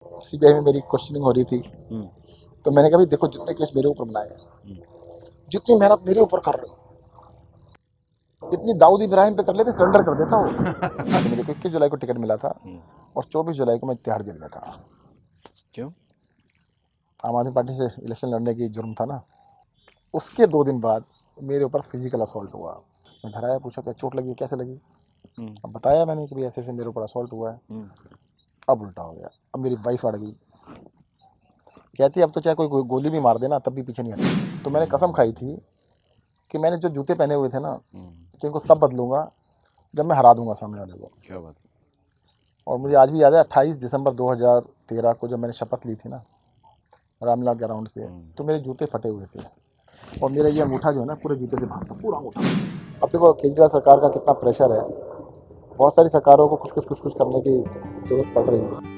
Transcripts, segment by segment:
CBI में मेरी questioning हो रही थी। हम्म, तो मैंने कहा भाई देखो, जितने केस मेरे ऊपर बनाए हैं, हम्म, जितनी मेहनत मेरे ऊपर कर रहे हो, इतनी दाऊद इब्राहिम पे कर लेते, सरेंडर कर देता हूँ। तो मेरे को 21 जुलाई को टिकट मिला था हम्म, और 24 जुलाई को मैं तिहाड़ जेल में था। क्यों? आम आदमी पार्टी से इलेक्शन लड़ने की जुर्म था ना। उसके 2 दिन बाद मेरे ऊपर फिजिकल असॉल्ट हुआ। मैं घर आया, पूछा क्या चोट लगी, कैसे लगी। हम्म, अब बताया मैंने कि भाई ऐसे ऐसे मेरे ऊपर असॉल्ट हुआ है। हम्म, अब उल्टा हो गया। अब मेरी वाइफ अड़ गई, कहती अब तो चाहे कोई गोली भी मार देना तब भी पीछे नहीं हटेगी। तो मैंने कसम खाई थी कि मैंने जो जूते पहने हुए थे ना, कि इनको तब बदलूंगा जब मैं हरा दूंगा सामने वाले को। क्या बात। और मुझे आज भी याद है 28 दिसंबर 2013 को जब मैंने शपथ ली थी ना, रामलीला ग्राउंड से, तो मेरे जूते फटे हुए थे और मेरा ये अंगूठा जो है ना पूरे जूते से बाहर था, पूरा अंगूठा। अब देखो केजरीवाल सरकार का कितना प्रेशर है। बहुत सारी सरकारों को कुछ कुछ करने की जरूरत पड़ रही है।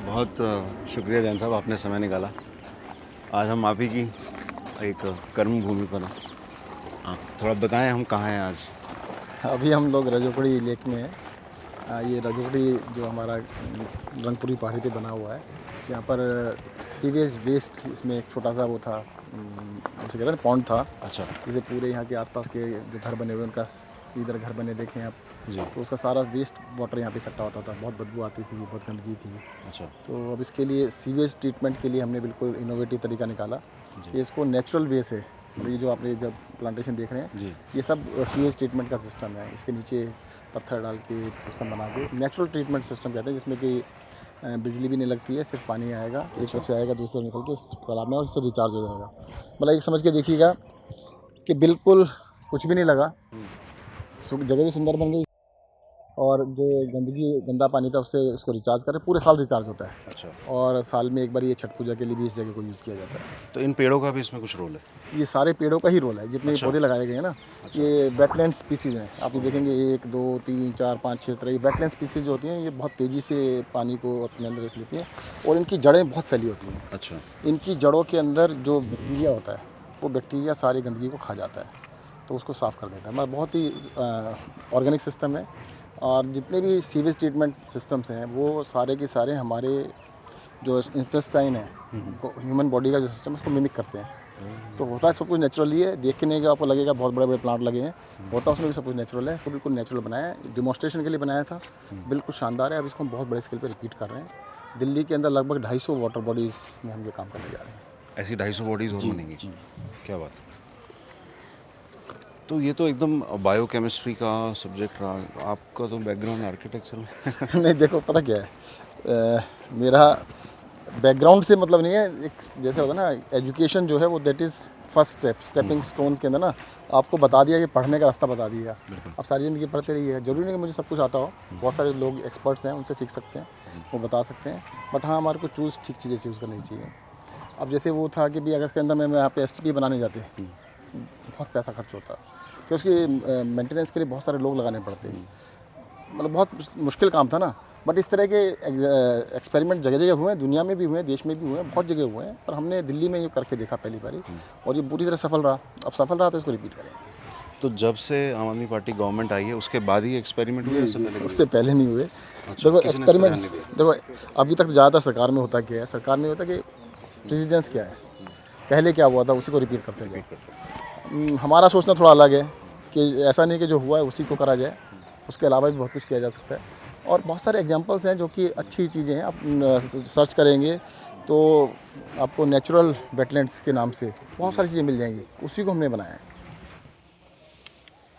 बहुत शुक्रिया जैन साहब, आपने समय निकाला। आज हम आप ही की एक कर्म भूमि पर हैं। आप थोड़ा बताएं हम कहाँ हैं आज। अभी हम लोग रजोपड़ी लेक में हैं। ये रजोपड़ी जो हमारा रंगपुरी पहाड़ी पे बना हुआ है, यहाँ पर सीवेज वेस्ट, इसमें एक छोटा सा वो था, जैसे कहते हैं ना पॉन्ड था। अच्छा। जैसे पूरे यहाँ के आसपास के जो घर बने हुए हैं, उनका इधर घर बने देखें आप, जी। तो उसका सारा वेस्ट वाटर यहाँ पे इकट्ठा होता था। बहुत बदबू आती थी, बहुत गंदगी थी। अच्छा। तो अब इसके लिए सीवेज ट्रीटमेंट के लिए हमने बिल्कुल इनोवेटिव तरीका निकाला जी। कि इसको नेचुरल वे से, और ये जो आपने जब प्लांटेशन देख रहे हैं, जी। ये सब सीवेज ट्रीटमेंट का सिस्टम है। इसके नीचे पत्थर डाल के सिस्टम बना के नेचुरल ट्रीटमेंट सिस्टम कहते हैं, जिसमें कि बिजली भी नहीं लगती है, सिर्फ पानी आएगा, एक तरफ से आएगा दूसरी तरफ निकल के इस तालाब में और इससे रिचार्ज हो जाएगा। मतलब एक समझ के देखिएगा कि बिल्कुल कुछ भी नहीं लगा, जगह भी सुंदर बन गई और जो गंदगी गंदा पानी था उससे इसको रिचार्ज करें, पूरे साल रिचार्ज होता है। अच्छा। और साल में एक बार ये छठ पूजा के लिए भी इस जगह को यूज़ किया जाता है। तो इन पेड़ों का भी इसमें कुछ रोल है? ये सारे पेड़ों का ही रोल है, जितने भी अच्छा। पौधे लगाए गए हैं ना, अच्छा। ये वेटलैंड स्पीसीज़ हैं। आप ये देखेंगे 1 2 3 4 5 6 तरह ये वेटलैंड स्पीसीज़ जो होती हैं, ये बहुत तेज़ी से पानी को अपने अंदर रख लेती हैं और इनकी जड़ें बहुत फैली होती हैं। अच्छा। इनकी जड़ों के अंदर जो बैक्टीरिया होता है, वो बैक्टीरिया सारी गंदगी को खा जाता है, तो उसको साफ़ कर देता है। मतलब बहुत ही ऑर्गेनिक सिस्टम है। और जितने भी सीवेज ट्रीटमेंट सिस्टम्स हैं, वो सारे के सारे हमारे जो इंटेस्टाइन है, ह्यूमन बॉडी का जो सिस्टम है, उसको मिमिक करते हैं। तो होता है सब कुछ नेचुरली है। देखने के आपको लगेगा बहुत बड़े बड़े प्लांट लगे हैं, होता उसमें भी सब कुछ नेचुरल है। इसको बिल्कुल नेचुरल बनाया है, डिमॉन्स्ट्रेशन के लिए बनाया था। बिल्कुल शानदार है। अब इसको हम बहुत बड़े स्केल पे रिपीट कर रहे हैं। दिल्ली के अंदर लगभग 250 वाटर बॉडीज़ में हम ये काम करने जा रहे हैं। ऐसी 250 बॉडीज़ और जी बनेंगी? जी। क्या बात। तो ये तो एकदम बायोकेमिस्ट्री का सब्जेक्ट रहा। आपका तो बैकग्राउंड आर्किटेक्चर में। नहीं देखो, पता क्या है, मेरा बैकग्राउंड से मतलब नहीं है। एक जैसे होता है ना, एजुकेशन जो है वो that is first step, stepping stone के अंदर ना, आपको बता दिया कि पढ़ने का रास्ता बता दिया। अब सारी ज़िंदगी पढ़ते रहिए। जरूरी नहीं कि मुझे सब कुछ आता हो, बहुत सारे लोग एक्सपर्ट्स हैं, उनसे सीख सकते हैं, वो बता सकते हैं। बट हाँ, हमारे को ठीक चीज़ें चूज़ करनी चाहिए। अब जैसे वो था कि भी अगर इसके अंदर मैं यहाँ पे एस बनाने जाते, बहुत पैसा खर्च होता, फिर उसकी मेंटेनेंस के लिए बहुत सारे लोग लगाने पड़ते हैं। मतलब बहुत मुश्किल काम था ना। बट इस तरह के एक्सपेरिमेंट जगह जगह हुए हैं, दुनिया में भी हुए हैं, देश में भी हुए हैं, बहुत जगह हुए हैं। पर हमने दिल्ली में ये करके देखा पहली बारी, और ये पूरी तरह सफल रहा। अब सफल रहा तो इसको रिपीट करें। तो जब से आम आदमी पार्टी गवर्नमेंट आई है उसके बाद ही एक्सपेरिमेंट हुए, जी उससे जी, पहले भी उससे हुए? पहले नहीं हुए। अच्छा, देखो किसी ने इस पर एक्सपेरिमेंट, ध्यान नहीं दिया? देखो अभी तक तो ज़्यादातर सरकार में होता क्या है, सरकार में होता कि प्रेसिडेंस क्या है, पहले क्या हुआ था उसी को रिपीट करते रिपीट करते हैं। जाओ। हमारा सोचना थोड़ा अलग है कि ऐसा नहीं कि जो हुआ है उसी को करा जाए, उसके अलावा भी बहुत कुछ किया जा सकता है। और बहुत सारे एग्जांपल्स हैं जो कि अच्छी चीज़ें हैं। आप सर्च करेंगे तो आपको नेचुरल वेटलैंड्स के नाम से बहुत सारी चीज़ें मिल जाएंगी, उसी को हमने बनाया है।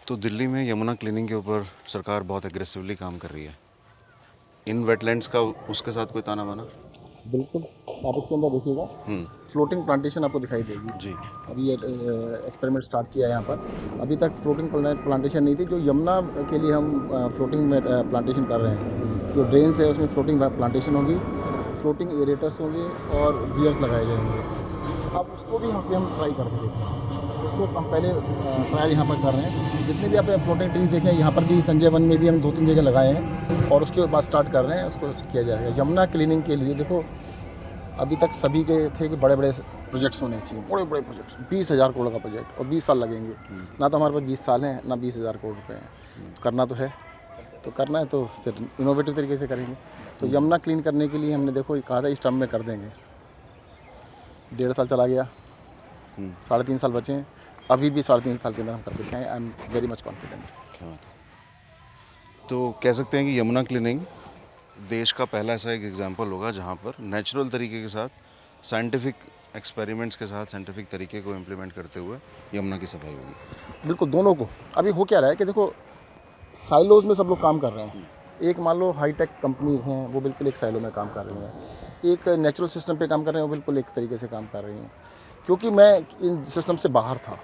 तो दिल्ली में यमुना क्लीनिंग के ऊपर सरकार बहुत एग्रेसिवली काम कर रही है। इन वेटलैंड्स का उसके साथ कोई ताना बाना? बिल्कुल, आप इसके अंदर देखिएगा फ्लोटिंग प्लांटेशन आपको दिखाई देगी। जी। अभी ये एक्सपेरिमेंट स्टार्ट किया है यहाँ पर। अभी तक फ्लोटिंग प्लांटेशन नहीं थी। जो यमुना के लिए हम फ्लोटिंग प्लांटेशन कर रहे हैं, जो ड्रेन्स है उसमें फ्लोटिंग प्लांटेशन होगी, फ्लोटिंग एरेटर्स होंगे और वियर्स लगाए जाएंगे। अब उसको भी यहाँ पे हम ट्राई करके देखेंगे। उसको हम पहले ट्रायल यहाँ पर कर रहे हैं। जितने भी आप फ्लोटिंग ट्रीज देखें, यहाँ पर भी संजय वन में भी हम 2-3 जगह लगाए हैं और उसके बाद स्टार्ट कर रहे हैं, उसको किया जाएगा। यमुना क्लीनिंग के लिए देखो, अभी तक सभी के थे कि बड़े बड़े प्रोजेक्ट्स होने चाहिए, बड़े बड़े प्रोजेक्ट्स, 20,000 करोड़ का प्रोजेक्ट और 20 साल लगेंगे। ना तो हमारे पास 20 साल हैं, ना 20,000 करोड़ रुपए हैं। तो करना तो है, तो करना है तो फिर इनोवेटिव तरीके से करेंगे। तो यमुना क्लीन करने के लिए हमने देखो कहा था इस टर्म में कर देंगे। 1.5 साल चला गया, 3.5 साल बचे हैं। अभी भी 3.5 साल के अंदर हम करके दिखाएंगे। I am very much confident. क्या बात है। तो कह सकते हैं कि यमुना क्लीनिंग देश का पहला ऐसा एक एग्जाम्पल होगा जहाँ पर नेचुरल तरीके के साथ, साइंटिफिक एक्सपेरिमेंट्स के साथ, साइंटिफिक तरीके को इम्प्लीमेंट करते हुए यमुना की सफाई होगी। बिल्कुल, दोनों को। अभी हो क्या रहा है कि देखो, साइलोज में सब लोग काम कर रहे हैं। एक मान लो हाईटेक कंपनीज हैं, वो बिल्कुल एक साइलो में काम कर रही हैं। एक नेचुरल सिस्टम पे काम कर रहे हैं, वो बिल्कुल एक तरीके से काम कर रही हैं। क्योंकि मैं इन सिस्टम से बाहर था,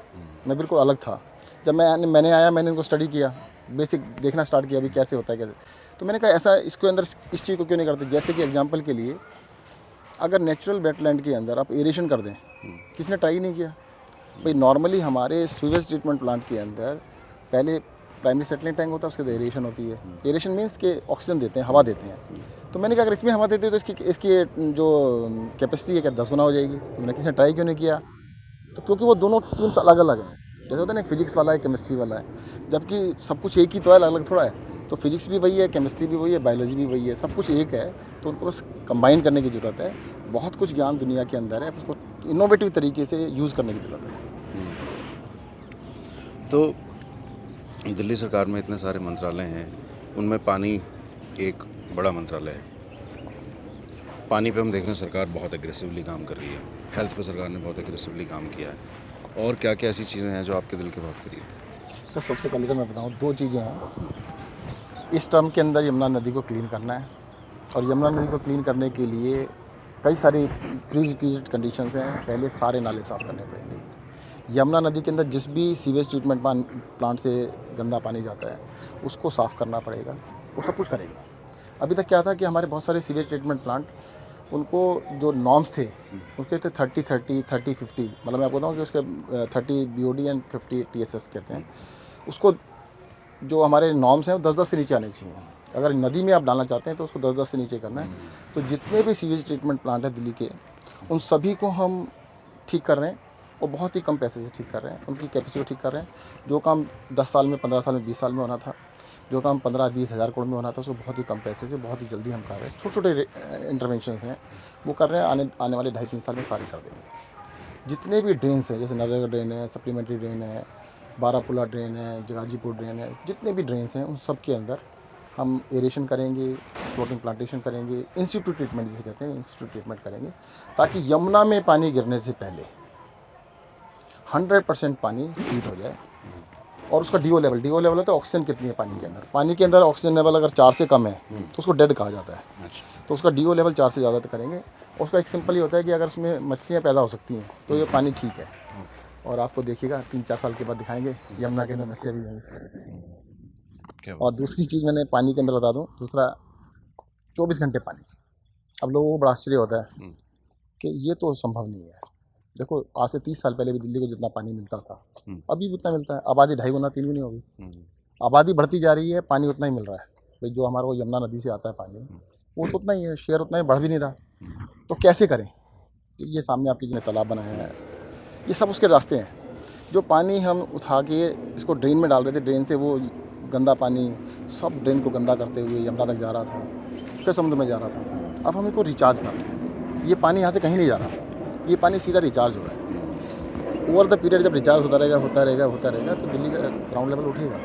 मैं बिल्कुल अलग था। जब मैंने आया, मैंने इनको स्टडी किया, बेसिक देखना स्टार्ट किया अभी कैसे होता है कैसे। तो मैंने कहा ऐसा इसके अंदर इस चीज़ को क्यों नहीं करते। जैसे कि एग्जांपल के लिए, अगर नेचुरल वेटलैंड के अंदर आप एरेशन कर दें, किसने ट्राई नहीं किया भाई। नॉर्मली हमारे सीवेज ट्रीटमेंट प्लांट के अंदर पहले प्राइमरी सेटलिंग टैंक होता है, उसके बाद एरेशन होती है। एरेशन मीन्स के ऑक्सीजन देते हैं, हवा देते हैं। तो मैंने कहा अगर इसमें हवा देते हैं तो इसकी जो कैपेसिटी है क्या 10 गुना हो जाएगी। तो मैंने किसी ने ट्राई क्यों नहीं किया। तो क्योंकि वो दोनों टीम्स अलग अलग हैं। जैसे होता है ना, एक फिजिक्स वाला है, केमिस्ट्री वाला है, जबकि सब कुछ एक ही तो है, अलग अलग थोड़ा है। तो फिजिक्स भी वही है, केमिस्ट्री भी वही है, बायोलॉजी भी वही है, सब कुछ एक है। तो उनको बस कंबाइन करने की ज़रूरत है। बहुत कुछ ज्ञान दुनिया के अंदर है, उसको इनोवेटिव तरीके से यूज़ करने की ज़रूरत है। तो दिल्ली सरकार में इतने सारे मंत्रालय हैं, उनमें पानी एक बड़ा मंत्रालय है। पानी पे हम देख रहे हैं सरकार बहुत एग्रेसिवली काम कर रही है। हेल्थ पे सरकार ने बहुत एग्रेसिवली काम किया है। और क्या क्या ऐसी चीज़ें हैं जो आपके दिल के बहुत करीब। तो सबसे पहले तो मैं बताऊँ, 2 चीज़ें हैं। इस टर्म के अंदर यमुना नदी को क्लीन करना है, और यमुना नदी को क्लीन करने के लिए कई सारी प्री रिक्विजिट कंडीशंस हैं। पहले सारे नाले साफ़ करने पड़ेंगे। यमुना नदी के अंदर जिस भी सीवेज ट्रीटमेंट प्लांट से गंदा पानी जाता है, उसको साफ़ करना पड़ेगा। वो सब कुछ करेगा। अभी तक क्या था कि हमारे बहुत सारे सीवेज ट्रीटमेंट प्लांट, उनको जो नॉर्म्स थे उसके थे 30-30, 30-50। मतलब मैं आपको बताऊँ कि उसके 30 BOD एंड 50 TSS कहते हैं उसको। जो हमारे नॉर्म्स हैं वो 10-10 से नीचे आने चाहिए। अगर नदी में आप डालना चाहते हैं तो उसको 10-10 से नीचे करना है। तो जितने भी सीवेज ट्रीटमेंट प्लांट है दिल्ली के, उन सभी को हम ठीक कर रहे हैं, और बहुत ही कम पैसे से ठीक कर रहे हैं। उनकी कैपेसिटी ठीक कर रहे हैं। जो काम 10 साल में, 15 साल में, 20 साल में होना था, जो काम 15-20 हज़ार करोड़ में होना था, उसको बहुत ही कम पैसे से बहुत ही जल्दी हम कर रहे हैं। छोटे छोटे इंटरवेंशंस हैं, वो कर रहे हैं। आने वाले 2.5-3 साल में सारे कर देंगे। जितने भी ड्रेन्स हैं, जैसे नरेगा ड्रेन है, सप्लीमेंट्री ड्रेन है, बारापुला ड्रेन है, जगाजीपुर ड्रेन है, जितने भी ड्रेन्स हैं उन सब के अंदर हम एरेशन करेंगे, फ्लोटिंग प्लांटेशन करेंगे, इंस्टीट्यूट ट्रीटमेंट जिसे कहते हैं, इंस्टीट्यूट ट्रीटमेंट करेंगे, ताकि यमुना में पानी गिरने से पहले 100% पानी ट्रीट हो जाए। और उसका DO लेवल होता है ऑक्सीजन कितनी है पानी के अंदर। पानी के अंदर ऑक्सीजन लेवल अगर 4 से कम है तो उसको डेड कहा जाता है। तो उसका DO लेवल 4 से ज़्यादा करेंगे। और उसका एक सिंपल ही होता है कि अगर उसमें मछलियाँ पैदा हो सकती हैं तो ये पानी ठीक है। और आपको देखिएगा 3-4 साल के बाद दिखाएंगे यमुना के अंदर मछलियाँ भी होंगी। और दूसरी चीज़ मैंने पानी के अंदर बता दूँ, दूसरा 24 घंटे पानी। अब लोगों को बड़ा आश्चर्य होता है कि ये तो संभव नहीं है। देखो, आज से 30 साल पहले भी दिल्ली को जितना पानी मिलता था, अभी भी उतना मिलता है। आबादी 2.5 गुना 3 गुनी होगी। आबादी बढ़ती जा रही है, पानी उतना ही मिल रहा है। भाई जो हमारा वो यमुना नदी से आता है पानी, वो तो उतना ही है, शेयर उतना ही बढ़ भी नहीं रहा। तो कैसे करें। तो ये सामने आपकी जिन्हें तालाब बनाया है, ये सब उसके रास्ते हैं। जो पानी हम उठा के इसको ड्रेन में डाल रहे थे, ड्रेन से वो गंदा पानी सब ड्रेन को गंदा करते हुए यमुना तक जा रहा था, फिर समुद्र में जा रहा था। अब हम इसको रिचार्ज कर रहे हैं। ये पानी यहाँ से कहीं नहीं जा रहा, ये पानी सीधा रिचार्ज हो रहा है। ओवर द पीरियड जब रिचार्ज होता रहेगा तो दिल्ली का ग्राउंड लेवल उठेगा।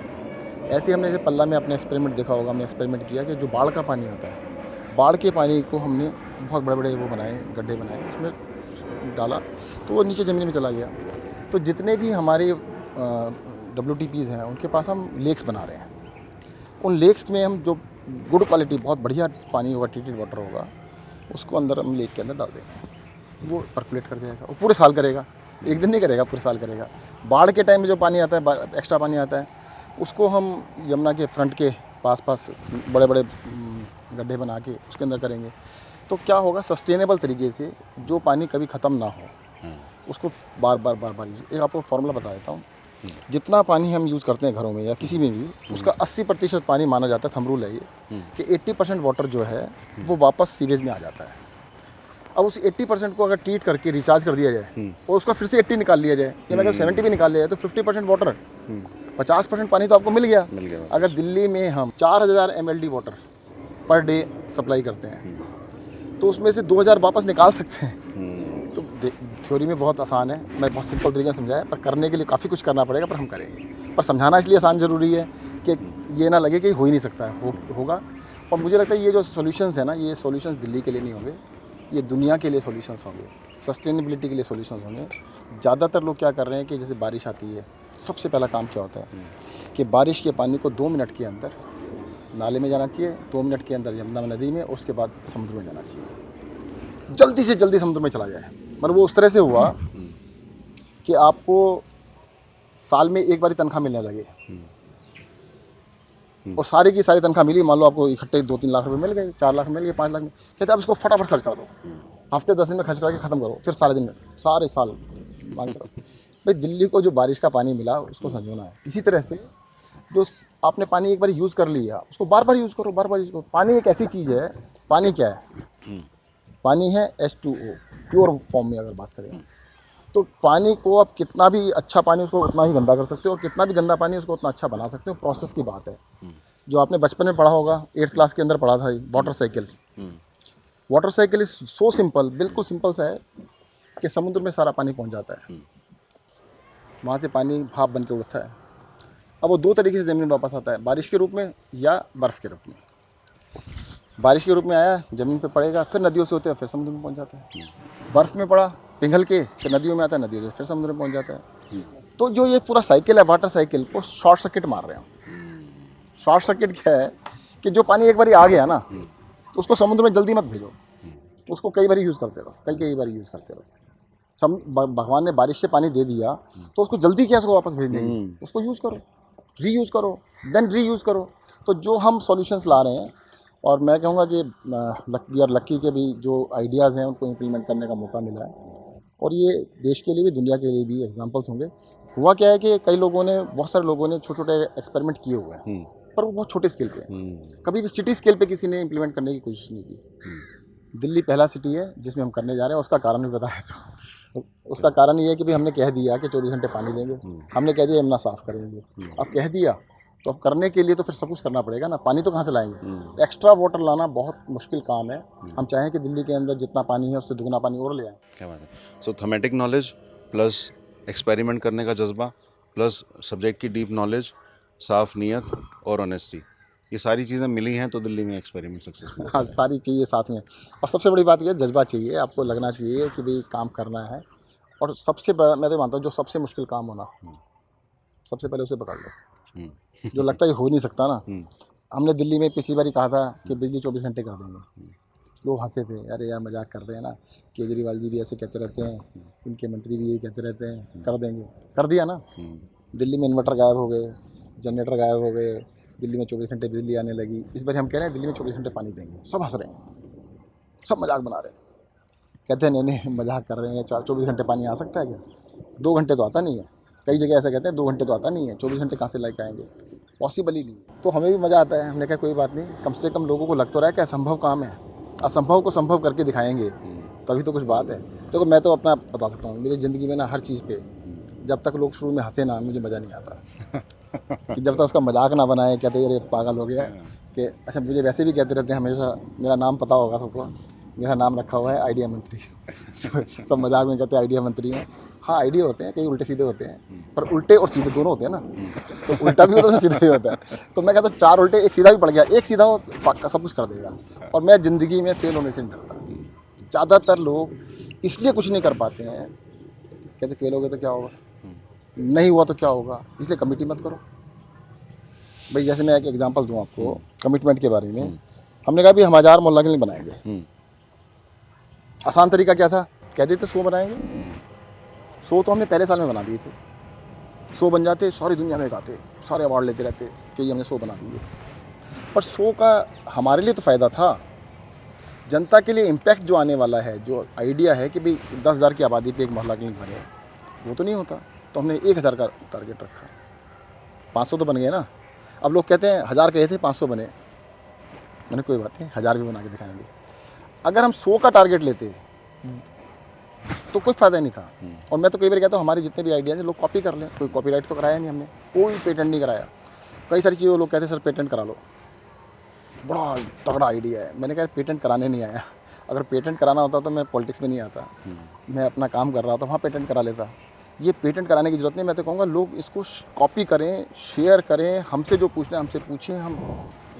ऐसे ही हमने जैसे पल्ला में अपने एक्सपेरिमेंट देखा होगा, हमने एक्सपेरिमेंट किया कि जो बाढ़ का पानी होता है, बाढ़ के पानी को हमने बहुत बड़े बड़े वो बनाए, गड्ढे बनाए, उसमें डाला तो वो नीचे ज़मीन में चला गया। तो जितने भी हमारे WTPs हैं, उनके पास हम लेक्स बना रहे हैं। उन लेक्स में हम जो गुड क्वालिटी, बहुत बढ़िया पानी होगा, ट्रीटेड वाटर होगा, उसको अंदर हम लेक के अंदर डाल देंगे, वो पर्कुलेट कर जाएगा। वो पूरे साल करेगा, एक दिन नहीं करेगा, पूरे साल करेगा। बाढ़ के टाइम में जो पानी आता है, एक्स्ट्रा पानी आता है, उसको हम यमुना के फ्रंट के पास बड़े बड़े गड्ढे बना के उसके अंदर करेंगे। तो क्या होगा, सस्टेनेबल तरीके से जो पानी कभी ख़त्म ना हो उसको बार बार यूज। एक आपको फार्मूला बता देता हूँ। जितना पानी हम यूज़ करते हैं घरों में या किसी में भी, उसका 80% पानी माना जाता है, थंब रूल है ये, कि 80% वाटर जो है वो वापस सीवेज में आ जाता है। अब उस 80% को अगर ट्रीट करके रिचार्ज कर दिया जाए और उसका फिर से 80 निकाल लिया जाए, या अगर 70 भी निकाल लिया जाए, तो 50% वाटर, 50% पानी तो आपको मिल गया। अगर दिल्ली में हम 4000 mld water per day supply करते हैं, तो उसमें से 2000 वापस निकाल सकते हैं। तो थ्योरी में बहुत आसान है, मैं बहुत सिंपल तरीके से समझाया, पर करने के लिए काफ़ी कुछ करना पड़ेगा, पर हम करेंगे। पर समझाना इसलिए आसान ज़रूरी है कि ये ना लगे कि हो ही नहीं सकता है, होगा। और मुझे लगता है ये जो सॉल्यूशंस है ना, ये सॉल्यूशंस दिल्ली के लिए नहीं होंगे, ये दुनिया के लिए सॉल्यूशंस होंगे, सस्टेनेबिलिटी के लिए सॉल्यूशंस होंगे। ज़्यादातर लोग क्या कर रहे हैं कि जैसे बारिश आती है, सबसे पहला काम क्या होता है कि बारिश के पानी को 2 मिनट के अंदर नाले में जाना चाहिए, 2 मिनट के अंदर यमुना नदी में, और उसके बाद समुद्र में जाना चाहिए। जल्दी से जल्दी समुद्र में चला जाए। मतलब वो उस तरह से हुआ कि आपको साल में एक बार तनख्वाह मिलने लगे, और सारी की सारी तनख्वाह मिली, मान लो आपको इकट्ठे 2-3 लाख रुपए मिल गए, 4 लाख मिल गए, 5 लाख में, कहते आप इसको फटाफट खर्च कर दो, हफ्ते 10 दिन में खर्च करके ख़त्म करो, फिर सारे दिन में, सारे साल मांग करो। भाई दिल्ली को जो बारिश का पानी मिला उसको संजोना है। इसी तरह से जो आपने पानी एक बार यूज़ कर लिया, उसको बार बार यूज़ करो, बार बार यूज़ करो। पानी एक ऐसी चीज़ है, पानी क्या है, पानी है H2O प्योर फॉर्म में अगर बात करें, तो पानी को आप कितना भी अच्छा पानी उसको उतना ही गंदा कर सकते हो, और कितना भी गंदा पानी उसको उतना अच्छा बना सकते हो। प्रोसेस की बात है, जो आपने बचपन में पढ़ा होगा, 8th क्लास के अंदर पढ़ा था, water cycle. Water cycle is so simple, बिल्कुल सिंपल सा है कि समुद्र में सारा पानी पहुंच जाता है, वहाँ से पानी भाप बन के उड़ता है। अब वो 2 तरीके से ज़मीन में वापस आता है, बारिश के रूप में या बर्फ़ के रूप में। बारिश के रूप में आया, ज़मीन पे पड़ेगा, फिर नदियों से होते हैं, फिर समुद्र में पहुंच जाता है। बर्फ़ में पड़ा, पिघल के फिर नदियों में आता है, नदियों से फिर समुद्र में पहुंच जाता है। तो जो ये पूरा साइकिल है, वाटर साइकिल को शॉर्ट सर्किट मार रहे हैं। शॉर्ट सर्किट क्या है कि जो पानी एक बार आ गया ना, उसको समुद्र में जल्दी मत भेजो, उसको कई बार यूज़ करते रहो, कई बार यूज़ करते रहो। भगवान ने बारिश से पानी दे दिया, तो उसको जल्दी क्या उसको वापस भेज देंगे, उसको यूज़ करो, रीयूज़ करो, देन रीयूज़ करो। तो जो हम सॉल्यूशंस ला रहे हैं, और मैं कहूँगा कि वी आर लक्की के भी जो आइडियाज़ हैं उनको इम्प्लीमेंट करने का मौका मिला है, और ये देश के लिए भी दुनिया के लिए भी एग्जांपल्स होंगे। हुआ क्या है कि कई लोगों ने, बहुत सारे लोगों ने छोटे छोटे एक्सपेरिमेंट किए हुए हैं, पर वो बहुत छोटे स्केल पे हैं। कभी भी सिटी स्केल पे किसी ने इम्प्लीमेंट करने की कोशिश नहीं की। दिल्ली पहला सिटी है जिसमें हम करने जा रहे हैं। उसका कारण भी बताया था। उसका कारण ये है कि भाई हमने कह दिया कि 24 घंटे पानी देंगे, हमने कह दिया यमुना साफ़ करेंगे। अब कह दिया तो अब करने के लिए तो फिर सब कुछ करना पड़ेगा ना, पानी तो कहाँ से लाएंगे। एक्स्ट्रा वाटर लाना बहुत मुश्किल काम है। हम चाहें कि दिल्ली के अंदर जितना पानी है उससे दुगना पानी और ले आएँ। क्या बात है। सो थमेटिक नॉलेज प्लस एक्सपेरिमेंट करने का जज्बा प्लस सब्जेक्ट की डीप नॉलेज, साफ नीयत और ऑनेस्टी, ये सारी चीज़ें मिली हैं तो दिल्ली में एक्सपेरिमेंट सक्सेसफुल। हाँ, सारी चाहिए साथ में। और सबसे बड़ी बात ये है, जज्बा चाहिए, आपको लगना चाहिए कि भाई काम करना है। और सबसे बड़ा मैं तो मानता हूँ, जो सबसे मुश्किल काम होना, सबसे पहले उसे पकड़ लो। जो लगता है ये हो नहीं सकता ना, हमने दिल्ली में पिछली बार ही कहा था कि बिजली 24 घंटे कर देंगे। लोग हंसे थे, अरे यार मजाक कर रहे हैं ना, केजरीवाल जी भी ऐसे कहते रहते हैं, इनके मंत्री भी यही कहते रहते हैं, कर देंगे। कर दिया ना। दिल्ली में इन्वर्टर गायब हो गए, जनरेटर गायब हो गए, दिल्ली में 24 घंटे बिजली आने लगी। इस बार हम कह रहे हैं दिल्ली में 24 घंटे पानी देंगे। सब हंस रहे हैं, सब मजाक बना रहे हैं, कहते हैं नहीं नहीं मजाक कर रहे हैं, 24 घंटे पानी आ सकता है क्या, 2 घंटे तो आता नहीं है। कई जगह ऐसा कहते हैं 2 घंटे तो आता नहीं है, 24 घंटे कहाँ से लेके आएंगे, पॉसिबल ही नहीं है। तो हमें भी मज़ा आता है। हमने कहा कोई बात नहीं, कम से कम लोगों को लग तो रहा है कि असंभव काम है, असंभव को संभव करके दिखाएंगे, तभी तो कुछ बात है। देखो मैं तो अपना बता सकता हूँ, मेरी ज़िंदगी में ना हर चीज़ पे, जब तक लोग शुरू में हंसे ना, मुझे मज़ा नहीं आता। कि जब तक उसका मजाक ना बनाए, कहते अरे पागल हो गया कि अच्छा। मुझे वैसे भी कहते रहते हैं हमेशा, मेरा नाम पता होगा सबको, मेरा नाम रखा हुआ है आइडिया मंत्री। सब मजाक में कहते हैं आइडिया मंत्री हैं। हाँ आइडिया होते हैं, कई उल्टे सीधे होते हैं, पर उल्टे और सीधे दोनों होते हैं ना। तो उल्टा भी होता है, सीधा भी होता है। तो मैं कहता हूँ 4 उल्टे, एक सीधा भी पड़ गया, एक सीधा हो पक्का सब कुछ कर देगा। और मैं ज़िंदगी में फेल होने से नहीं डरता। ज़्यादातर लोग इसलिए कुछ नहीं कर पाते हैं, कहते फेल हो गए तो क्या होगा, नहीं हुआ तो क्या होगा, इसलिए कमिटी मत करो। भाई जैसे मैं एक एग्जांपल दूं आपको कमिटमेंट के बारे में, हमने कहा भी हम 1000 मोहल्ला क्लिनिक बनाएंगे, आसान तरीका क्या था, कह देते 100 बनाएंगे, 100 तो हमने पहले साल में बना दिए थे, 100 बन जाते, सारी दुनिया में गाते, सारे अवार्ड लेते रहते कि ये हमने 100 बना दिए। पर 100 का हमारे लिए तो फ़ायदा था, जनता के लिए इम्पैक्ट जो आने वाला है, जो आइडिया है कि भाई 10,000 की आबादी पे एक मोहल्ला क्लिनिक बने, वो तो नहीं होता। तो हमने 1,000 का टारगेट रखा, 500 तो बन गए ना। अब लोग कहते हैं 1,000 कहे थे 500 बने, मैंने कोई बात नहीं, 1,000 भी बना के दिखाएंगे। अगर हम 100 का टारगेट लेते तो कोई फ़ायदा नहीं था। और मैं तो कई बार कहता हूँ हमारे जितने भी आइडियाज़ हैं लोग कॉपी कर लें, कोई कॉपीराइट तो कराया नहीं हमने, कोई पेटेंट नहीं कराया। कई सारी चीज़ें लोग कहते हैं सर पेटेंट करा लो, बड़ा तगड़ा आइडिया है। मैंने कहा पेटेंट कराने नहीं आया, अगर पेटेंट कराना होता तो मैं पॉलिटिक्स में नहीं आता, मैं अपना काम कर रहा था वहाँ पेटेंट करा लेता। ये पेटेंट कराने की ज़रूरत नहीं। मैं तो कहूँगा लोग इसको कॉपी करें, शेयर करें, हमसे जो पूछना है हमसे पूछें, हम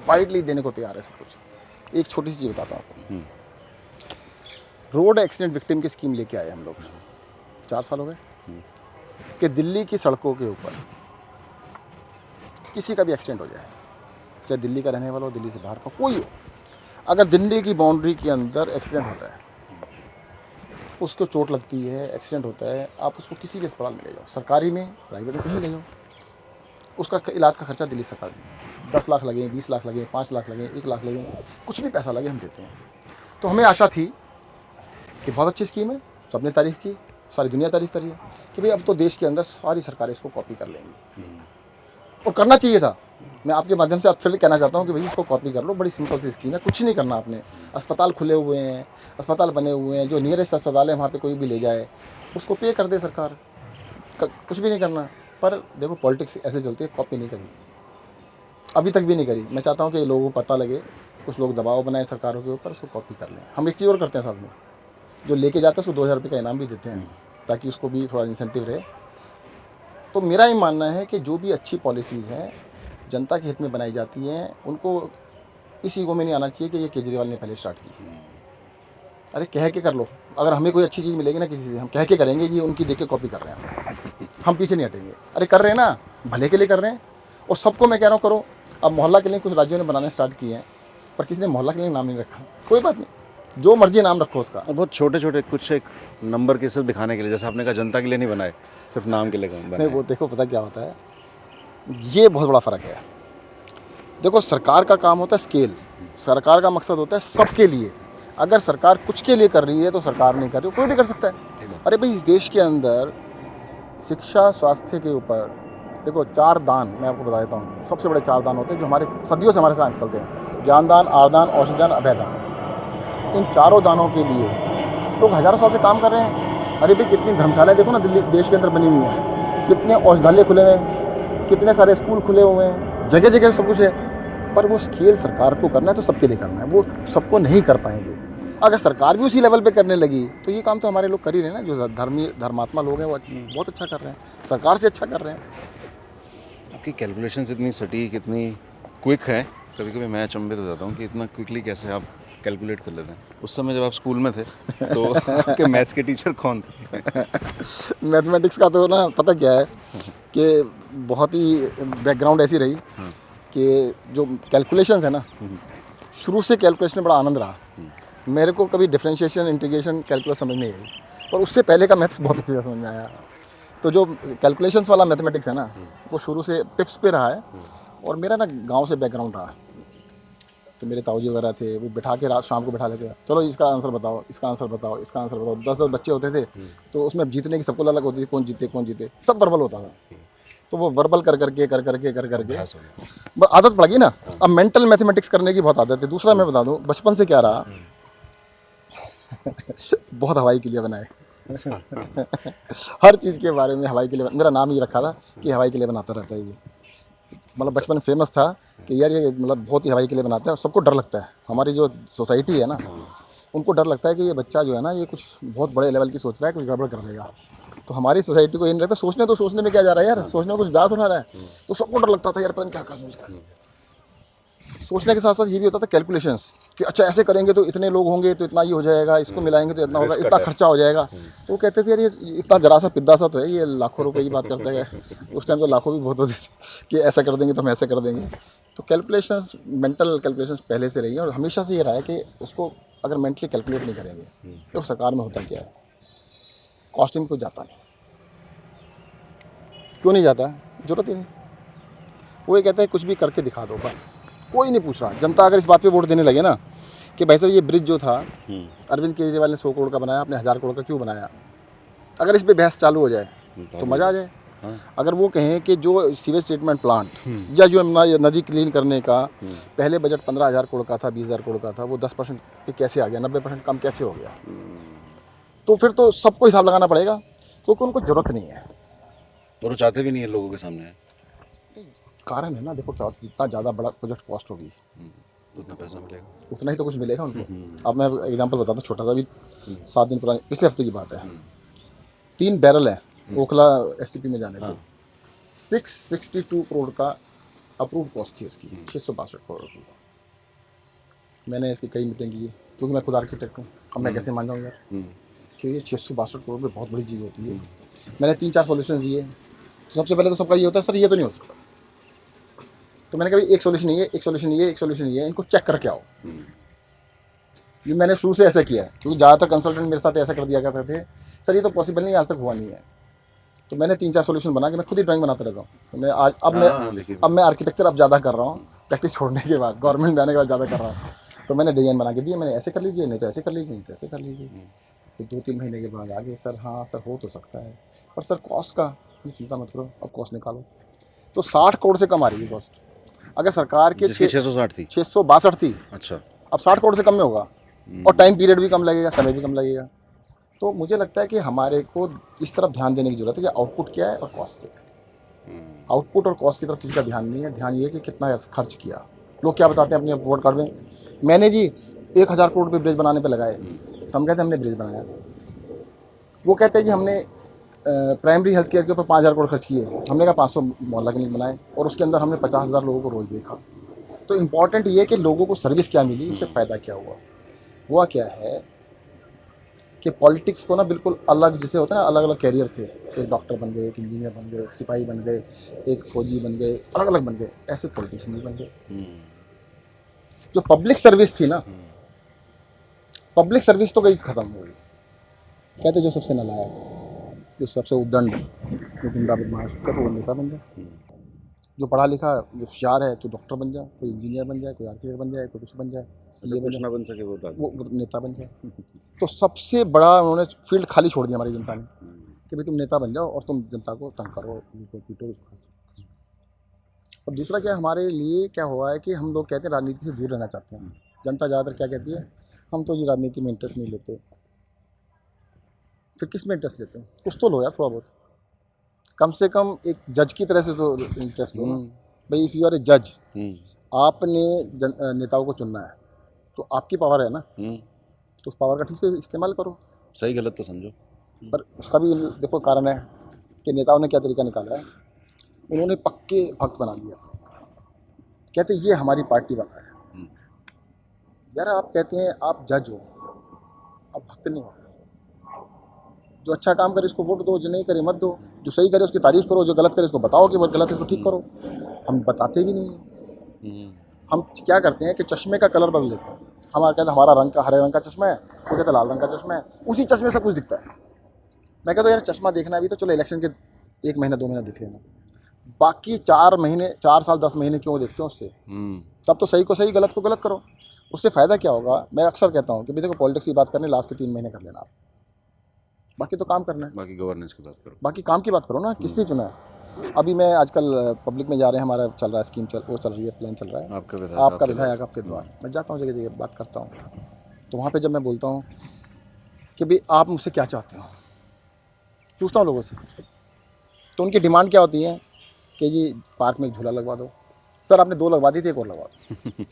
वाइडली देने को तैयार है सब कुछ। एक छोटी सी चीज़ बताता हूँ आपको, रोड एक्सीडेंट विक्टिम की स्कीम लेके आए हम लोग, 4 साल हो गए कि दिल्ली की सड़कों के ऊपर किसी का भी एक्सीडेंट हो जाए, चाहे दिल्ली का रहने वाला हो, दिल्ली से बाहर का कोई हो, अगर दिल्ली की बाउंड्री के अंदर एक्सीडेंट होता है, उसको चोट लगती है, एक्सीडेंट होता है, आप उसको किसी भी अस्पताल में ले जाओ, सरकारी में, प्राइवेट में, कहीं ले जाओ, उसका इलाज का खर्चा दिल्ली सरकार देती है। 10 लाख लगे, 20 लाख लगे, 5 लाख लगे, 1 लाख लगे, कुछ भी पैसा लगे हम देते हैं। तो हमें आशा थी कि बहुत अच्छी स्कीम है, सबने तारीफ़ की, सारी दुनिया तारीफ़ करी है कि भाई अब तो देश के अंदर सारी सरकारें इसको कॉपी कर लेंगी, और करना चाहिए था। मैं आपके माध्यम से आप फिर कहना चाहता हूँ कि भाई इसको कॉपी कर लो, बड़ी सिंपल सी स्कीम है, कुछ नहीं करना आपने। अस्पताल खुले हुए हैं, अस्पताल बने हुए हैं, जो नियरेस्ट अस्पताल है वहाँ पे कोई भी ले जाए, उसको पे कर दे सरकार, कुछ भी नहीं करना। पर देखो पॉलिटिक्स ऐसे चलती है, कॉपी नहीं करी, अभी तक भी नहीं करी। मैं चाहता हूँ कि लोगों को पता लगे, कुछ लोग दबाव बनाए सरकारों के ऊपर, उसको कॉपी कर लें। हम एक चीज़ और करते हैं साथ में, जो लेके जाता है उसको 2,000 रुपये का इनाम भी देते हैं, ताकि उसको भी थोड़ा इंसेंटिव रहे। तो मेरा ये मानना है कि जो भी अच्छी पॉलिसीज़ हैं जनता के हित में बनाई जाती हैं, उनको इस ईगो में नहीं आना चाहिए कि ये केजरीवाल ने पहले स्टार्ट की। अरे कह के कर लो, अगर हमें कोई अच्छी चीज़ मिलेगी ना किसी से, हम कह के करेंगे, ये उनकी देख के कॉपी कर रहे हैं, हम पीछे नहीं हटेंगे। अरे कर रहे हैं ना, भले के लिए कर रहे हैं, और सबको मैं कह रहा हूँ करो। अब मोहल्ला क्लिनिक कुछ राज्यों ने बनाने स्टार्ट किए हैं, पर किसी ने मोहल्ला क्लिनिक नाम नहीं रखा, कोई बात नहीं, जो मर्जी नाम रखो उसका। और बहुत छोटे छोटे कुछ एक नंबर के सिर्फ दिखाने के लिए, जैसे आपने कहा जनता के लिए नहीं बनाए, सिर्फ नाम के लिए बनाए। नहीं, वो देखो पता क्या होता है, ये बहुत बड़ा फ़र्क है। देखो सरकार का काम होता है स्केल, सरकार का मकसद होता है सबके लिए। अगर सरकार कुछ के लिए कर रही है तो सरकार नहीं कर रही, कोई भी कर सकता है। अरे भाई इस देश के अंदर शिक्षा, स्वास्थ्य के ऊपर देखो 4 दान मैं आपको बता देता हूँ, सबसे बड़े 4 दान होते हैं जो हमारे सदियों से हमारे साथ चलते हैं, ज्ञान दान, आरदान, औषधि दान, अभय दान। इन चारों दानों के लिए लोग हज़ारों साल से काम कर रहे हैं। अरे भाई कितनी धर्मशालाएं देखो ना दिल्ली देश के अंदर बनी हुई हैं, कितने औषधालय खुले हुए हैं, कितने सारे स्कूल खुले हुए हैं, जगह जगह सब कुछ है। पर वो स्केल सरकार को करना है तो सबके लिए करना है, वो सबको नहीं कर पाएंगे। अगर सरकार भी उसी लेवल पे करने लगी तो ये काम तो हमारे लोग कर ही रहे हैं ना, जो धर्मात्मा लोग हैं वो बहुत अच्छा कर रहे हैं, सरकार से अच्छा कर रहे हैं। आपकी कैलकुलेशंस इतनी सटीक, इतनी क्विक है, कभी कभी मैं अचंभित हो जाता हूँ कि इतना क्विकली कैसे आप कैलकुलेट कर लेते हैं। उस समय जब आप स्कूल में थे तो आपके मैथ्स के टीचर कौन थे? मैथमेटिक्स का तो ना पता क्या है कि बहुत ही बैकग्राउंड ऐसी रही कि जो कैलकुलेशंस है ना, शुरू से कैलकुलेशन में बड़ा आनंद रहा। मेरे को कभी डिफरेंशिएशन, इंटीग्रेशन, कैलकुलस समझ नहीं आई, पर उससे पहले का मैथ्स बहुत अच्छे से समझ में आया। तो जो कैलकुलेशंस वाला मैथमेटिक्स है ना, वो शुरू से टिप्स पे रहा है। और मेरा ना गांव से बैकग्राउंड रहा, तो मेरे ताऊजी वगैरह थे, वो बिठा के रात शाम को बिठा लेते, चलो इसका आंसर बताओ, इसका आंसर बताओ, इसका आंसर बताओ। 10-10 बच्चे होते थे, तो उसमें जीतने की सबको अलग होती थी, कौन जीते, सब वर्बल होता था। तो वो वर्बल कर करके आदत पड़ गई ना। अब मेंटल मैथमेटिक्स करने की बहुत आदत है। दूसरा मैं बता दूं, बचपन से क्या रहा, बहुत हवाई के लिए बनाए हर चीज़ के बारे में हवाई के लिए, मेरा नाम ही रखा था कि हवाई के लिए बनाता रहता है ये। मतलब बचपन में फेमस था कि यार ये मतलब बहुत ही हवाई के लिए बनाता है, और सबको डर लगता है। हमारी जो सोसाइटी है ना, उनको डर लगता है कि ये बच्चा जो है ना, ये कुछ बहुत बड़े लेवल की सोच रहा है, कुछ गड़बड़ कर देगा। तो हमारी सोसाइटी को ये नहीं लगता, सोचने में क्या जा रहा है यार, सोचने में कुछ ज़्यादा थोड़ा रहा है। तो सबको डर लगता था यार, पता नहीं क्या सोचता है। सोचने के साथ साथ ये भी होता था कैलकुलेशंस कि अच्छा ऐसे करेंगे तो इतने लोग होंगे तो इतना ये हो जाएगा, इसको मिलाएंगे तो इतना होगा, इतना खर्चा हो जाएगा। तो वो कहते थे यार ये इतना जरा सा पिद्दा सा तो है, ये लाखों रुपए की बात करता है। उस टाइम तो लाखों भी बहुत होते थे कि ऐसा कर देंगे तो हम ऐसा कर देंगे। तो कैलकुलेशंस, मेंटल कैलकुलेशंस पहले से रही है, और हमेशा से ये रहा है कि उसको अगर मेंटली कैलकुलेट नहीं करेंगे तो सरकार में होता क्या है, कॉस्टिंग को जाता नहीं। क्यों नहीं जाता? जरूरत ही नहीं। वो ये कहता है कुछ भी करके दिखा दो, बस कोई नहीं पूछ रहा। जनता अगर इस बात पे वोट देने लगे ना कि भाई साहब ये ब्रिज जो था अरविंद केजरीवाल ने 100 करोड़ का बनाया, आपने 1000 करोड़ का क्यों बनाया, अगर इस पे बहस चालू हो जाए तो मज़ा आ जाए। अगर वो कहें कि जो सीवेज ट्रीटमेंट प्लांट या जो नदी क्लीन करने का पहले बजट 15,000 करोड़ का था, 20,000 करोड़ का था, वो 10% पे कैसे आ गया, 90% कम कैसे हो गया, तो फिर तो सबको हिसाब लगाना पड़ेगा, क्योंकि उनको ज़रूरत नहीं है और वो चाहते भी नहीं है, लोगों के सामने है। कारण है ना, देखो क्या होता है, जितना ज़्यादा बड़ा प्रोजेक्ट कॉस्ट होगी उतना पैसा मिलेगा, उतना ही तो कुछ मिलेगा उनको। अब मैं एग्जांपल बताता हूँ छोटा सा, अभी 7 दिन पुरानी पिछले हफ्ते की बात है, 3 बैरल हैं ओखला एसटीपी में जाने थे, 662 करोड़ का अप्रूव कॉस्ट थी उसकी, 662 करोड़ की। मैंने इसकी कई मीटिंग की, क्योंकि मैं खुद आर्किटेक्ट हूँ। अब मैं कैसे मान जाऊँ यार कि ये 662 करोड़ में बहुत बड़ी चीज़ होती है। मैंने 3-4 सॉल्यूशन दिए। सबसे पहले तो सबका ये होता है, सर ये तो नहीं हो सकता। तो मैंने कहा एक सॉल्यूशन ये, एक सॉल्यूशन ये, एक सॉल्यूशन ये, इनको चेक करके आओ। ये मैंने शुरू से ऐसा किया है, क्योंकि ज़्यादातर कंसल्टेंट मेरे साथ ऐसा कर दिया करते थे, सर ये तो पॉसिबल नहीं, आज तक हुआ नहीं है। तो मैंने 3-4 सॉल्यूशन बना के मैं खुद ही ड्राइंग बनाता रहता हूँ। तो मैं आज अब मैं आर्किटेक्चर अब ज़्यादा कर रहा हूँ, प्रैक्टिस छोड़ने के बाद, गवर्नमेंट में आने के बाद ज़्यादा कर रहा हूँ। तो मैंने डिजाइन बना के दिए, मैंने ऐसे कर लीजिए, नहीं तो ऐसे कर लीजिए, नहीं तो ऐसे कर लीजिए। तो 2-3 महीने के बाद आगे, सर हाँ सर हो तो सकता है, पर सर कॉस्ट का चिंता मत करो, अब कॉस्ट निकालो। तो 60 करोड़ से कम आ रही है कॉस्ट। अगर सरकार के 660 थी, 662 थी, अच्छा अब 60 करोड़ से कम में होगा, और टाइम पीरियड भी कम लगेगा, समय भी कम लगेगा। तो मुझे लगता है कि हमारे को इस तरफ ध्यान देने की जरूरत है कि आउटपुट क्या है और कॉस्ट क्या है। आउटपुट और कॉस्ट की तरफ किसी का ध्यान नहीं है, ध्यान ये है कि कितना खर्च किया। लोग क्या बताते हैं अपने वोट कार्ड में, मैंने जी 1000 करोड़ रुपये ब्रिज बनाने पे लगाए, हम कहते हैं हमने ब्रिज बनाया। वो कहते हैं कि हमने प्राइमरी हेल्थ केयर के ऊपर 5000 करोड़ खर्च किए, हमने कहा 500 मोहल्ला क्लिनिक बनाए, और उसके अंदर हमने 50,000 लोगों को रोज़ देखा। तो इम्पॉर्टेंट ये है कि लोगों को सर्विस क्या मिली, उससे फ़ायदा क्या हुआ क्या है कि पॉलिटिक्स को ना बिल्कुल अलग, जैसे होता है ना अलग अलग कैरियर थे, एक डॉक्टर बन गए, एक इंजीनियर बन गए, एक सिपाही बन गए, एक फौजी बन गए, अलग अलग बन गए, ऐसे पॉलिटिशियन भी बन गए। जो पब्लिक सर्विस थी ना, पब्लिक सर्विस तो गई खत्म हो गई। कहते जो सबसे नालायक, जो सबसे उद्दंड, जो गुंडा बदमाश, कहते वो नेता बन जाए। जो पढ़ा लिखा, जो होशियार है, तो डॉक्टर बन जाए, कोई इंजीनियर बन जाए, कोई आर्किटेक्ट बन जाए, कोई कुछ बन जाए, सीए बन जाए, बन सके वो नेता बन जाए। तो सबसे बड़ा उन्होंने फील्ड खाली छोड़ दिया हमारी जनता ने कि भाई तुम नेता बन जाओ और तुम जनता को तंग करो, पीटो। और दूसरा क्या हमारे लिए क्या हुआ है कि हम लोग कहते हैं राजनीति से दूर रहना चाहते हैं। जनता ज़्यादातर क्या कहती है, हम तो जी राजनीति में इंटरेस्ट नहीं लेते। फिर किस में इंटरेस्ट लेते हो? कुछ तो लो यार, थोड़ा बहुत, कम से कम एक जज की तरह से तो इंटरेस्ट लो। भाई इफ़ यू आर ए जज, आपने नेताओं को चुनना है, तो आपकी पावर है ना, तो उस पावर का ठीक से इस्तेमाल करो। सही गलत तो समझो। पर उसका भी देखो कारण है कि नेताओं ने क्या तरीका निकाला है, उन्होंने पक्के भक्त बना दिया। कहते ये हमारी पार्टी वाला है। यार आप कहते हैं आप जज हो, आप भक्त नहीं हो। जो अच्छा काम करे उसको वोट दो, जो नहीं करे मत दो। जो सही करे उसकी तारीफ करो, जो गलत करे उसको बताओ कि वो गलत है, इसको ठीक करो। हम बताते भी नहीं हैं। हम क्या करते हैं कि चश्मे का कलर बदल देते हैं। हमारा कहते हैं हमारा रंग का हरे रंग का चश्मा है, वो कहते हैं लाल रंग का चश्मा है, उसी चश्मे से कुछ दिखता है। मैं कहता हूँ यार चश्मा देखना भी तो चलो इलेक्शन के 1 महीना 2 महीना देख लेना, बाकी 4 महीने 4 साल 10 महीने क्यों देखते हो उससे? तब तो सही को सही, गलत को गलत करो। उससे फ़ायदा क्या होगा? मैं अक्सर कहता हूँ कि भाई देखो पॉलिटिक्स की बात करने लास्ट के 3 महीने कर लेना आप, बाकी तो काम करना है, बाकी गवर्नेंस की बात करो, बाकी काम की बात करो ना। किस लिए चुना है? अभी मैं आजकल पब्लिक में जा रहे हैं, हमारा चल रहा है स्कीम, वो चल रही है, प्लान चल रहा है, आपका विधायक आपके द्वार। मैं जाता हूँ जगह जगह बात करता हूँ, तो वहाँ पे जब मैं बोलता हूँ कि भाई आप मुझसे क्या चाहते हो, पूछता हूँ लोगों से, तो उनकी डिमांड क्या होती है कि जी पार्क में एक झूला लगवा दो। सर आपने 2 लगवा दी थी, एक और लगवा दो।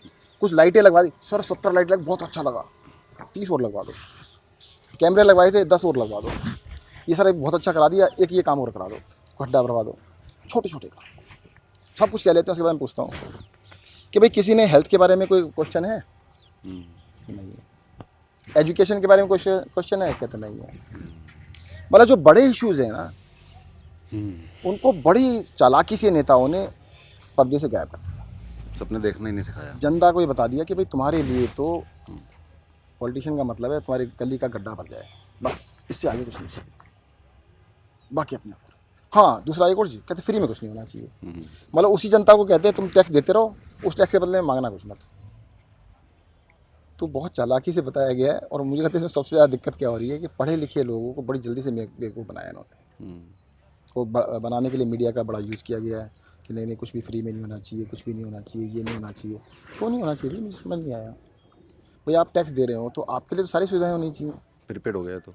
कुछ लाइटें लगवा दी, सर 70 लाइट लग, बहुत अच्छा लगा, 30 और लगवा दो। कैमरे लगवाए थे, 10 और लगवा दो। ये सर एक बहुत अच्छा करा दिया, एक ये काम और करा दो, गड्ढा भरवा दो। छोटे छोटे काम सब कुछ कह लेते हैं। उसके बाद मैं पूछता हूँ कि भाई किसी ने हेल्थ के बारे में कोई क्वेश्चन है? नहीं है। एजुकेशन के बारे में क्वेश्चन है? कहते नहीं है। मतलब जो बड़े इश्यूज़ हैं ना, उनको बड़ी चालाकी से नेताओं ने पर्दे से गायब कर दिया। सपने देखना ही नहीं सिखाया। जनता को ये बता दिया कि भाई तुम्हारे लिए तो पॉलिटिशियन का मतलब है तुम्हारी गली का गड्ढा भर जाए, बस इससे आगे कुछ नहीं चाहिए, बाकी अपने आप। हाँ, दूसरा एक और चीज़ कहते फ्री में कुछ नहीं होना चाहिए। मतलब उसी जनता को कहते हैं तुम टैक्स देते रहो, उस टैक्स के बदले में मांगना कुछ मत। तो बहुत चालाकी से बताया गया है। और मुझे लगता है इसमें सबसे ज़्यादा दिक्कत क्या हो रही है कि पढ़े लिखे लोगों को बड़ी जल्दी से बेवकूफ़ बनाया इन्होंने। वो बनाने के लिए मीडिया का बड़ा यूज़ किया गया है कि नहीं नहीं कुछ भी फ्री में नहीं होना चाहिए, कुछ भी नहीं होना चाहिए, ये नहीं होना चाहिए। क्यों नहीं होना चाहिए, मुझे समझ नहीं आया। भाई आप टैक्स दे रहे हो तो आपके लिए तो सारी सुविधाएं होनी चाहिए। प्रीपेड हो गया तो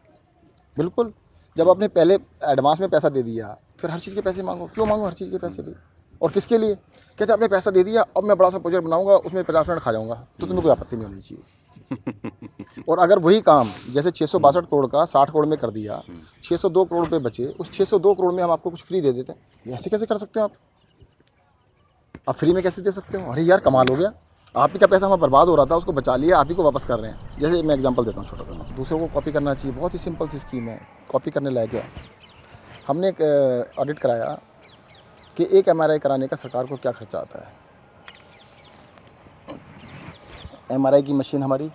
बिल्कुल। जब आपने पहले एडवांस में पैसा दे दिया, फिर हर चीज़ के पैसे मांगो। क्यों मांगो हर चीज़ के पैसे भी? और किसके लिए? कहते आपने पैसा दे दिया, अब मैं बड़ा सा प्रोजेक्ट बनाऊंगा, उसमें 50% खा जाऊंगा, तो तुम्हें कोई आपत्ति नहीं होनी चाहिए। और अगर वही काम जैसे 662 करोड़ का 60 करोड़ में कर दिया, 602 करोड़ रुपये बचे, उस 602 करोड़ में हम आपको कुछ फ्री दे देते हैं, ये ऐसे कैसे कर सकते हो आप फ्री में कैसे दे सकते हो? अरे यार कमाल हो गया, आप ही का पैसा हमारा बर्बाद हो रहा था, उसको बचा लिया, आप ही को वापस कर रहे हैं। जैसे मैं एग्जांपल देता हूँ छोटा सा, दूसरों को कॉपी करना चाहिए, बहुत ही सिंपल सी स्कीम है, कॉपी करने लायक है। हमने एक ऑडिट कराया कि एक MRI कराने का सरकार को क्या खर्चा आता है। MRI की मशीन हमारी,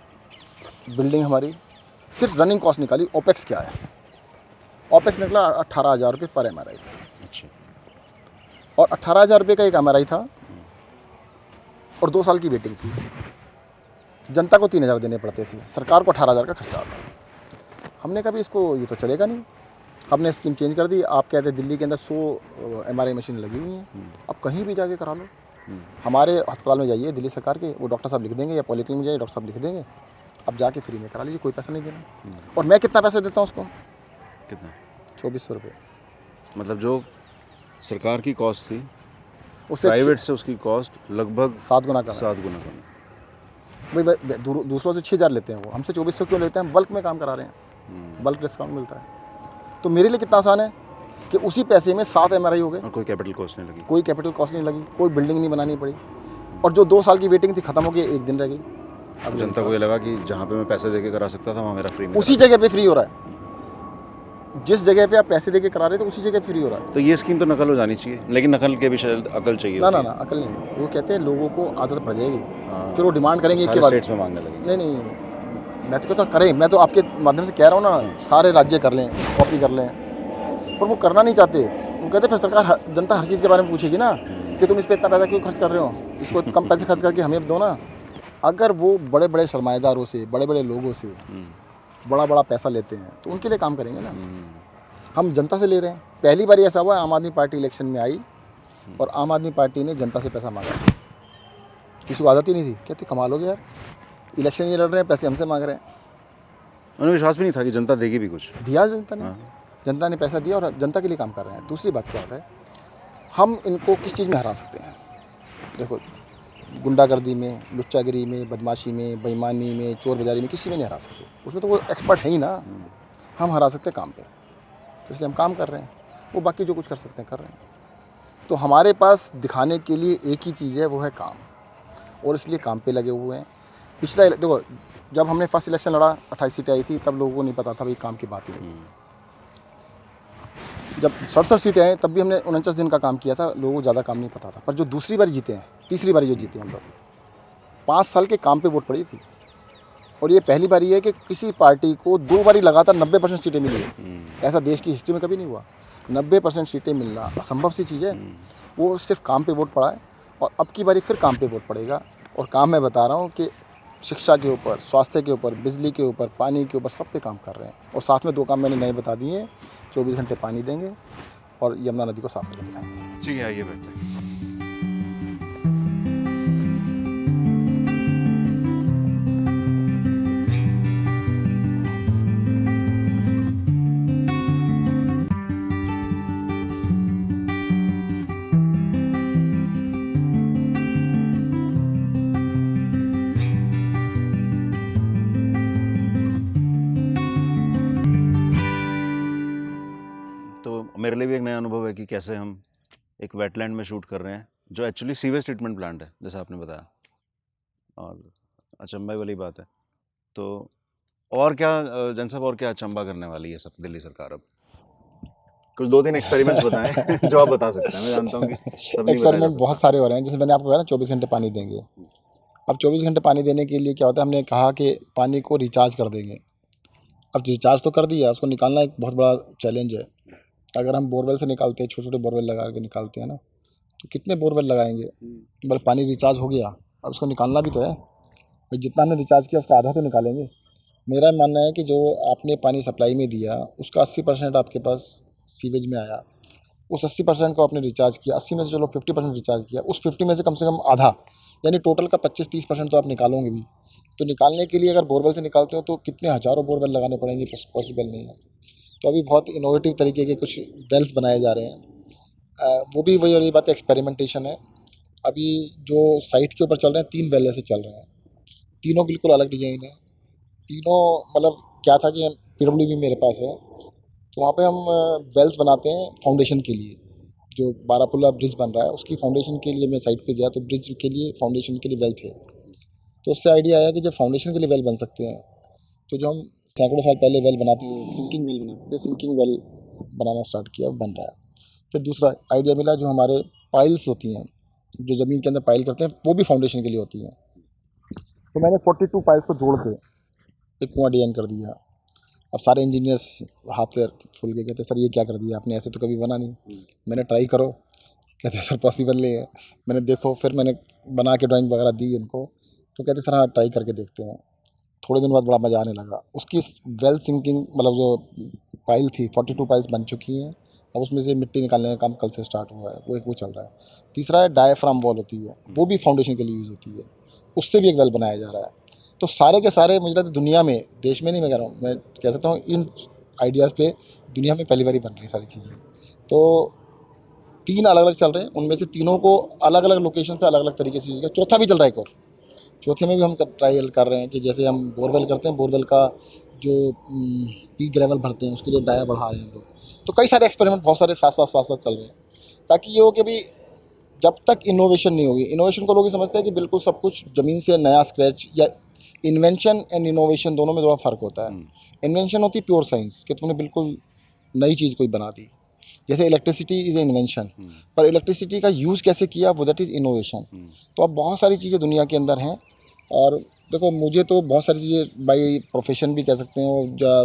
बिल्डिंग हमारी, सिर्फ रनिंग कॉस्ट निकाली, ओपेक्स क्या है, ओपेक्स निकला 18,000 रुपये पर MRI। अच्छा। और 18,000 रुपये का एक MRI था और 2 साल की वेटिंग थी। जनता को 3,000 देने पड़ते थे, सरकार को 18,000 का खर्चा आता। हमने कहा भी इसको ये तो चलेगा नहीं, हमने स्कीम चेंज कर दी। आप कहते हैं दिल्ली के अंदर 100 MRI मशीन लगी हुई हैं, अब कहीं भी जाके करा लो। हमारे अस्पताल में जाइए दिल्ली सरकार के, वो डॉक्टर साहब लिख देंगे, या पॉलीक्लिनिक में जाइए डॉक्टर साहब लिख देंगे, अब जाके फ्री में करा लीजिए, कोई पैसा नहीं देना। और मैं कितना पैसा देता हूँ उसको? कितना? 2400 रुपये। मतलब जो सरकार की कॉस्ट थी उससे प्राइवेट से उसकी कॉस्ट लगभग 7 गुना कम है। 7 गुना कम। भाई दूसरों से 6,000 लेते हैं, वो हमसे 2400 क्यों लेते हैं? बल्क में काम करा रहे हैं, बल्क डिस्काउंट मिलता है। तो मेरे लिए कितना आसान है कि उसी पैसे में 7 MRI हो गए, और कोई कैपिटल कॉस्ट नहीं लगी, कोई कैपिटल कॉस्ट नहीं लगी, कोई बिल्डिंग नहीं बनानी पड़ी। और जो 2 साल की वेटिंग थी खत्म हो गई, 1 दिन रह गई। अब जनता को ये लगा कि जहाँ पे मैं पैसे देके करा सकता था वहाँ मेरा फ्री में उसी जगह पे फ्री हो रहा है, जिस जगह पे आप पैसे देके करा रहे थे उसी जगह फ्री हो रहा है। तो ये स्कीम तो नकल हो जानी चाहिए, लेकिन नकल के भी शायद अकल चाहिए ना होती ना है। ना, अकल नहीं। वो कहते हैं लोगों को आदत पड़ जाएगी, हाँ। फिर वो डिमांड करेंगे एक के सारे बाद। स्टेट्स में मांगने लगेंगे। नहीं नहीं, मैं तो कहता हूँ करें, मैं तो आपके माध्यम से कह रहा हूँ ना, सारे राज्य कर लें, कॉपी कर लें, पर वो करना नहीं चाहते। वो कहते फिर सरकार जनता हर चीज़ के बारे में पूछेगी ना कि तुम इस पर इतना पैसा क्यों खर्च कर रहे हो, इसको कम पैसे खर्च करके हमें दो ना। अगर वो बड़े बड़े सरमाएदारों से, बड़े बड़े लोगों से बड़ा बड़ा पैसा लेते हैं तो उनके लिए काम करेंगे ना। हम जनता से ले रहे हैं। पहली बार ऐसा हुआ, आम आदमी पार्टी इलेक्शन में आई और आम आदमी पार्टी ने जनता से पैसा मांगा, किसी को आदत ही नहीं थी। कहते कमाल हो गया यार, इलेक्शन ये लड़ रहे हैं, पैसे हमसे मांग रहे हैं। उन्हें विश्वास भी नहीं था कि जनता देगी भी कुछ। दिया जनता ने, जनता ने पैसा दिया और जनता के लिए काम कर रहे हैं। दूसरी बात क्या होता है, हम इनको किस चीज़ में हरा सकते हैं? देखो, गुंडागर्दी में, लुच्चागिरी में, बदमाशी में, बेईमानी में, चोर बाजारी में, किसी में नहीं हरा सकते। उसमें तो वो एक्सपर्ट है ही ना। हम हरा सकते हैं काम पे, तो इसलिए हम काम कर रहे हैं। वो बाकी जो कुछ कर सकते हैं कर रहे हैं। तो हमारे पास दिखाने के लिए एक ही चीज़ है, वो है काम, और इसलिए काम पे लगे हुए हैं। पिछला देखो, जब हमने फर्स्ट इलेक्शन लड़ा 28 सीटें आई थी, तब लोगों को नहीं पता था भाई काम की बात ही नहीं। जब 67 सीटें आई तब भी हमने 49 दिन का काम किया था, लोगों को ज़्यादा काम नहीं पता था। पर जो दूसरी बार जीते हैं, तीसरी बार जो जीते हम लोग, 5 साल के काम पे वोट पड़ी थी। और ये पहली बार है कि किसी पार्टी को 2 बारी लगातार 90% सीटें मिली है। ऐसा देश की हिस्ट्री में कभी नहीं हुआ। 90% सीटें मिलना असंभव सी चीज़ है। वो सिर्फ काम पे वोट पड़ा है, और अब की बारी फिर काम पे वोट पड़ेगा। और काम मैं बता रहा हूँ कि शिक्षा के ऊपर, स्वास्थ्य के ऊपर, बिजली के ऊपर, पानी के ऊपर, सब पे काम कर रहे हैं। और साथ में 2 काम मैंने नए बता दिए हैं, 24 घंटे पानी देंगे और यमुना नदी को साफ करके दिखाएंगे। ठीक है, आइए बैठते हैं। मेरे लिए भी एक नया अनुभव है कि कैसे हम एक वेटलैंड में शूट कर रहे हैं, जो एक्चुअली सीवेज ट्रीटमेंट प्लांट है, जैसा आपने बताया। और अचंभा वाली बात है। तो और क्या जन साहब, और क्या अचंभा करने वाली है सब दिल्ली सरकार अब? कुछ 2-3 एक्सपेरिमेंट्स बताएं जो आप बता सकते हैं। मैं जानता हूँ कि सब नहीं बताया जा एक्सपेरिमेंट बहुत सकता। सारे हो रहे हैं। जैसे मैंने आपको कहा ना 24 घंटे पानी देंगे, अब 24 घंटे पानी देने के लिए क्या होता है, हमने कहा कि पानी को रिचार्ज कर देंगे। अब रिचार्ज तो कर दिया, उसको निकालना एक बहुत बड़ा चैलेंज है। अगर हम बोरवेल से निकालते हैं, छोटे छोटे बोरवेल लगा के निकालते हैं ना, तो कितने बोरवेल लगाएंगे। बस पानी रिचार्ज हो गया, अब उसको निकालना भी तो है भाई। जितना हमने रिचार्ज किया उसका आधा तो निकालेंगे। मेरा मानना है कि जो आपने पानी सप्लाई में दिया उसका 80% आपके पास सीवेज में आया, उस 80% को आपने रिचार्ज किया, 80 में से चलो 50% रिचार्ज किया, उस 50 में से कम आधा, यानी टोटल का 25-30% तो आप निकालोगे भी। तो निकालने के लिए अगर बोरवेल से निकालते हो तो कितने हज़ारों बोरवेल लगाने पड़ेंगे, पॉसिबल नहीं है। तो अभी बहुत इनोवेटिव तरीके के कुछ वेल्स बनाए जा रहे हैं। वो भी वही वाली बात है, एक्सपेरिमेंटेशन है। अभी जो साइट के ऊपर चल रहे हैं 3 वेल ऐसे चल रहे हैं, तीनों बिल्कुल अलग डिजाइन है। तीनों मतलब क्या था कि पीडब्ल्यू भी मेरे पास है, तो वहाँ पे हम वेल्स बनाते हैं फाउंडेशन के लिए। जो बारापुला ब्रिज बन रहा है उसकी फाउंडेशन के लिए मैं साइट पे गया, तो ब्रिज के लिए फाउंडेशन के लिए वेल थे। तो उससे आइडिया आया कि जब फाउंडेशन के लिए वेल बन सकते हैं, तो जो हम सैकड़ों साल पहले वेल बनाते थे, सिंकिंग वेल बनाते थे, सिंकिंग वेल बनाना स्टार्ट किया, बन रहा है। फिर दूसरा आइडिया मिला, जो हमारे पाइल्स होती हैं, जो ज़मीन के अंदर पाइल करते हैं, वो भी फाउंडेशन के लिए होती हैं। तो मैंने 42 पाइल्स को जोड़ के एक कुआं डिजाइन कर दिया। अब सारे इंजीनियर्स हाथ पैर फूल के कहते सर ये क्या कर दिया आपने, ऐसे तो कभी बना नहीं। मैंने ट्राई करो, कहते सर पॉसिबल नहीं है। मैंने देखो, फिर मैंने बना के ड्राइंग वगैरह दी इनको, तो कहते सर हाँ ट्राई करके देखते हैं। थोड़े दिन बाद बड़ा मज़ा आने लगा। उसकी वेल सिंकिंग मतलब जो पाइल थी 42 पाइल्स बन चुकी हैं। अब उसमें से मिट्टी निकालने का काम कल से स्टार्ट हुआ है, वो चल रहा है। तीसरा है डायाफ्राम वॉल होती है, वो भी फाउंडेशन के लिए यूज़ होती है, उससे भी एक वेल बनाया जा रहा है। तो सारे के सारे मुझे लगता है दुनिया में, देश में नहीं मैं कह रहा हूँ, मैं कह सकता हूँ इन आइडियाज़ पे दुनिया में पहली बार ही बन रही सारी चीज़ें। तो 3 अलग अलग चल रहे हैं, उनमें से तीनों को अलग अलग लोकेशन पे अलग अलग तरीके से यूज़ किया। चौथा भी चल रहा है एक और, चौथे में भी हम ट्रायल कर रहे हैं कि जैसे हम बोरवेल करते हैं, बोरवेल का जो पीक लेवल भरते हैं उसके लिए डाया बढ़ा रहे हैं हम लोग। तो कई सारे एक्सपेरिमेंट बहुत सारे साथ साथ चल रहे हैं, ताकि ये हो कि भाई जब तक इनोवेशन नहीं होगी, इनोवेशन को लोग ये समझते हैं कि बिल्कुल सब कुछ ज़मीन से नया स्क्रैच, या इन्वेंशन एंड इनोवेशन दोनों में थोड़ा फ़र्क होता है। इन्वेंशन होती है प्योर साइंस, कि तुमने बिल्कुल नई चीज़ कोई बना दी, जैसे इलेक्ट्रिसिटी इज़ ए इन्वेंशन, पर इलेक्ट्रिसिटी का यूज़ कैसे किया वो दैट इज़ इनोवेशन। तो अब बहुत सारी चीज़ें दुनिया के अंदर हैं। और देखो मुझे तो बहुत सारी चीज़ें बाई प्रोफेशन भी कह सकते हो या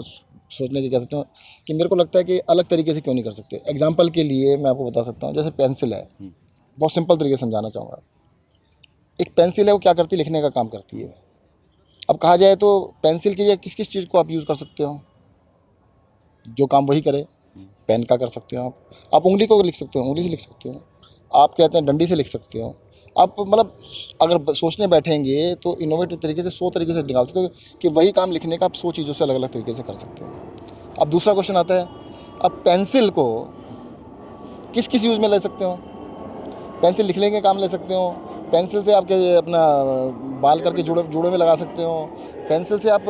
सोचने के कह सकते हो कि मेरे को लगता है कि अलग तरीके से क्यों नहीं कर सकते। एग्जाम्पल के लिए मैं आपको बता सकता हूँ, जैसे पेंसिल है, बहुत सिंपल तरीके से समझाना चाहूँगा। एक पेंसिल है, वो क्या करती है, लिखने का काम करती है। अब कहा जाए तो पेंसिल की जगह किस किस चीज़ को आप यूज़ कर सकते हो, जो काम वही करे। पेन का कर सकते हो आप उंगली को लिख सकते हो, उंगली से लिख सकते हो, आप कहते हैं डंडी से लिख सकते हो। आप मतलब अगर सोचने बैठेंगे तो इनोवेटिव तरीके से 100 तरीके से निकाल सकते हो कि वही काम लिखने का आप 100 चीज़ों से अलग अलग तरीके से कर सकते हो। अब दूसरा क्वेश्चन आता है, अब पेंसिल को किस किस यूज़ में ले सकते हो। पेंसिल लिखने के काम ले सकते हो, पेंसिल से आपके अपना बाल करके जूड़े में लगा सकते हो, पेंसिल से आप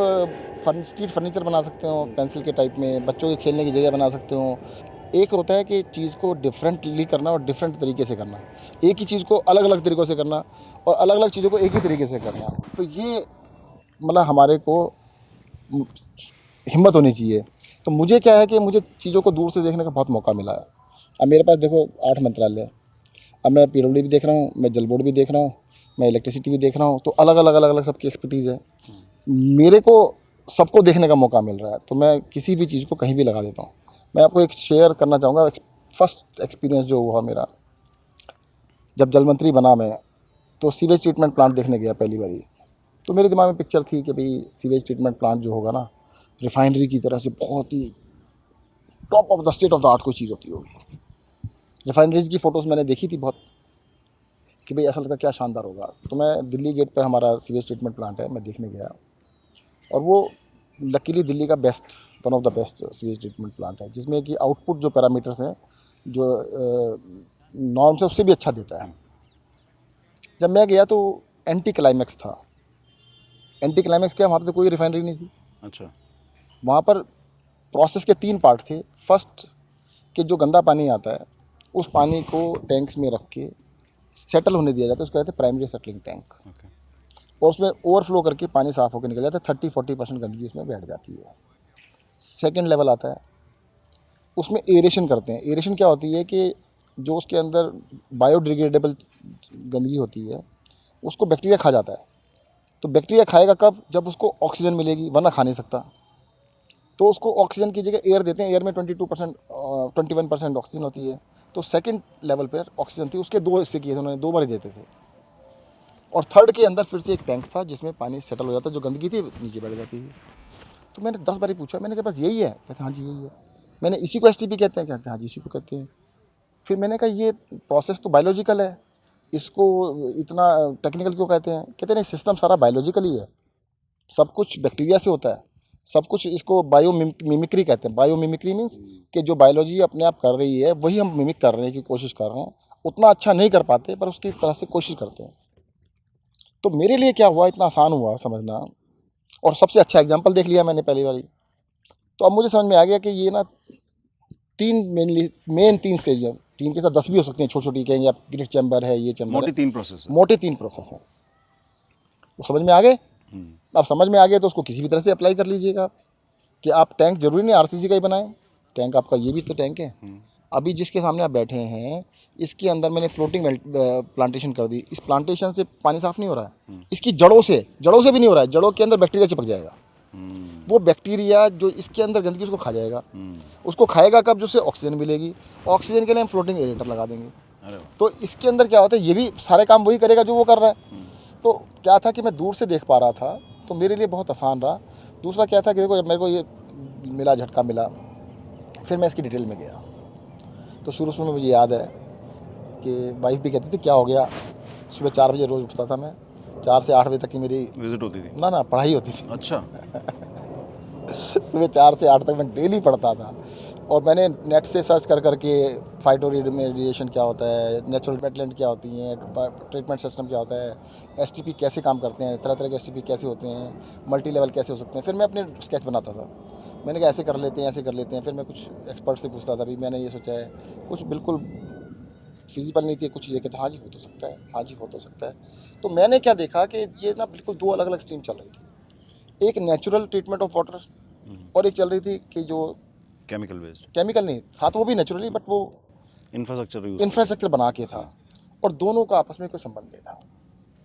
स्ट्रीट फर्नीचर बना सकते हो, पेंसिल के टाइप में बच्चों के खेलने की जगह बना सकते हो। एक होता है कि चीज़ को डिफरेंटली करना और डिफरेंट तरीके से करना, एक ही चीज़ को अलग अलग तरीक़ों से करना और अलग अलग चीज़ों को एक ही तरीके से करना। तो ये मतलब हमारे को हिम्मत होनी चाहिए। तो मुझे क्या है कि मुझे चीज़ों को दूर से देखने का बहुत मौका मिला है। अब मेरे पास देखो 8 मंत्रालय, अब मैं पीडब्ल्यूडी भी देख रहा हूँ, मैं जल बोर्ड भी देख रहा हूँ, मैं इलेक्ट्रिसिटी भी देख रहा हूँ, तो अलग अलग अलग अलग सबकी एक्सपर्टीज़ है। मेरे को सबको देखने का मौका मिल रहा है, तो मैं किसी भी चीज़ को कहीं भी लगा देता हूँ। मैं आपको एक शेयर करना चाहूँगा, फर्स्ट एक्सपीरियंस जो हुआ मेरा, जब जल मंत्री बना मैं, तो सीवेज ट्रीटमेंट प्लांट देखने गया पहली बारी। तो मेरे दिमाग में पिक्चर थी कि भाई सीवेज ट्रीटमेंट प्लांट जो होगा ना, रिफाइनरी की तरह से बहुत ही top of the state of the art कोई चीज़ होती होगी। रिफाइनरीज की फ़ोटोज़ मैंने देखी थी बहुत, कि भाई ऐसा लगता क्या शानदार होगा। तो मैं दिल्ली गेट पर हमारा सीवेज ट्रीटमेंट प्लांट है, मैं देखने गया, और वो लकीली दिल्ली का best, one of the best sewage treatment plant है, जिसमें कि आउटपुट जो पैरामीटर्स हैं, जो नॉर्म से उससे भी अच्छा देता है। जब मैं गया तो एंटी क्लाइमैक्स था। एंटी क्लाइमैक्स क्या, वहाँ पर तो कोई रिफाइनरी नहीं थी। अच्छा। वहाँ पर प्रोसेस के 3 पार्ट थे। फर्स्ट कि जो गंदा पानी आता है उस पानी को टैंक्स में रख के सेटल होने दिया जाता है, उसको कहते हैं प्राइमरी सेटलिंग टैंक। और उसमें ओवरफ्लो करके पानी साफ़ होकर निकल जाता है, 30-40% गंदगी उसमें बैठ जाती है। सेकेंड लेवल आता है, उसमें एरेशन करते हैं। एरेशन क्या होती है कि जो उसके अंदर बायोडिग्रेडेबल गंदगी होती है उसको बैक्टीरिया खा जाता है, तो बैक्टीरिया खाएगा कब? जब उसको ऑक्सीजन मिलेगी, वरना खा नहीं सकता। तो उसको ऑक्सीजन की जगह एयर देते हैं, एयर में 22% 21% ऑक्सीजन होती है। तो सेकंड लेवल पर ऑक्सीजन थी, उसके 2 हिस्से किए थे उन्होंने, 2 बार ही देते थे। और थर्ड के अंदर फिर से एक टैंक था जिसमें पानी सेटल हो जाता, जो गंदगी थी नीचे बैठ जाती थी। तो मैंने 10 बारी पूछा, मैंने कहा बस यही है? कहते हाँ जी यही है। मैंने इसी को एसटीपी कहते हैं? कहते हैं हाँ जी इसी को कहते हैं। फिर मैंने कहा ये प्रोसेस तो बायोलॉजिकल है, इसको इतना टेक्निकल क्यों कहते हैं? कहते नहीं, सिस्टम सारा बायोलॉजिकल ही है, सब कुछ बैक्टीरिया से होता है, सब कुछ। इसको बायो मिमिक्री कहते हैं। बायो मिमिक्री मीन्स कि जो बायोलॉजी अपने आप कर रही है वही हम मिमिक कर रहे हैं, की कोशिश कर रहे हैं। उतना अच्छा नहीं कर पाते पर उसकी तरह से कोशिश करते हैं। तो मेरे लिए क्या हुआ, इतना आसान हुआ समझना। और सबसे अच्छा एग्जाम्पल देख लिया मैंने पहली बारी। तो अब मुझे समझ में आ गया कि ये ना मेन 3 स्टेज है। 3 के साथ 10 भी हो सकती हैं, छोटी छोटी कहेंगे आप, ग्रिड चैम्बर है, ये चैम्बर मोटे है। 3 प्रोसेस है। मोटे 3 प्रोसेस हैं। वो समझ में आ गए? हम्म। अब समझ में आ गया तो उसको किसी भी तरह से अप्लाई कर लीजिएगा आप, कि आप टैंक जरूरी नहीं आरसीसी का ही बनाएं। टैंक आपका ये भी तो टैंक है। अभी जिसके सामने आप बैठे हैं, इसके अंदर मैंने फ्लोटिंग प्लांटेशन कर दी। इस प्लांटेशन से पानी साफ नहीं हो रहा है, इसकी जड़ों से भी नहीं हो रहा है। जड़ों के अंदर बैक्टीरिया चिपक जाएगा। वो बैक्टीरिया जो इसके अंदर गंदगी उसको खा जाएगा। उसको खाएगा कब? जो उससे ऑक्सीजन मिलेगी। ऑक्सीजन के लिए हम फ्लोटिंग एरेटर लगा देंगे। अरे वाह। तो इसके अंदर क्या होता है, ये भी सारे काम वही करेगा जो वो कर रहा है। तो क्या था कि मैं दूर से देख पा रहा था, तो मेरे लिए बहुत आसान रहा। दूसरा क्या था कि देखो, जब मेरे को ये मिला, झटका मिला, फिर मैं इसकी डिटेल में गया। तो शुरू में मुझे याद है कि वाइफ भी कहती थी क्या हो गया। सुबह 4 बजे रोज़ उठता था मैं, 4 से 8 बजे तक की मेरी विजिट होती थी। ना पढ़ाई होती थी। अच्छा। सुबह 4 से 8 तक मैं डेली पढ़ता था। और मैंने नेट से सर्च कर करके फाइटोरेडिएशन क्या होता है, नेचुरल वेटलैंड क्या होती हैं, ट्रीटमेंट सिस्टम क्या होता है, एसटीपी कैसे काम करते हैं, तरह तरह के एसटीपी कैसे होते हैं, मल्टी लेवल कैसे हो सकते हैं। फिर मैं अपने स्केच बनाता था। मैंने कहा ऐसे कर लेते हैं, ऐसे कर लेते हैं। फिर मैं कुछ एक्सपर्ट से पूछता था, भी मैंने ये सोचा है, कुछ बिल्कुल फिजिबल नहीं थी, कुछ ये कहते हाँ जी हो तो सकता है, हाँ जी हो तो सकता है। तो मैंने क्या देखा कि ये ना बिल्कुल 2 अलग अलग स्ट्रीम चल रही थी। एक नेचुरल ट्रीटमेंट ऑफ वाटर, और एक चल रही थी कि जो केमिकल बेस्ड केमिकल नहीं था, तो वो भी नेचुरली, बट वो इंफ्रास्ट्रक्चर बना के था। और दोनों का आपस में कोई संबंध नहीं था।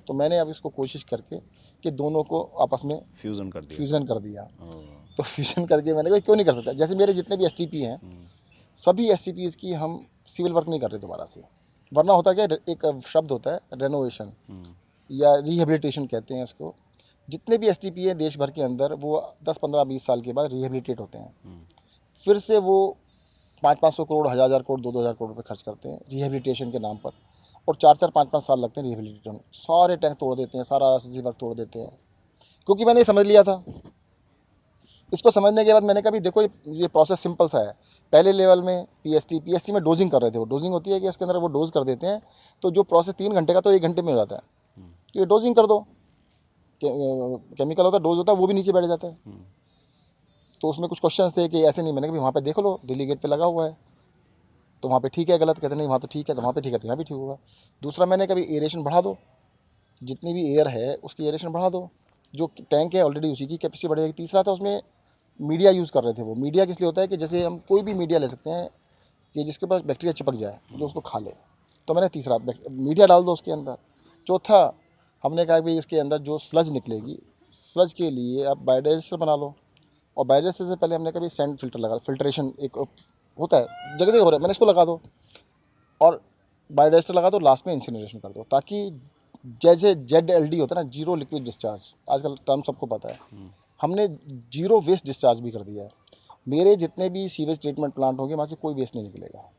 तो मैंने अब इसको कोशिश करके कि दोनों को आपस में फ्यूजन कर दिया। फ्यूज़न कर दिया। ओह। तो फ्यूज़न करके मैंने कहा क्यों नहीं कर सकता। जैसे मेरे जितने भी एसटीपी हैं, सभी एसटीपीज़ की हम सिविल वर्क नहीं कर रहे दोबारा से। वरना होता क्या, एक शब्द होता है रेनोवेशन या रिहेबिलिटेशन कहते हैं इसको। जितने भी एसटीपी हैं देश भर के अंदर, वो 10 15 20 साल के बाद रिहेबिलिटेट होते हैं। फिर से वो 500 करोड़, 1000 करोड़, 2 करोड़ रुपये खर्च करते हैं रिहेबिलिटेशन के नाम पर। और 5 साल लगते हैं रिहेबिलिटेशन। सारे टैंक तोड़ देते हैं, सारा आरसीसी वर्क तोड़ देते हैं। क्योंकि मैंने ये समझ लिया था। इसको समझने के बाद मैंने कहा भी देखो, ये प्रोसेस सिंपल सा है। पहले लेवल में पीएसटी में डोजिंग कर रहे थे। वो डोजिंग होती है कि इसके अंदर वो डोज कर देते हैं, तो जो प्रोसेस 3 घंटे का तो 1 घंटे में हो जाता है। तो ये डोजिंग कर दो, केमिकल होता है, डोज होता है, वो भी नीचे बैठ जाता है। तो उसमें कुछ क्वेश्चन थे कि ऐसे नहीं। मैंने कहा भी वहाँ पे देख लो, दिल्ली गेट पे लगा हुआ है, तो वहाँ पे ठीक है, गलत कहते नहीं वहाँ तो ठीक है, तो वहाँ पे ठीक है, तो यहाँ भी ठीक होगा। दूसरा मैंने कहा भी एरेशन बढ़ा दो, जितनी भी एयर है उसकी एरेशन बढ़ा दो, जो टैंक है ऑलरेडी उसी की कैपेसिटी बढ़ेगी। तीसरा था उसमें मीडिया यूज़ कर रहे थे। वो मीडिया किस लिए होता है कि जैसे हम कोई भी मीडिया ले सकते हैं कि जिसके पास बैक्टीरिया चिपक जाए, जो उसको खा ले। तो मैंने तीसरा मीडिया डाल दो उसके अंदर। चौथा हमने कहा कि इसके अंदर जो स्लज निकलेगी, स्लज के लिए आप बायोडाइजेस्टर बना लो। और बायोडाइजेस्टर से पहले हमने कभी सैंड फिल्टर लगा, फिल्ट्रेशन एक होता है, जगह जगह हो रहा है, मैंने इसको लगा दो। और बायोडाइजेस्टर लगा दो, लास्ट में इंसिनरेशन कर दो, ताकि जैसे ZLD होता है ना, जीरो लिक्विड डिस्चार्ज, आजकल टर्म सबको पता है। हमने जीरो वेस्ट डिस्चार्ज भी कर दिया है। मेरे जितने भी सीवेज ट्रीटमेंट प्लांट होंगे, वहाँ से कोई वेस्ट नहीं निकलेगा,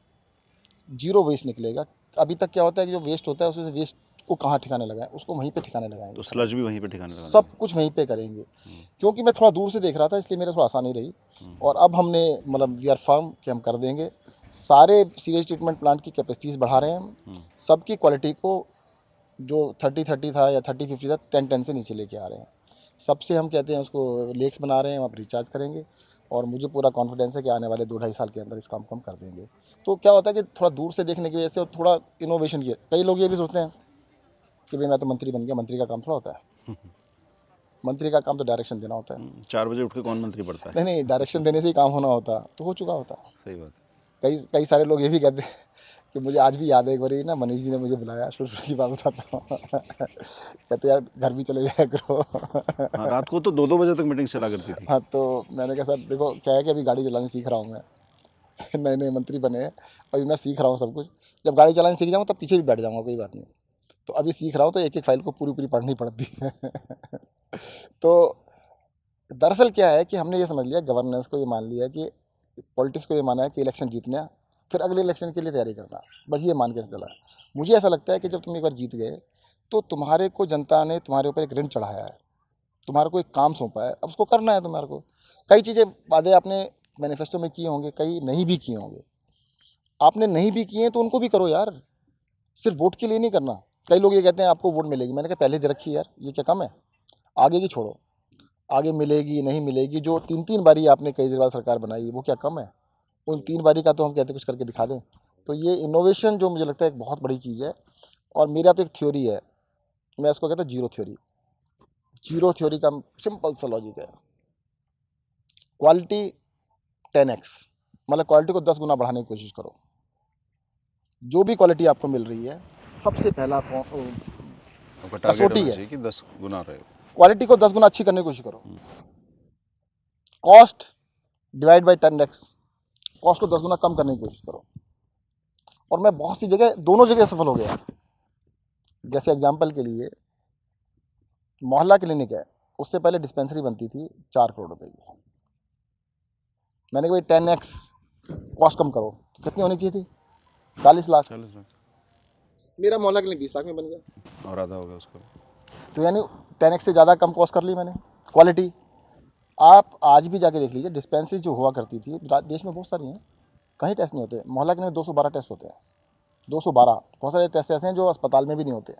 जीरो वेस्ट निकलेगा। अभी तक क्या होता है कि जो वेस्ट होता है उसमें वेस्ट को कहाँ ठिकाने लगाएं, उसको वहीं पे ठिकाने लगाएंगे। तो स्लज भी वहीं पे ठिकाने लगाना सब कुछ वहीं पे करेंगे। क्योंकि मैं थोड़ा दूर से देख रहा था, इसलिए मेरे थोड़ा आसानी रही। और अब हमने मतलब वी आर फर्म कि हम कर देंगे। सारे सीवेज ट्रीटमेंट प्लांट की कैपेसिटीज़ बढ़ा रहे हैं हम। सबकी क्वालिटी को जो 30-30 था या 30-50 था, 10-10 से नीचे लेके आ रहे हैं। सबसे हम कहते हैं उसको लेक्स बना रहे हैं, हम अब रिचार्ज करेंगे। और मुझे पूरा कॉन्फिडेंस है कि आने वाले 2-2.5 साल के अंदर इस काम को हम कर देंगे। तो क्या होता है कि थोड़ा दूर से देखने की वजह से और थोड़ा इनोवेशन की, कई लोग ये भी सोचते हैं कि भाई मैं तो मंत्री बन गया, मंत्री का काम थोड़ा होता है। मंत्री का काम तो डायरेक्शन देना होता है। 4 बजे उठ के कौन मंत्री पड़ता है? नहीं, डायरेक्शन देने से ही काम होना होता, तो हो चुका होता। सही बात है। कई कई सारे लोग ये भी कहते हैं कि मुझे आज भी याद है, एक बार ना मनीष जी ने मुझे बुलाया, शुरू की बात बताता हूँ। कहते यार घर भी चले जाया करो। हाँ, रात को तो 2-2 बजे तक मीटिंग चला करती थी। हाँ, तो मैंने कहा सर देखो क्या है कि अभी गाड़ी चलानी सीख रहा हूँ मैं। नए नए मंत्री बने हैं, अभी मैं सीख रहा हूँ सब कुछ। जब गाड़ी चलानी सीख जाऊँगा तब पीछे भी बैठ जाऊँगा, कोई बात नहीं। तो अभी सीख रहा हूँ तो एक एक फाइल को पूरी पूरी पढ़नी पड़ती है। तो दरअसल क्या है कि हमने ये समझ लिया, गवर्नेंस को ये मान लिया कि पॉलिटिक्स को ये माना है कि इलेक्शन जीतना, फिर अगले इलेक्शन के लिए तैयारी करना, बस ये मान के चला। मुझे ऐसा लगता है कि जब तुम एक बार जीत गए तो तुम्हारे को जनता ने तुम्हारे ऊपर एक ऋण चढ़ाया है, तुम्हारे को एक काम सौंपा है, अब उसको करना है तुम्हारे को। कई चीज़ें वादे आपने मैनिफेस्टो में किए होंगे, कई नहीं भी किए होंगे। आपने नहीं भी किए हैं तो उनको भी करो यार, सिर्फ वोट के लिए नहीं करना। कई लोग ये कहते हैं आपको वोट मिलेगी, मैंने कहा पहले दे रखी है यार, ये क्या कम है? आगे की छोड़ो, आगे मिलेगी नहीं मिलेगी, जो 3-3 बारी आपने केजरीवाल सरकार बनाई वो क्या कम है? उन 3 बारी का तो हम कहते हैं कुछ करके दिखा दें। तो ये इनोवेशन जो मुझे लगता है एक बहुत बड़ी चीज़ है। और मेरा तो एक थ्योरी है, मैं इसको कहता हूँ जीरो थ्योरी। जीरो थ्योरी का सिंपल सा लॉजिक है, क्वालिटी 10x, मतलब क्वालिटी को 10 गुना बढ़ाने की कोशिश करो। जो भी क्वालिटी आपको मिल रही है, सबसे पहला आपका टारगेट कसौटी होना है, चाहिए कि 10 गुना रहे। क्वालिटी को 10 गुना अच्छी करने की कोशिश करो। Cost divide by 10x, cost को 10 गुना कम करने की कोशिश करो। और मैं बहुत सी जगह, दोनों जगह सफल हो गया। जैसे एग्जांपल के लिए मोहल्ला क्लिनिक है, उससे पहले डिस्पेंसरी बनती थी 4 करोड़ रुपए की। मैंने कहा भाई 10x कॉस्ट कम करो, तो कितनी होनी चाहिए थी? 40 लाख। 40 लाख मेरा मोहल्ला क्लिनिक 20 लाख में बन गया। और आधा हो गया उसका। तो यानी 10x से ज़्यादा कम कॉस्ट कर ली मैंने। क्वालिटी आप आज भी जाके देख लीजिए, डिस्पेंसरी जो हुआ करती थी देश में बहुत सारी हैं, कहीं टेस्ट नहीं होते। मोहल्ला क्लिनिक 212 टेस्ट होते हैं, 212। बहुत सारे टेस्ट ऐसे हैं जो अस्पताल में भी नहीं होते।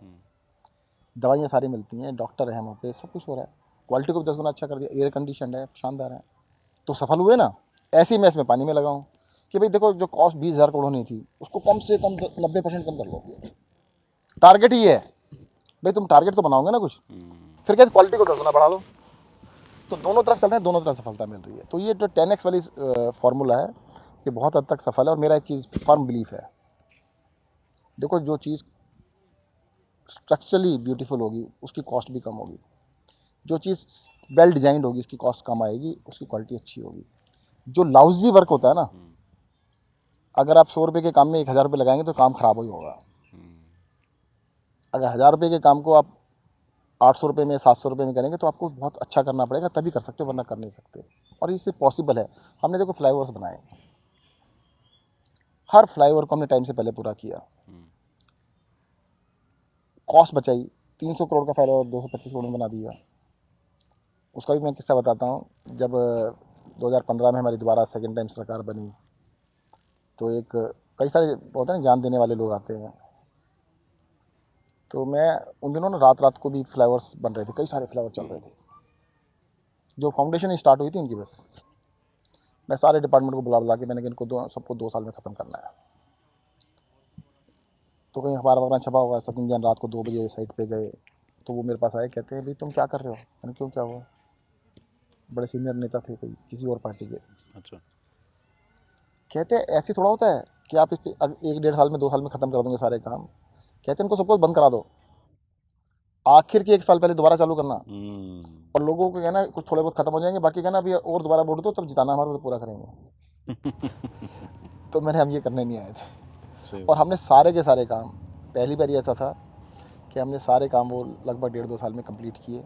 दवाइयाँ सारी मिलती हैं, डॉक्टर हैं वहाँ पे, सब कुछ हो रहा है। क्वालिटी को भी 10 गुना अच्छा कर दिया, एयर कंडीशन है, शानदार है। तो सफल हुए ना। ऐसे ही मैं इसमें पानी में लगाऊँ कि भाई देखो, जो कॉस्ट 20,000 करोड़ होनी थी उसको कम से कम 90% कम कर लो। टारगेट ही है भाई, तुम टारगेट तो बनाओगे ना कुछ, फिर क्या क्वालिटी को 10 गुना बढ़ा दो। तो दोनों तरफ चल रहे हैं, दोनों तरफ सफलता मिल रही है। तो ये जो 10x वाली फार्मूला है, ये बहुत हद तक सफल है। और मेरा एक चीज़ फर्म बिलीफ है, देखो जो चीज़ स्ट्रक्चरली ब्यूटीफुल होगी उसकी कॉस्ट भी कम होगी, जो चीज़ वेल डिजाइंड होगी उसकी कॉस्ट कम आएगी, उसकी क्वालिटी अच्छी होगी। जो लाउजी वर्क होता है ना, अगर आप 100 रुपये के काम में 1,000 रुपये लगाएंगे तो काम खराब ही होगा। अगर 1,000 रुपये के काम को आप 800 रुपये में, 700 रुपये में करेंगे तो आपको बहुत अच्छा करना पड़ेगा, तभी कर सकते हो, वरना कर नहीं सकते। और इससे पॉसिबल है। हमने देखो फ्लाईओवर्स बनाए, हर फ्लाईओवर को हमने टाइम से पहले पूरा किया, कॉस्ट बचाई। 300 करोड़ का फ्लाईओवर 225 करोड़ में बना दिया। उसका भी मैं किस्सा बताता हूँ। जब 2015 में हमारी दोबारा सेकेंड टाइम सरकार बनी, तो एक कई सारे होते हैं ना ज्ञान देने वाले लोग आते हैं, तो मैं उन दिनों ना रात रात को भी फ्लाईओवर्स बन रहे थे, कई सारे फ्लाईओवर चल रहे थे। जो फाउंडेशन स्टार्ट हुई थी उनकी, बस मैं सारे डिपार्टमेंट को बुला बुला के मैंने कि इनको सबको 2 साल में ख़त्म करना है। तो कहीं अखबार वगैरह छपा हुआ, सचिन जैन रात को 2 बजे साइट पे गए, तो वो मेरे पास आए, कहते हैं भाई तुम क्या कर रहे हो? मैंने क्यों, क्या हुआ? बड़े सीनियर नेता थे कोई किसी और पार्टी के। अच्छा। कहते हैं ऐसे थोड़ा होता है कि आप इस पे 1-1.5 साल में, 2 साल में ख़त्म कर दोगे सारे काम। कहते हैं इनको सब कुछ बंद करा दो, आखिर के 1 साल पहले दोबारा चालू करना, और लोगों को कहना कुछ थोड़े बहुत खत्म हो जाएंगे, बाकी कहना अभी और दोबारा वोट दो, तब जिताना हमारे को, तो पूरा करेंगे। तो मैंने, हम ये करने नहीं आए थे। और हमने सारे के सारे काम, पहली बार ऐसा था कि हमने सारे काम वो लगभग 1.5-2 साल में कंप्लीट किए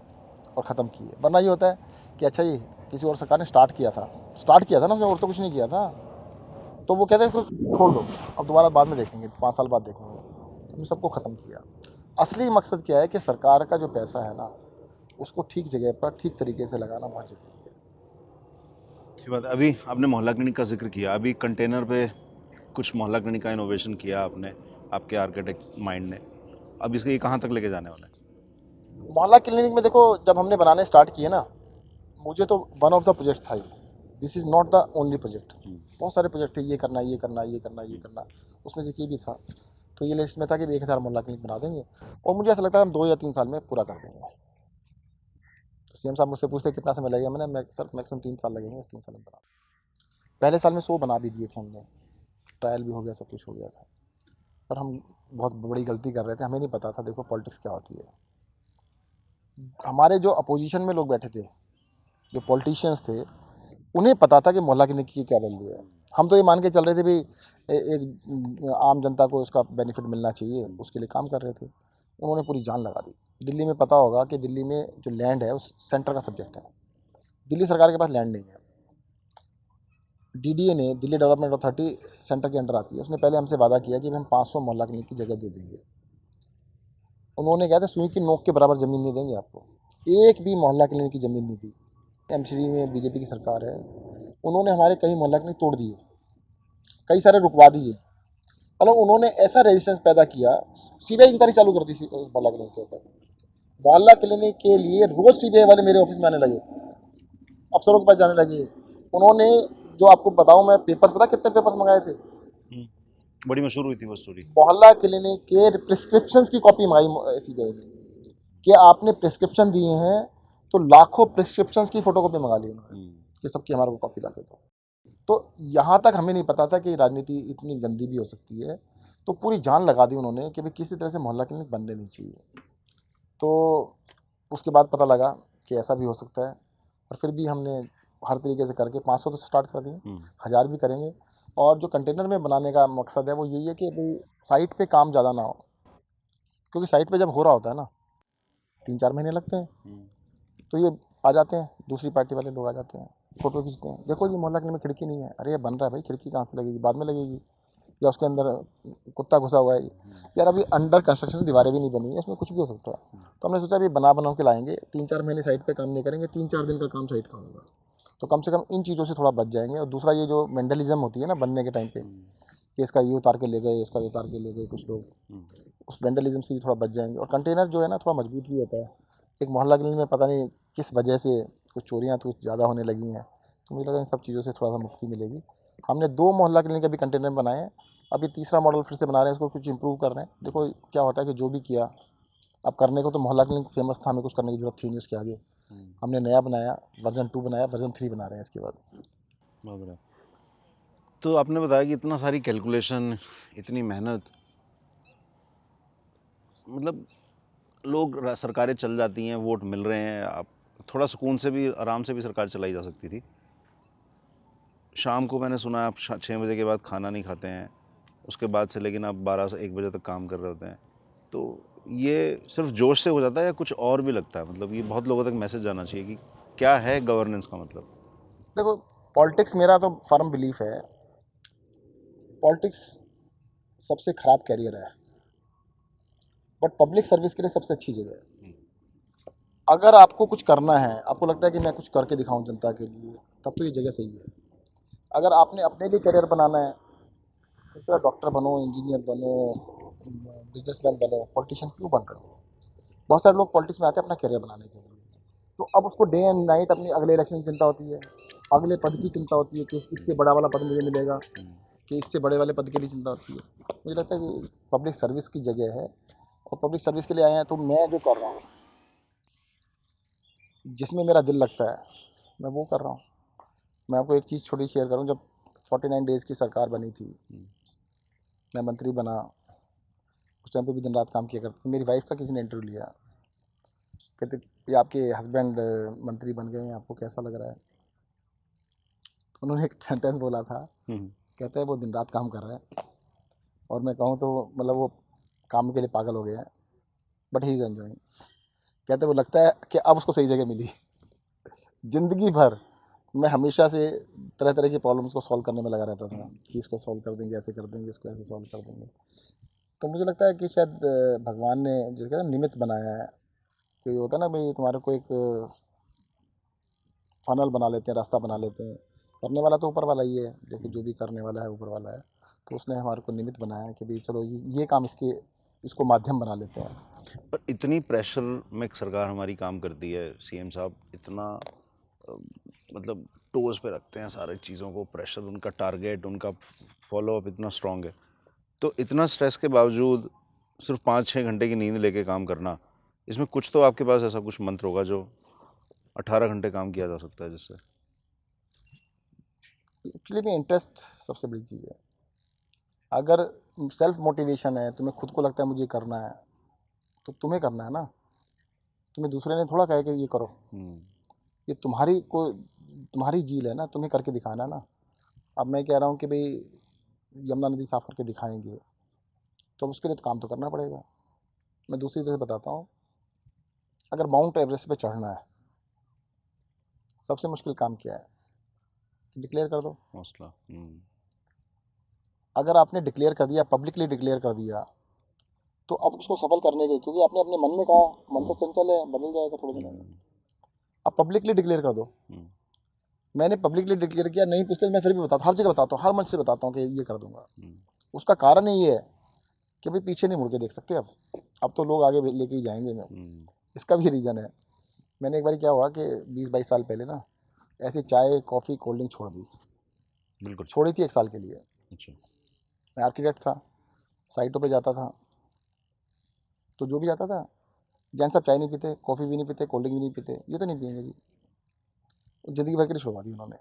और ख़त्म किए। वरना ये होता है कि अच्छा ये किसी और सरकार ने स्टार्ट किया था ना उसने, और तो कुछ नहीं किया था, तो वो कहते हैं छोड़ दो, अब दोबारा बाद में देखेंगे, 5 साल बाद देखेंगे। तो हमने सबको ख़त्म किया। असली मकसद क्या है कि सरकार का जो पैसा है ना, उसको ठीक जगह पर ठीक तरीके से लगाना बहुत ज़रूरी है। अच्छी बात है। अभी आपने मोहल्ला क्लिनिक का जिक्र किया, अभी कंटेनर पे कुछ मोहल्ला क्लिनिक का इनोवेशन किया आपने, आपके आर्किटेक्ट माइंड ने। अब इसके कहाँ तक लेके जाने वाला है? मोहल्ला क्लिनिक में देखो, जब हमने बनाने स्टार्ट किए ना, मुझे तो वन ऑफ द प्रोजेक्ट था ये, this is not the only project. बहुत सारे प्रोजेक्ट थे, ये करना, ये करना, ये करना, ये करना, उसमें से ये भी था। तो ये लिस्ट में था कि 1,000 मोहल्ला क्लिनिक बना देंगे, और मुझे ऐसा लगता है हम 2 या 3 साल में पूरा कर देंगे। तो सीएम साहब मुझसे पूछते कितना समय लगेगा, मैंने सर मैक्सिमम 3 साल लगेंगे, 3 साल में बना। पहले साल में 100 बना भी दिए थे हमने, ट्रायल भी हो गया, सब कुछ हो गया था। पर हम बहुत बड़ी गलती कर रहे थे, हमें नहीं पता था देखो पॉलिटिक्स क्या होती है। हमारे जो अपोजिशन में लोग बैठे थे, जो पॉलिटिशियंस थे, उन्हें पता था कि मोहल्ला क्लिनिक की क्या वैल्यू है। हम तो ये मान के चल रहे थे भाई एक आम जनता को उसका बेनिफिट मिलना चाहिए, उसके लिए काम कर रहे थे। उन्होंने पूरी जान लगा दी। दिल्ली में पता होगा कि दिल्ली में जो लैंड है उस सेंटर का सब्जेक्ट है, दिल्ली सरकार के पास लैंड नहीं है। डीडीए ने, दिल्ली डेवलपमेंट अथॉरिटी सेंटर के अंडर आती है, उसने पहले हमसे वादा किया कि हम 500 मोहल्ला क्लिनिक की जगह दे देंगे। उन्होंने कहा था सुई की नोक के बराबर ज़मीन नहीं देंगे आपको, एक भी मोहल्ला क्लिनिक की ज़मीन नहीं दी। एमसीडी में बीजेपी की सरकार है, उन्होंने हमारे कई मोहल्ला क्लिनिक तोड़ दिए, कई सारे रुकवा दिए। मतलब उन्होंने ऐसा रेजिस्टेंस पैदा किया, सीबीआई इंक्वायरी चालू कर दी मोहल्ला क्लिनिक के ऊपर। मोहल्ला क्लिनिक के लिए रोज़ सीबीआई वाले मेरे ऑफिस में आने लगे, अफसरों के पास जाने लगे। उन्होंने, जो आपको बताऊं मैं, पेपर्स, पता कितने पेपर्स मंगाए थे? बड़ी मशहूर हुई थी वो स्टोरी। मोहल्ला क्लिनिक के प्रिस्क्रिप्शंस की कॉपी मंगाई सीबीआई ने कि आपने प्रिस्क्रिप्शन दिए हैं, तो लाखों प्रिस्क्रिप्शंस की फोटोकॉपी मंगा ली उन्होंने कि सबकी हमारे को कॉपी ला के दो। तो यहाँ तक हमें नहीं पता था कि राजनीति इतनी गंदी भी हो सकती है। तो पूरी जान लगा दी उन्होंने कि भाई किसी तरह से मोहल्ला क्लिनिक बनने नहीं चाहिए। तो उसके बाद पता लगा कि ऐसा भी हो सकता है, और फिर भी हमने हर तरीके से करके 500 तो स्टार्ट कर दिए, 1000 भी करेंगे। और जो कंटेनर में बनाने का मकसद है वो यही है कि भाई साइट पे काम ज़्यादा ना हो, क्योंकि साइट पे जब हो रहा होता है ना 3-4 महीने लगते हैं। तो ये आ जाते हैं, दूसरी पार्टी वाले लोग आ जाते हैं, फोटो खींचते हैं, देखो ये मोहल्ला क्लिनिक में खिड़की नहीं है, अरे ये बन रहा है भाई, खिड़की कहाँ से लगेगी, बाद में लगेगी, या उसके अंदर कुत्ता घुसा हुआ है। यार अभी अंडर कंस्ट्रक्शन दीवारें भी नहीं बनी है, इसमें कुछ भी हो सकता है। तो हमने सोचा अभी बना के लाएंगे, 3-4 महीने साइट पे काम नहीं करेंगे, 3-4 दिन का काम साइट का होगा, तो कम से कम इन चीज़ों से थोड़ा बच जाएंगे। और दूसरा ये जो मेंडलिज्म होती है ना बनने के टाइम पे, कि इसका ये उतार के ले गए, इसका ये उतार के ले गए कुछ लोग, उस वेंडलिज्म से भी थोड़ा बच जाएंगे। और कंटेनर जो है ना थोड़ा मजबूत भी होता है। एक मोहल्ला क्लिनिक में पता नहीं किस वजह से कुछ चोरियाँ तो कुछ ज़्यादा होने लगी हैं, तो मुझे लगा इन सब चीज़ों से थोड़ा सा मुक्ति मिलेगी। हमने 2 मोहल्ला क्लिनिक अभी कंटेनर बनाए हैं, अभी तीसरा मॉडल फिर से बना रहे हैं, इसको कुछ इंप्रूव कर रहे हैं। देखो क्या होता है कि जो भी किया, अब करने को तो मोहल्ला क्लिनिक फेमस था, हमें कुछ करने की जरूरत थी नहीं उसके आगे। हमने नया बनाया, वर्जन 2 बनाया, वर्जन 3 बना रहे हैं इसके बाद। बहुत बढ़िया। तो आपने बताया कि इतना सारी कैलकुलेशन, इतनी मेहनत, मतलब सरकारें चल जाती हैं, वोट मिल रहे हैं, आप थोड़ा सुकून से भी, आराम से भी सरकार चलाई जा सकती थी। शाम को मैंने सुना आप 6 बजे के बाद खाना नहीं खाते हैं, उसके बाद से लेकिन आप 12 से 1 बजे तक काम कर रहे होते हैं। तो ये सिर्फ जोश से हो जाता है या कुछ और भी लगता है? मतलब ये बहुत लोगों तक मैसेज जाना चाहिए कि क्या है गवर्नेंस का मतलब। देखो पॉलिटिक्स, मेरा तो फर्म बिलीफ है, पॉलिटिक्स सबसे ख़राब कैरियर है, बट पब्लिक सर्विस के लिए सबसे अच्छी जगह है। अगर आपको कुछ करना है, आपको लगता है कि मैं कुछ करके दिखाऊं जनता के लिए, तब तो ये जगह सही है। अगर आपने अपने लिए करियर बनाना है, तो डॉक्टर बनो, इंजीनियर बनो, बिजनेसमैन बनो, पॉलिटिशियन क्यों बन रहे हो? बहुत सारे लोग पॉलिटिक्स में आते हैं अपना करियर बनाने के लिए, तो अब उसको डे एंड नाइट अपनी अगले इलेक्शन की चिंता होती है, अगले पद की चिंता होती है कि इससे बड़ा वाला पद मुझे मिलेगा, कि इससे बड़े वाले पद के लिए चिंता होती है। मुझे लगता है कि पब्लिक सर्विस की जगह है, और पब्लिक सर्विस के लिए आए हैं, तो मैं जो कर रहा हूँ, जिसमें मेरा दिल लगता है, मैं वो कर रहा हूँ। मैं आपको एक चीज़ छोटी शेयर करूँ, जब 49 डेज़ की सरकार बनी थी, मैं मंत्री बना, उस टाइम पे भी दिन रात काम किया करती थी। मेरी वाइफ का किसी ने इंटरव्यू लिया, कहते ये आपके हस्बैंड मंत्री बन गए हैं, आपको कैसा लग रहा है? तो उन्होंने एक सेंटेंस बोला था, कहते हैं वो दिन रात काम कर रहे हैं, और मैं कहूँ तो मतलब वो काम के लिए पागल हो गए हैं, बट ही इज़ एंजॉइंग। कहते वो लगता है कि अब उसको सही जगह मिली। ज़िंदगी भर मैं हमेशा से तरह तरह की प्रॉब्लम्स को सॉल्व करने में लगा रहता था, कि इसको सॉल्व कर देंगे, ऐसे कर देंगे, इसको ऐसे सॉल्व कर देंगे। तो मुझे लगता है कि शायद भगवान ने जो कहते हैं निमित्त बनाया है, कि होता है ना भाई, तुम्हारे को एक फनल बना लेते हैं, रास्ता बना लेते हैं, करने वाला तो ऊपर वाला ही है, देखो जो भी करने वाला है ऊपर वाला है। तो उसने हमारे को निमित्त बनाया है कि भाई चलो ये काम इसको माध्यम बना लेते हैं। पर इतनी प्रेशर में सरकार हमारी काम करती है, सीएम साहब इतना अ, मतलब टोज पे रखते हैं सारी चीज़ों को, प्रेशर, उनका टारगेट, उनका फॉलोअप इतना स्ट्रांग है। तो इतना स्ट्रेस के बावजूद सिर्फ 5-6 घंटे की नींद लेके काम करना, इसमें कुछ तो आपके पास ऐसा कुछ मंत्र होगा जो 18 घंटे काम किया जा सकता है जिससे। एक्चुअली में इंटरेस्ट सबसे बड़ी चीज़ है। अगर सेल्फ मोटिवेशन है, तुम्हें खुद को लगता है मुझे करना है, तो तुम्हें करना है ना, तुम्हें दूसरे ने थोड़ा कहा कि ये करो। ये तुम्हारी झील है ना, तुम्हें करके दिखाना है ना। अब मैं कह रहा हूँ कि भाई यमुना नदी साफ करके दिखाएंगे, तो उसके लिए तो काम तो करना पड़ेगा। मैं दूसरी तरह से बताता हूँ, अगर माउंट एवरेस्ट पे चढ़ना है, सबसे मुश्किल काम क्या है? डिक्लेयर कर दो। हौसला। अगर आपने डिक्लेयर कर दिया, पब्लिकली डिक्लेयर कर दिया, तो अब उसको सफल करने के, क्योंकि आपने अपने मन में कहा, मन तो चंचल है, बदल जाएगा थोड़े दिनों में। अब पब्लिकली डिक्लेयर कर दो। मैंने पब्लिकली डिक्लेयर किया, नहीं पूछते मैं फिर भी बताता हूँ, हर जगह बताता हूँ, हर मंच से बताता हूँ कि ये कर दूंगा। उसका कारण ये है कि भाई पीछे नहीं मुड़ के देख सकते अब तो लोग आगे लेके ही जाएंगे। मैं इसका भी रीज़न है। मैंने एक बार क्या हुआ कि 20-22 साल पहले ना ऐसे चाय कॉफ़ी कोल्ड ड्रिंक छोड़ दी। बिल्कुल। छोड़ी थी 1 साल के लिए। अच्छा। मैं आर्किटेक्ट था, साइटों पे जाता था, तो जो भी जाता था, जैन साहब चाय नहीं पीते, कॉफ़ी भी नहीं पीते, कोल्ड ड्रिंक भी नहीं पीते, ये तो नहीं पियेंगे जी। ज़िंदगी भर के लिए छुड़वा दी उन्होंने।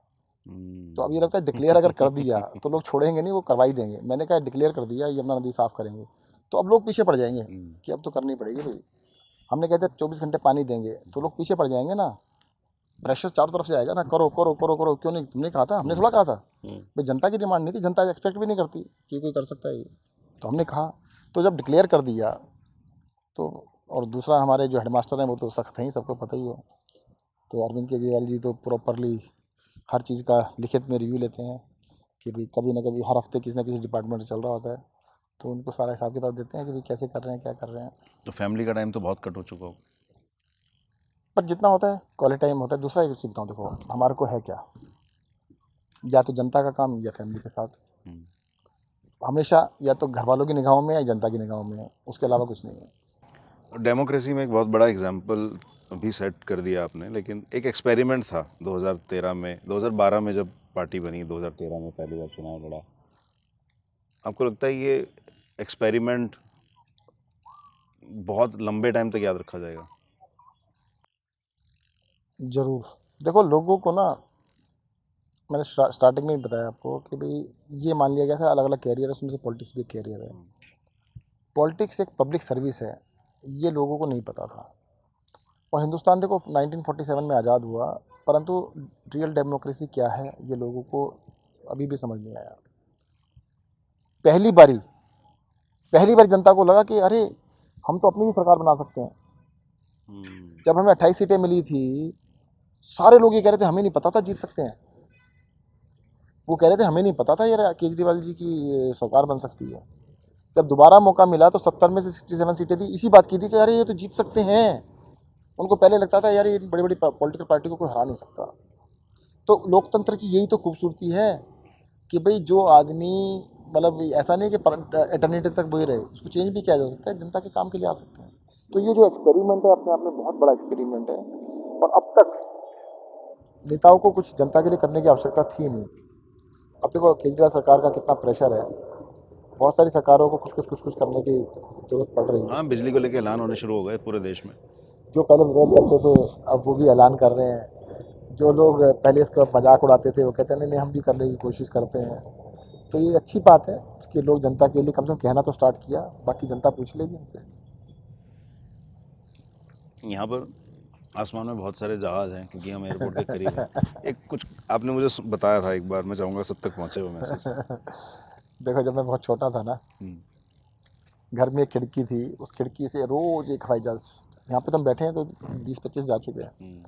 तो अब ये लगता है डिक्लेयर अगर कर दिया तो लोग छोड़ेंगे नहीं, वो करवा ही देंगे। मैंने कहा डिक्लेयर कर दिया यमुना नदी साफ़ करेंगे, तो अब लोग पीछे पड़ जाएंगे कि अब तो करनी पड़ेगी भाई। हमने कहते 24 घंटे पानी देंगे, तो लोग पीछे पड़ जाएंगे ना। प्रेशर चारों तरफ से आएगा ना, करो करो करो करो। क्यों नहीं? तुमने कहा था, हमने थोड़ा कहा था भाई। जनता की डिमांड नहीं थी, जनता एक्सपेक्ट भी नहीं करती कि कोई कर सकता है ये, तो हमने कहा। तो जब डिक्लेयर कर दिया तो, और दूसरा हमारे जो हेडमास्टर हैं वो तो सख्त हैं ही, सबको पता ही है। तो अरविंद केजरीवाल जी तो प्रॉपरली हर चीज़ का लिखित में रिव्यू लेते हैं कि भाई कभी ना कभी हर हफ्ते किसी ना किसी डिपार्टमेंट में चल रहा होता है, तो उनको सारा हिसाब किताब देते हैं कि भाई कैसे कर रहे हैं, क्या कर रहे हैं। तो फैमिली का टाइम तो बहुत कट हो चुका हो। पर जितना होता है क्वालिटी टाइम होता है। दूसरा एक चिंता हूँ, देखो हमारे को है क्या, या तो जनता का काम या फैमिली के साथ। हमेशा या तो घर वालों की निगाहों में या जनता की निगाहों में है, उसके अलावा कुछ नहीं है। डेमोक्रेसी में एक बहुत बड़ा एग्जाम्पल भी सेट कर दिया आपने, लेकिन एक एक्सपेरिमेंट था 2013 में, 2012 में जब पार्टी बनी, 2013 में पहली बार चुनाव लड़ा। आपको लगता है ये एक्सपेरिमेंट बहुत लंबे टाइम तक याद रखा जाएगा? ज़रूर। देखो लोगों को ना, मैंने स्टार्टिंग में ही बताया आपको कि भाई ये मान लिया गया था अलग अलग कैरियर है, उसमें से पॉलिटिक्स भी एक कैरियर है। पॉलिटिक्स एक पब्लिक सर्विस है, ये लोगों को नहीं पता था। और हिंदुस्तान देखो 1947 में आज़ाद हुआ, परंतु रियल डेमोक्रेसी क्या है ये लोगों को अभी भी समझ नहीं आया। पहली बारी जनता को लगा कि अरे हम तो अपनी भी सरकार बना सकते हैं। जब हमें 28 सीटें मिली थी, सारे लोग ये कह रहे थे हमें नहीं पता था जीत सकते हैं। वो कह रहे थे हमें नहीं पता था यार केजरीवाल जी की सरकार बन सकती है। जब दोबारा मौका मिला तो 70 में से 67 सीटें थी, इसी बात की थी कि अरे ये तो जीत सकते हैं। उनको पहले लगता था यार ये बड़ी बड़ी पॉलिटिकल पार्टी को कोई हरा नहीं सकता। तो लोकतंत्र की यही तो खूबसूरती है कि भाई जो आदमी, मतलब ऐसा नहीं कि एटर्निटी तक वही रहे, उसको चेंज भी किया जा सकता है, जनता के काम के लिए आ सकते हैं। तो ये जो एक्सपेरिमेंट है अपने आप में बहुत बड़ा एक्सपेरिमेंट है। और अब तक नेताओं को कुछ जनता के लिए करने की आवश्यकता थी नहीं। अब देखो केजरीवाल सरकार का कितना प्रेशर है, बहुत सारी सरकारों को कुछ करने की जरूरत पड़ रही है। हाँ, बिजली को लेकर ऐलान होने शुरू हो गए पूरे देश में। जो पहले विरोध करते थे अब वो भी ऐलान कर रहे हैं। जो लोग पहले इसका मजाक उड़ाते थे वो कहते हैं नहीं नहीं हम भी करने की कोशिश करते हैं। तो ये अच्छी बात है कि लोग जनता के लिए कम से कम कहना तो स्टार्ट किया, बाकी जनता पूछ लेगी उनसे। यहाँ पर आसमान में बहुत सारे जहाज़ हैं क्योंकि हम एयरपोर्ट के करीब हैं। एक कुछ आपने मुझे बताया था एक बार, मैं चाहूँगा सब तक पहुँचे वो मैसेज। देखो जब मैं बहुत छोटा था ना, घर में एक खिड़की थी, उस खिड़की से रोज एक हवाई जहाज, यहाँ पे तो हम बैठे हैं तो 20-25 जा चुके हैं,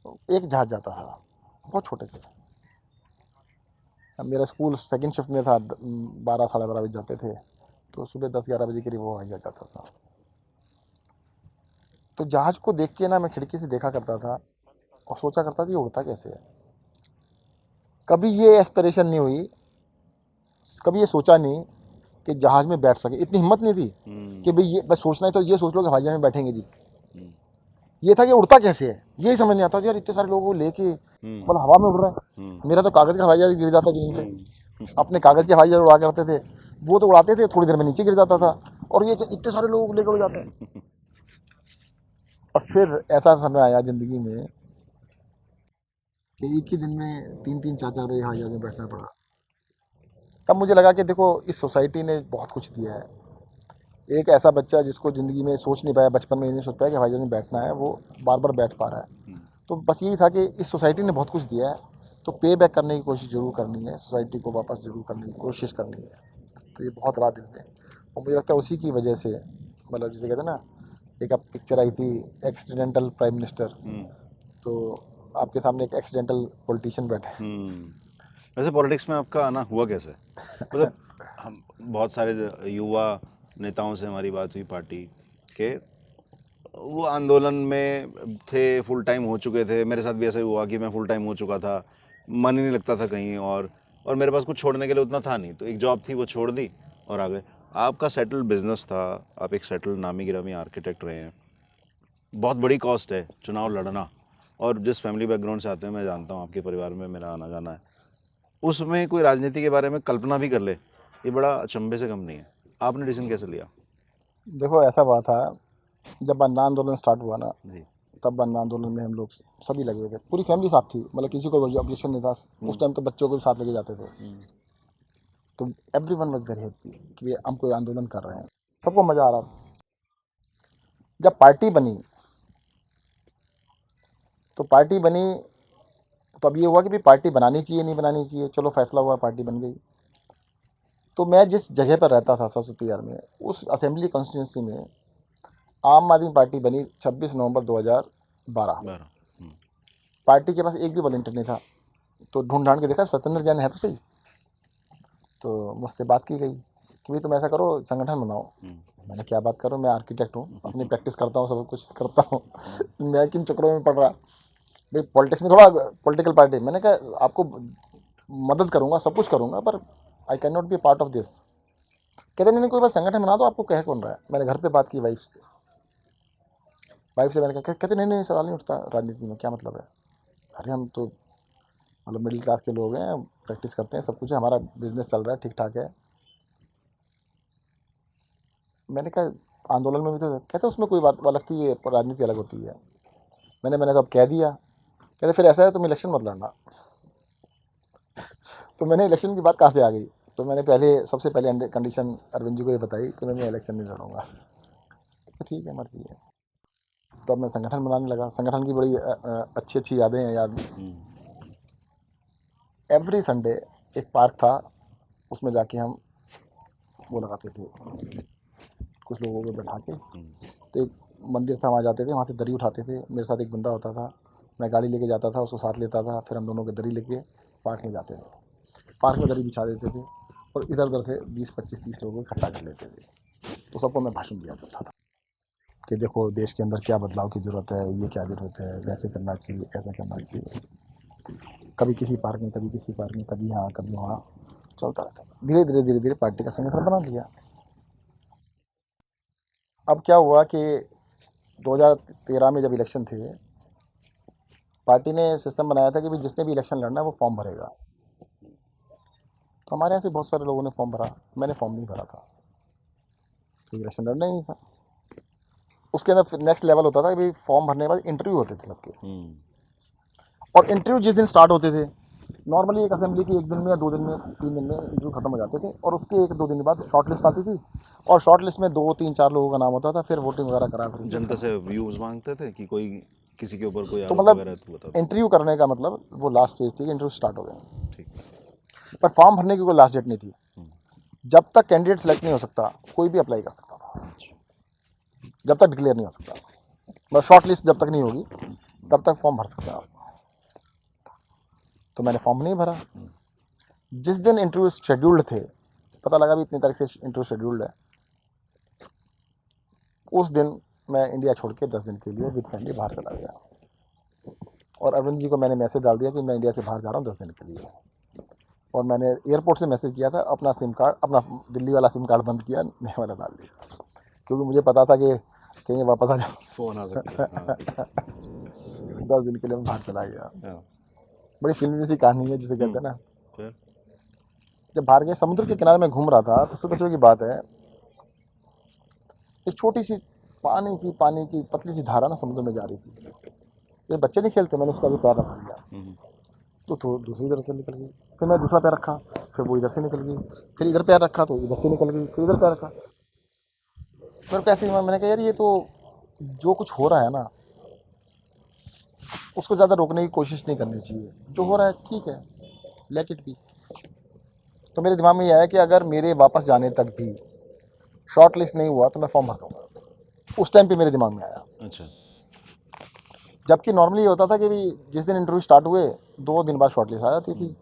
तो एक जहाज जाता था। बहुत छोटे थे, अब मेरा स्कूल सेकंड शिफ्ट में था, 12-12:30 बजे जाते थे, तो सुबह 10-11 बजे करीब वो हवाई जहाज जाता था। तो जहाज को देख के ना मैं खिड़की से देखा करता था और सोचा करता था ये उड़ता कैसे है। कभी ये एस्पिरेशन नहीं हुई, कभी ये सोचा नहीं कि जहाज में बैठ सके, इतनी हिम्मत नहीं थी कि भाई ये बस सोचना है तो ये सोच लो कि हवाई जहाज में बैठेंगे जी। ये था कि उड़ता कैसे है, यही समझ नहीं आता था यार, इतने सारे लोगों को लेके मतलब हवा में उड़ रहा है। मेरा तो कागज़ का हवाई जहाज गिर जाता कहीं पे, अपने कागज़ के हवाई जहाज उड़ा करते थे, वो तो उड़ाते थे थोड़ी देर में नीचे गिर जाता था, और ये इतने सारे लोगों को लेकर उड़ जाते हैं। और फिर ऐसा समय आया ज़िंदगी में कि एक ही दिन में 3-3 4-4 बजे हवाई जहाज में बैठना पड़ा। तब मुझे लगा कि देखो इस सोसाइटी ने बहुत कुछ दिया है। एक ऐसा बच्चा जिसको ज़िंदगी में सोच नहीं पाया, बचपन में ये नहीं सोच पाया कि हवाई जहाज़ में बैठना है, वो बार बार बैठ पा रहा है। तो बस यही था कि इस सोसाइटी ने बहुत कुछ दिया है, तो पे बैक करने की कोशिश ज़रूर करनी है, सोसाइटी को वापस ज़रूर करने की कोशिश करनी है। तो ये बहुत रहा दिल में, और मुझे लगता है उसी की वजह से, मतलब जिसे कहते हैं ना, एक अब पिक्चर आई थी एक्सीडेंटल प्राइम मिनिस्टर, तो आपके सामने एक एक्सीडेंटल पॉलिटिशियन बैठे हैं। वैसे पॉलिटिक्स में आपका आना हुआ कैसे? मतलब हम बहुत सारे युवा नेताओं से हमारी बात हुई पार्टी के, वो आंदोलन में थे, फुल टाइम हो चुके थे। मेरे साथ भी ऐसा ही हुआ कि मैं फुल टाइम हो चुका था, मन ही नहीं लगता था कहीं, और मेरे पास कुछ छोड़ने के लिए उतना था नहीं, तो एक जॉब थी वो छोड़ दी और आ गए। आपका सेटल्ड बिजनेस था, आप एक सेटल्ड नामी गिरामी आर्किटेक्ट रहे हैं। बहुत बड़ी कॉस्ट है चुनाव लड़ना, और जिस फैमिली बैकग्राउंड से आते हैं मैं जानता हूँ, आपके परिवार में मेरा आना जाना है, उसमें कोई राजनीति के बारे में कल्पना भी कर ले ये बड़ा अचंभे से कम नहीं है। आपने डिसीजन कैसे लिया? देखो ऐसा बात था, जब अन्ना आंदोलन स्टार्ट हुआ ना, जी। तब अन्ना आंदोलन में हम लोग सभी लगे हुए थे, पूरी फैमिली साथ थी, मतलब किसी को ऑब्जेक्शन नहीं था। उस टाइम तो बच्चों को भी साथ लेके जाते थे, तो every one was very happy कि भैया हम कोई आंदोलन कर रहे हैं, सबको मज़ा आ रहा था। जब पार्टी बनी, तो पार्टी बनी तो अब ये हुआ कि भाई पार्टी बनानी चाहिए नहीं बनानी चाहिए, चलो फैसला हुआ, पार्टी बन गई। तो मैं जिस जगह पर रहता था सरस्वती यार में, उस असेंबली कॉन्स्टिट्यूंसी में आम आदमी पार्टी बनी 26 नवंबर 2012। पार्टी के पास एक भी वॉलंटियर नहीं था, तो ढूंढ ढांड के देखा सत्येंद्र जैन है तो सही, तो मुझसे बात की गई कि भाई तुम ऐसा करो, संगठन बनाओ। मैंने क्या बात करो, मैं आर्किटेक्ट हूँ, अपनी प्रैक्टिस करता हूँ, सब कुछ करता हूँ, मैं किन चक्करों में पड़ रहा भाई, पॉलिटिक्स में थोड़ा पॉलिटिकल पार्टी। मैंने कहा आपको मदद करूँगा, सब कुछ करूँगा, पर I can not be part of this. कहते नहीं कोई बात, संगठन बना दो, आपको कह कौन रहा है। मैंने घर पे बात की वाइफ से मैंने कहा, कहते नहीं सवाल नहीं उठता, राजनीति में क्या मतलब है। अरे हम तो मतलब मिडिल क्लास के लोग हैं, प्रैक्टिस करते हैं, सब कुछ है, हमारा बिजनेस चल रहा है, ठीक ठाक है। मैंने कहा आंदोलन में भी तो, कहते उसमें कोई बात अलग थी, ये राजनीति अलग होती है। मैंने तो अब कह दिया। कहते फिर ऐसा है तुम इलेक्शन मत लड़ना। तो मैंने इलेक्शन की बात कहाँ से आ गई, तो मैंने सबसे पहले कंडीशन अरविंद जी को ये बताई कि मैं इलेक्शन नहीं लड़ूंगा। तो ठीक है, मर्जी है। तो अब मैं संगठन बनाने लगा। संगठन की बड़ी अच्छी अच्छी यादें हैं याद। एवरी संडे एक पार्क था, उसमें जाके हम वो लगाते थे, कुछ लोगों को बैठा के। तो एक मंदिर था, वहाँ जाते थे, वहाँ से दरी उठाते थे। मेरे साथ एक बंदा होता था, मैं गाड़ी लेके जाता था, उसको साथ लेता था, फिर हम दोनों के दरी लेके पार्क में जाते थे। पार्क में दरी बिछा देते थे और इधर उधर से 20-25-30 लोगों को इकट्ठा कर लेते थे। तो सबको मैं भाषण दिया करता था कि देखो देश के अंदर क्या बदलाव की ज़रूरत है, ये क्या ज़रूरत है, वैसे करना चाहिए, ऐसा करना चाहिए। कभी किसी पार्क में, कभी किसी पार्क में, कभी यहाँ कभी वहाँ, चलता रहता था। धीरे धीरे पार्टी का संगठन बना लिया। अब क्या हुआ कि 2013 में जब इलेक्शन थे, पार्टी ने सिस्टम बनाया था कि भाई जिसने भी इलेक्शन लड़ना है वो फॉर्म भरेगा। तो हमारे यहाँ से बहुत सारे लोगों ने फॉर्म भरा, मैंने फॉर्म नहीं भरा था, इलेक्शन लड़ना ही नहीं था। उसके अंदर नेक्स्ट लेवल होता था कि भाई फॉर्म भरने के बाद इंटरव्यू होते थे सबके, और इंटरव्यू जिस दिन स्टार्ट होते थे, नॉर्मली एक असेंबली की 1 दिन में या 2 दिन में 3 दिन में इंटरव्यू खत्म हो जाते थे, और उसके 1-2 दिन बाद शॉर्ट लिस्ट आती थी, और शॉर्ट लिस्ट में 2-3-4 लोगों का नाम होता था, फिर वोटिंग वगैरह करा कर जनता से व्यूज मांगते थे कि कोई किसी के ऊपर कोई तो आरोप वगैरह है तो मतलब बता इंटरव्यू करने का मतलब वो लास्ट स्टेज थी कि इंटरव्यू स्टार्ट हो गए। ठीक। पर फॉर्म भरने की कोई लास्ट डेट नहीं थी। जब तक कैंडिडेट सेलेक्ट नहीं हो सकता कोई भी अप्लाई कर सकता था, जब तक डिक्लेयर नहीं हो सकता, मतलब शॉर्ट लिस्ट जब तक नहीं होगी तब तक फॉर्म भर सकते हैं आप। तो मैंने फॉर्म नहीं भरा। जिस दिन इंटरव्यू शेड्यूल्ड थे, पता लगा भी इतनी तारीख से इंटरव्यू शेड्यूल्ड है, उस दिन मैं इंडिया छोड़ के 10 दिन के लिए विद फैमिली बाहर चला गया, और अरविंद जी को मैंने मैसेज डाल दिया कि मैं इंडिया से बाहर जा रहा हूँ 10 दिन के लिए। और मैंने एयरपोर्ट से मैसेज किया था, अपना सिम कार्ड, अपना दिल्ली वाला सिम कार्ड बंद किया, नया वाला डाल दिया, क्योंकि मुझे पता था कि कहीं वापस आ जाओ, फोन आ सकता है। 10 दिन के लिए मैं बाहर चला गया। बड़ी फिल्मी सी कहानी है जिसे कहते हैं ना। फिर जब बाहर गए, समुद्र के किनारे में घूम रहा था, तो सुबह सुबह की बात है, एक छोटी सी पानी की पतली सी धारा ना समुद्र में जा रही थी। ये बच्चे नहीं खेलते, मैंने उसका भी पैर रख लिया, तो दूसरी तरफ से निकल गई। फिर मैं दूसरा पैर रखा, फिर वो इधर से निकल गई, फिर इधर पैर रखा तो इधर से निकल गई, फिर इधर पैर रखा। मेरे पैसे दिमाग, मैंने कहा यार ये तो जो कुछ हो रहा है ना उसको ज़्यादा रोकने की कोशिश नहीं करनी चाहिए, जो हो रहा है ठीक है, लेट इट बी। तो मेरे दिमाग में ये आया कि अगर मेरे वापस जाने तक भी शॉर्ट लिस्ट नहीं हुआ तो मैं फॉर्म भर दूंगा। उस टाइम पे मेरे दिमाग में आया। अच्छा। जबकि नॉर्मली ये होता था कि भी जिस दिन इंटरव्यू स्टार्ट हुए 2 दिन बाद शॉर्ट लिस्ट आ जाती थी।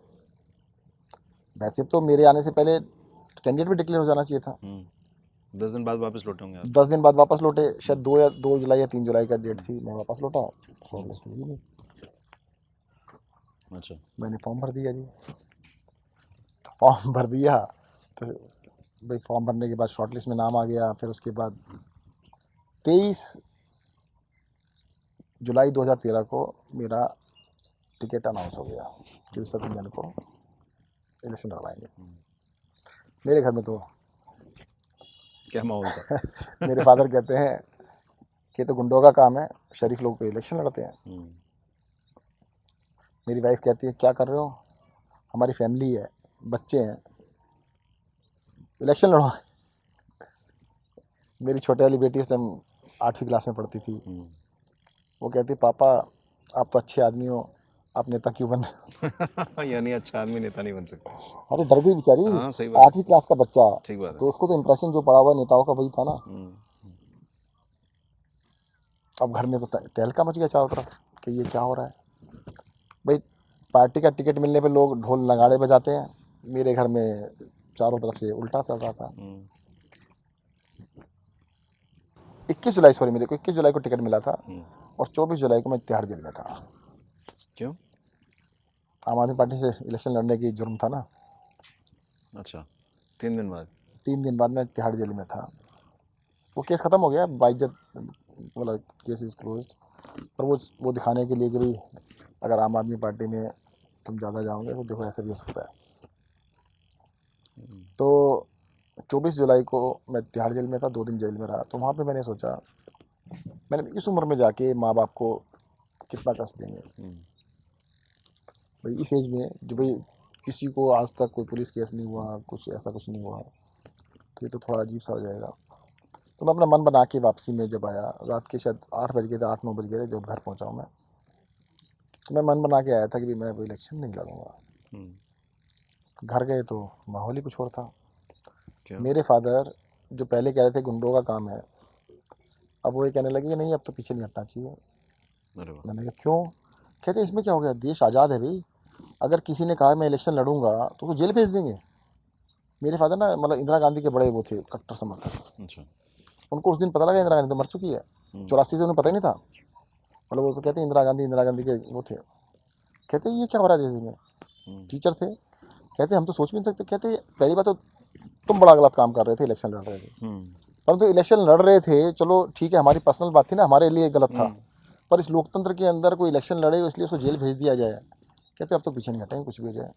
वैसे तो मेरे आने से पहले कैंडिडेट भी डिक्लेयर हो जाना चाहिए था। 10 दिन बाद वापस लौटे होंगे आप? 10 दिन बाद वापस लौटे, शायद 2 जुलाई या 3 जुलाई का डेट थी, मैं वापस लौटा, शॉर्ट लिस्ट हुई नहीं। अच्छा। मैंने फॉर्म भर दिया जी। तो फॉर्म भर दिया तो भाई फॉर्म भरने के बाद शॉर्ट लिस्ट में नाम आ गया। फिर उसके बाद 23 जुलाई 2013 को मेरा टिकट अनाउंस हो गया कि 7 जन को इलेक्शन करवाएंगे। मेरे घर में तो क्या माहौल था? मेरे फादर कहते हैं कि तो गुंडों का काम है, शरीफ लोग को इलेक्शन लड़ते हैं। मेरी वाइफ कहती है क्या कर रहे हो, हमारी फैमिली है, बच्चे हैं, इलेक्शन लड़ो। मेरी छोटे वाली बेटी उस टाइम 8वीं क्लास में पढ़ती थी। वो कहती पापा आप तो अच्छे आदमी हो, आप नेता क्यों बन रहे हो? यानी अच्छा आदमी नेता नहीं बन सकता। अरे डर गई बेचारी, हाँ, सही बात है। 8वीं क्लास का बच्चा, ठीक बात है। तो उसको तो इम्प्रेशन जो पड़ा हुआ नेताओं का वही था ना। अब घर में तो तहलका मच गया चारों तरफ कि ये क्या हो रहा है। भाई पार्टी का टिकट मिलने पे लोग ढोल नगाड़े बजाते हैं, मेरे घर में चारों तरफ से उल्टा चल रहा था। 21 जुलाई, सॉरी, मेरे को 21 जुलाई को टिकट मिला था और 24 जुलाई को मैं तिहाड़ जेल में था। क्यों? आम आदमी पार्टी से इलेक्शन लड़ने की जुर्म था ना। अच्छा। 3 दिन बाद? 3 दिन बाद मैं तिहाड़ जेल में था। वो केस ख़त्म हो गया, बाइज्जत, मतलब केस इज़ क्लोज्ड। पर वो दिखाने के लिए कि भाई अगर आम आदमी पार्टी में तुम ज़्यादा जाओगे तो देखो ऐसा भी हो सकता है। तो 24 जुलाई को मैं तिहाड़ जेल में था, 2 दिन जेल में रहा। तो वहाँ पे मैंने सोचा, मैंने इस उम्र में जाके माँ बाप को कितना कष्ट देंगे भाई, इस एज में जो भाई किसी को आज तक कोई पुलिस केस नहीं हुआ, कुछ ऐसा कुछ नहीं हुआ, तो ये तो थोड़ा अजीब सा हो जाएगा। तो मैं अपना मन बना के वापसी में जब आया, रात के शायद 8 बज गए थे, 8-9 बज गए थे जब घर पहुँचा मैं। तो मैं मन बना के आया था कि भाई मैं कोई इलेक्शन नहीं लड़ूंगा। घर गए तो माहौल ही कुछ और था। क्या? मेरे फादर जो पहले कह रहे थे गुंडों का काम है, अब वो ये कहने लगे कि नहीं अब तो पीछे नहीं हटना चाहिए। अरे वाह। मैंने कहा क्यों? कहते इसमें क्या हो गया, देश आज़ाद है भाई, अगर किसी ने कहा मैं इलेक्शन लड़ूंगा तो उसको जेल भेज देंगे। मेरे फादर ना मतलब इंदिरा गांधी के बड़े वो थे, कट्टर समर्थक। अच्छा। उनको उस दिन पता लगा इंदिरा गांधी तो मर चुकी है, 84 से उन्हें पता ही नहीं था। मतलब वो तो कहते इंदिरा गांधी के वो थे। कहते ये क्या हो रहा है देश में, टीचर थे। कहते हम तो सोच भी नहीं सकते। कहते पहली बात तो तुम बड़ा गलत काम कर रहे थे, इलेक्शन लड़ रहे थे, परंतु इलेक्शन लड़ रहे थे चलो ठीक है, हमारी पर्सनल बात थी ना, हमारे लिए गलत था, पर इस लोकतंत्र के अंदर कोई इलेक्शन लड़े इसलिए उसको जेल भेज दिया जाए। कहते अब तो पीछे नहीं हटेंगे कुछ भी हो जाए।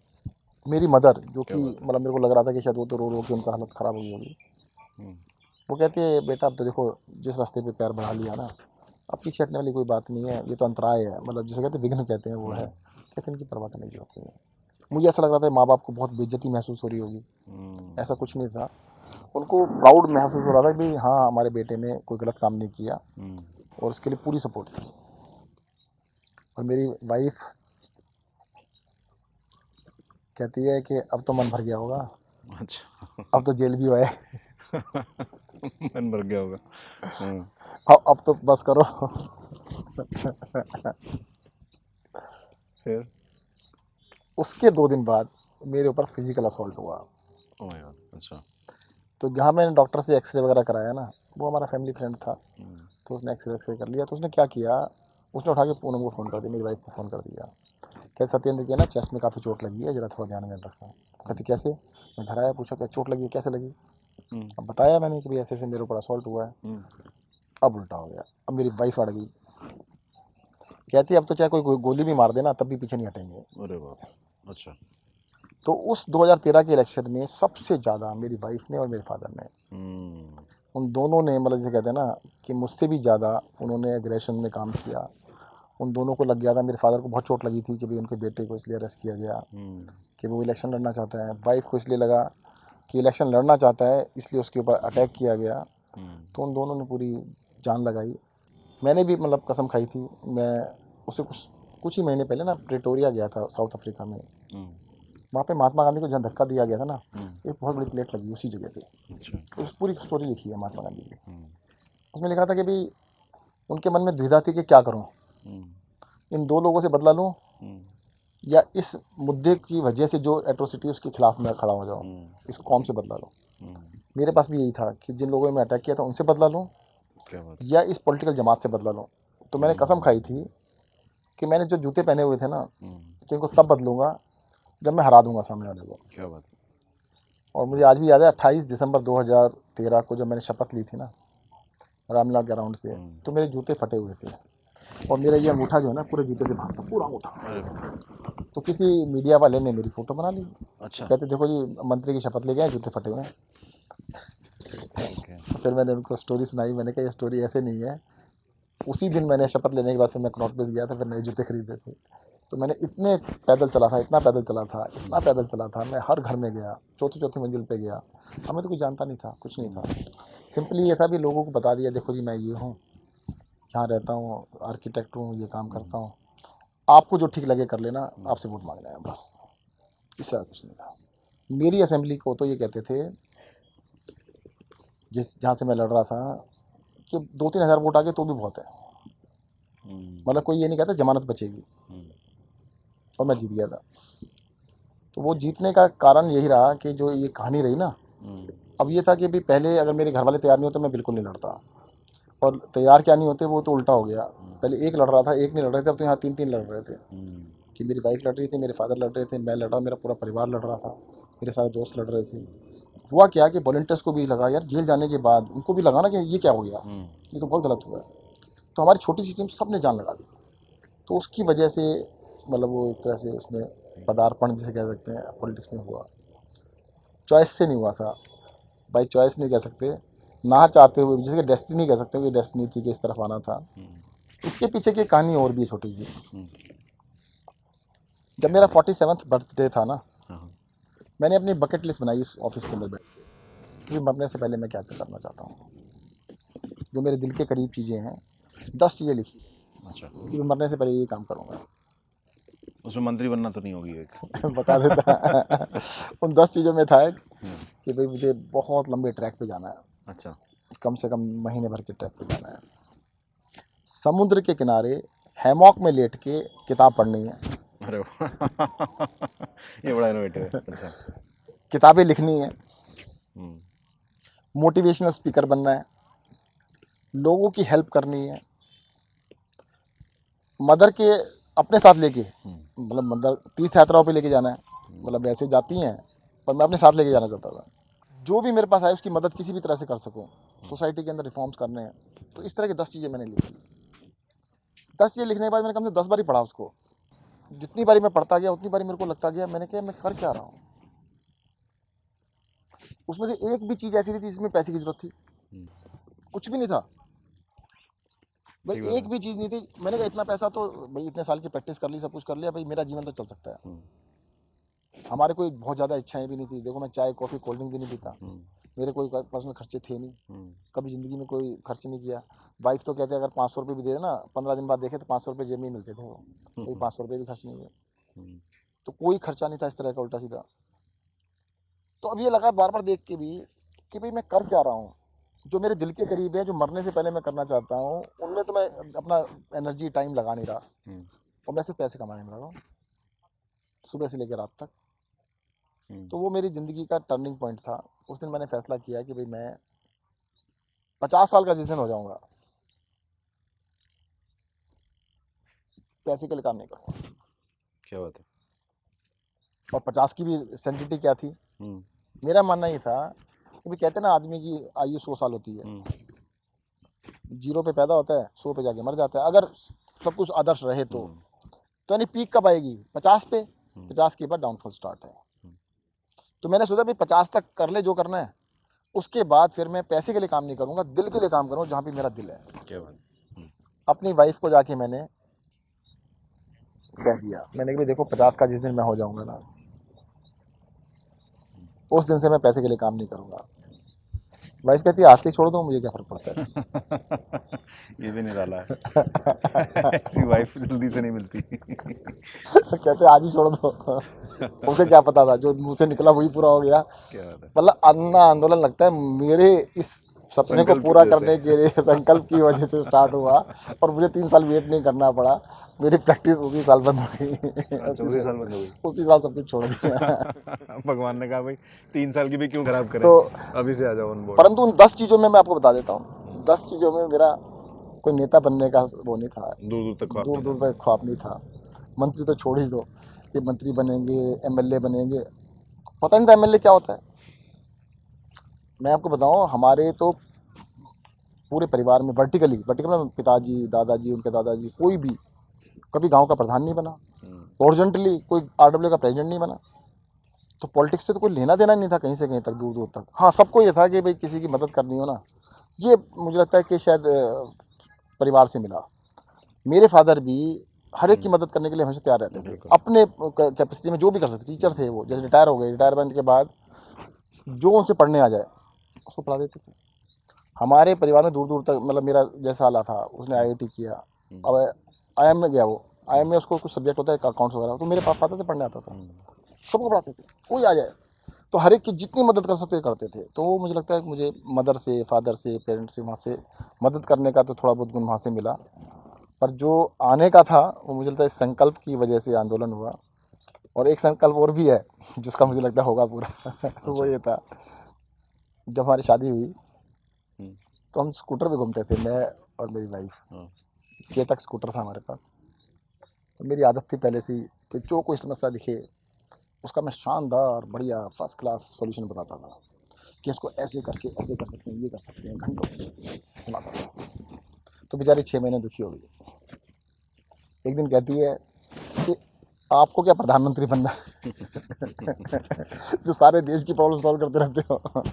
मेरी मदर जो कि मतलब मेरे को लग रहा था कि शायद वो तो रो रो के उनका हालत ख़राब हो गई होगी, वो कहती है बेटा अब तो देखो जिस रास्ते पे पैर बढ़ा लिया ना, अब पीछे हटने वाली कोई बात नहीं है, ये तो अंतराय है, मतलब जिसे कहते हैं विघ्न कहते हैं वो है। कहते हैं इनकी परवाह तो नहीं होती है। मुझे ऐसा लग रहा था माँ बाप को बहुत बेइज्जती महसूस हो रही होगी, ऐसा कुछ नहीं था। उनको प्राउड महसूस हो रहा था कि हाँ हमारे बेटे ने कोई गलत काम नहीं किया, और उसके लिए पूरी सपोर्ट थी। और मेरी वाइफ कहती है कि अब तो मन भर गया होगा, अच्छा। अब तो जेल भी हुआ है, मन भर गया होगा। अब तो बस करो। फिर? उसके 2 दिन बाद मेरे ऊपर फिजिकल असॉल्ट हुआ। Oh my God. अच्छा। तो जहाँ मैंने डॉक्टर से एक्सरे वगैरह कराया ना, वो हमारा फैमिली फ्रेंड था, तो उसने एक्सरे कर लिया। तो उसने क्या किया, उसने उठा के पूनम को फ़ोन कर दिया, मेरी वाइफ को फ़ोन कर दिया। कहते सत्येंद्र के ना चेस्ट में काफ़ी चोट लगी है, ज़रा थोड़ा ध्यान में रखना। कहती कैसे? मैं घर आया, पूछा क्या चोट लगी है, कैसे लगी? अब बताया मैंने कि भाई ऐसे ऐसे मेरे ऊपर असॉल्ट हुआ है। अब उल्टा हो गया, अब मेरी वाइफ अड़ गई। कहती अब तो चाहे कोई गोली भी मार देना तब भी पीछे नहीं हटेंगे। अरे बाप। अच्छा। तो उस 2013 के इलेक्शन में सबसे ज़्यादा मेरी वाइफ ने और मेरे फादर ने, उन दोनों ने मतलब जैसे कहते हैं ना कि मुझसे भी ज़्यादा उन्होंने एग्रेशन में काम किया। उन दोनों को लग गया था, मेरे फादर को बहुत चोट लगी थी कि भाई उनके बेटे को इसलिए अरेस्ट किया गया कि वो इलेक्शन लड़ना चाहता है। वाइफ को इसलिए लगा कि इलेक्शन लड़ना चाहता है, इसलिए उसके ऊपर अटैक किया गया। तो उन दोनों ने पूरी जान लगाई। मैंने भी मतलब कसम खाई थी। मैं उससे कुछ ही महीने पहले ना प्रेटोरिया गया था, साउथ अफ्रीका में। वहाँ पे महात्मा गांधी को जहाँ धक्का दिया गया था ना, एक बहुत बड़ी प्लेट लगी उसी जगह पे। तो उस पूरी स्टोरी लिखी है महात्मा गांधी की। उसमें लिखा था कि भाई उनके मन में दुविधा थी कि क्या करूँ, इन दो लोगों से बदला लूँ या इस मुद्दे की वजह से जो एट्रोसिटी उसके खिलाफ मैं खड़ा हो जाऊँ, इस कौम से बदला लूँ। मेरे पास भी यही था कि जिन लोगों ने मैं अटैक किया था उनसे बदला लूँ या इस पॉलिटिकल जमात से बदला लूँ। तो मैंने कसम खाई थी कि मैंने जो जूते पहने हुए थे ना, कि इनको तब बदलूंगा जब मैं हरा दूंगा सामने वाले को। क्या बात। और मुझे आज भी याद है 28 दिसंबर 2013 को जब मैंने शपथ ली थी ना रामलीला ग्राउंड से, तो मेरे जूते फटे हुए थे और मेरा ये अंगूठा जो है ना पूरे जूते से बाहर था, पूरा अंगूठा। तो किसी मीडिया वाले ने मेरी फोटो बना ली। अच्छा। कहते देखो जी मंत्री की शपथ ले गए, जूते फटे हुए हैं। फिर मैंने उनको स्टोरी सुनाई। मैंने कहा ये स्टोरी ऐसे नहीं है। उसी दिन मैंने शपथ लेने के बाद फिर मैं कनॉट प्लेस गया था, फिर नए जूते खरीदे थे। तो मैंने इतने पैदल चला था, इतना पैदल चला था, इतना पैदल चला था। मैं हर घर में गया, चौथी मंजिल पे गया। हमें तो कुछ जानता नहीं था, कुछ नहीं था। सिंपली ये था भी लोगों को बता दिया देखो जी मैं ये हूँ, यहाँ रहता हूँ, आर्किटेक्ट हूँ, ये काम करता हूँ, आपको जो ठीक लगे कर लेना, आपसे वोट मांगना है बस। इससे कुछ नहीं था। मेरी असेंबली को तो ये कहते थे जहाँ से मैं लड़ रहा था कि 2-3 हज़ार वोट आ गए तो भी बहुत है। मतलब कोई ये नहीं कहता जमानत बचेगी। और मैं जीत गया था। तो वो जीतने का कारण यही रहा कि जो ये कहानी रही ना, अब ये था कि भी पहले अगर मेरे घर वाले तैयार नहीं होते मैं बिल्कुल नहीं लड़ता, और तैयार क्या नहीं होते वो तो उल्टा हो गया। पहले एक लड़ रहा था, एक नहीं लड़ रहे थे, अब तो यहाँ 3-3 लड़ रहे थे। कि मेरी वाइफ लड़ रही थी, मेरे फादर लड़ रहे थे, मैं लड़ रहा, मेरा पूरा परिवार लड़ रहा था, मेरे सारे दोस्त लड़ रहे थे। हुआ क्या कि वॉलंटियर्स को भी लगा यार जेल जाने के बाद उनको भी लगा ना कि ये क्या हो गया, ये तो बहुत गलत हुआ है। तो हमारी छोटी सी टीम सब ने जान लगा दी। तो उसकी वजह से मतलब वो एक तरह से उसमें पदार्पण जिसे कह सकते हैं पॉलिटिक्स में हुआ। चॉइस से नहीं हुआ था, बाई चॉइस नहीं कह सकते, ना चाहते हुए, जैसे डेस्टिनी कह सकते हो कि डेस्टिनी थी कि इस तरफ आना था। इसके पीछे की कहानी और भी छोटी सी। जब मेरा 47वां बर्थडे था ना, मैंने अपनी बकेट लिस्ट बनाई उस ऑफिस के अंदर बैठ के कि मरने से पहले मैं क्या क्या करना चाहता हूँ। जो मेरे दिल के करीब चीज़ें हैं 10 चीज़ें लिखी। अच्छा। कि मैं मरने से पहले ये काम करूँगा। उसमें मंत्री बनना तो नहीं होगी एक। बता देता उन 10 चीज़ों में था एक कि भाई मुझे बहुत लंबे ट्रैक पे जाना है। अच्छा। कम से कम महीने भर के ट्रैक पे जाना है। समुद्र के किनारे हैमॉक में लेट के किताब पढ़नी है। अरे ये बड़ा इनोवेटिव है। अच्छा। किताबें लिखनी है। मोटिवेशनल स्पीकर बनना है। लोगों की हेल्प करनी है। मदर के अपने साथ लेके, मतलब मदर तीर्थ यात्राओं पे लेके जाना है। मतलब वैसे जाती हैं पर मैं अपने साथ लेके जाना चाहता था। जो भी मेरे पास आए उसकी मदद किसी भी तरह से कर सकूं। सोसाइटी के अंदर रिफॉर्म्स करने हैं। तो इस तरह की 10 चीज़ें मैंने लिखी। 10 चीज़ें लिखने के बाद मैंने कम से 10 बार ही पढ़ा उसको। जितनी बारी मैं पढ़ता गया उतनी बारी मेरे को लगता गया मैंने कहा मैं कर क्या रहा हूँ। उसमें से एक भी चीज़ ऐसी नहीं थी जिसमें पैसे की जरूरत थी। कुछ भी नहीं था भाई, एक भी चीज़ नहीं थी। मैंने कहा इतना पैसा तो भाई इतने साल की प्रैक्टिस कर ली, सब कुछ कर लिया भाई, मेरा जीवन तो चल सकता है। हमारे कोई बहुत ज़्यादा इच्छाएं भी नहीं थी। देखो मैं चाय कॉफ़ी कोल्ड ड्रिंक भी नहीं पीता। मेरे कोई पर्सनल खर्चे थे नहीं। कभी ज़िंदगी में कोई खर्च नहीं किया। वाइफ तो कहते अगर 500 रुपये भी दे देना 15 दिन बाद देखे तो 500 रुपये जेब में ही मिलते थे। वो कोई 500 रुपये भी खर्च नहीं हुए। तो कोई खर्चा नहीं था इस तरह का उल्टा सीधा। तो अब ये लगा बार बार देख के भी कि भाई मैं कर क्या रहा हूँ। जो मेरे दिल के करीब है, जो मरने से पहले मैं करना चाहता हूँ, उनमें तो मैं अपना एनर्जी टाइम लगा नहीं रहा। और मैं सिर्फ पैसे कमाने में लगा हूँ सुबह से लेकर रात तक। तो वो मेरी ज़िंदगी का टर्निंग पॉइंट था। उस दिन मैंने फैसला किया कि भाई मैं 50 साल का जिस दिन हो जाऊंगा पैसे के लिए काम नहीं करूँगा। क्या बात है। और 50 की भी सेंटिटी क्या थी, मेरा मानना ये था कि भाई कहते हैं ना आदमी की आयु 100 साल होती है। 0 पे पैदा होता है, 100 पे जाके मर जाता है अगर सब कुछ आदर्श रहे तो यानी पीक कब आएगी 50 पे। 50 के बाद डाउनफॉल स्टार्ट है। तो मैंने सोचा भाई 50 तक कर ले जो करना है, उसके बाद फिर मैं पैसे के लिए काम नहीं करूंगा, दिल के लिए काम करूंगा जहाँ पे मेरा दिल है। क्या बात। अपनी वाइफ को जाके मैंने कह दिया, मैंने कहा देखो 50 का जिस दिन मैं हो जाऊंगा ना, उस दिन से मैं पैसे के लिए काम नहीं करूँगा। वाइफ कहती है आज से ही छोड़ दो, मुझे क्या फ़र्क पड़ता है। ये भी निराला है। ऐसी वाइफ जल्दी से नहीं मिलती। कहते आज ही छोड़ दो। उसे क्या पता था, जो मुँह से निकला वही पूरा हो गया। क्या बात है। मतलब अन्ना आंदोलन लगता है मेरे इस सपने को संकल्प की पूरा वजह करने के लिए, संकल्प की वजह से स्टार्ट हुआ और मुझे 3 साल वेट नहीं करना पड़ा। मेरी प्रैक्टिस उसी साल बंद हो गई। अच्छा, उसी साल बंद हो गई। उसी साल सब कुछ छोड़ दिया। भगवान ने कहा भाई 3 साल की भी क्यों खराब करें, तो अभी से आ जाओ ऑन बोर्ड। परंतु उन 10 चीज़ों में मैं आपको बता देता हूँ, 10 चीज़ों में मेरा कोई नेता बनने का वो नहीं था, दूर दूर तक ख्वाब दूर नहीं दूर तक ख्वाब नहीं था। मंत्री तो छोड़ ही दो, ये मंत्री बनेंगे, एमएलए बनेंगे, पता नहीं था एमएलए क्या होता है। मैं आपको बताऊँ, हमारे तो पूरे परिवार में वर्टिकली में पिताजी, दादाजी, उनके दादाजी, कोई भी कभी गांव का प्रधान नहीं बना, हॉरिजॉन्टली कोई आरडब्ल्यू का प्रेसिडेंट नहीं बना। तो पॉलिटिक्स से तो कोई लेना देना नहीं था कहीं से कहीं तक, दूर दूर तक। हाँ, सबको ये था कि भाई किसी की मदद करनी हो ना, ये मुझे लगता है कि शायद परिवार से मिला। मेरे फादर भी हर एक की मदद करने के लिए हमेशा तैयार रहते थे, बिल्कुल। अपने कैपेसिटी में जो भी कर सकते। टीचर थे वो, जैसे रिटायर हो गए, रिटायरमेंट के बाद जो उनसे पढ़ने आ जाए उसको पढ़ा देते थे। हमारे परिवार में दूर दूर तक, मतलब मेरा जैसा आला था उसने आईआईटी किया, अब आईएम में गया वो, आईएम में उसको कुछ सब्जेक्ट होता है अकाउंट्स वगैरह, तो मेरे फादर से पढ़ने आता था, सबको पढ़ाते थे, कोई आ जाए तो हर एक की जितनी मदद कर सकते करते थे। तो वो मुझे लगता है कि मुझे मदर से, फादर से, पेरेंट्स से, वहाँ से मदद करने का तो थोड़ा बहुत गुण वहाँ से मिला। पर जो आने का था वो मुझे लगता है इस संकल्प की वजह से आंदोलन हुआ। और एक संकल्प और भी है जिसका मुझे लगता है होगा पूरा। वो ये था, जब हमारी शादी हुई तो हम स्कूटर पे घूमते थे, मैं और मेरी वाइफ। चेतक स्कूटर था हमारे पास। तो मेरी आदत थी पहले से ही कि जो कोई समस्या दिखे उसका मैं शानदार बढ़िया फर्स्ट क्लास सॉल्यूशन बताता था कि इसको ऐसे करके ऐसे कर सकते हैं, ये कर सकते हैं, घंटों सुनाता था। तो बेचारी 6 महीने दुखी हो गई। एक दिन कहती है कि आपको क्या प्रधानमंत्री बनना है? जो सारे देश की प्रॉब्लम सॉल्व करते रहते हो।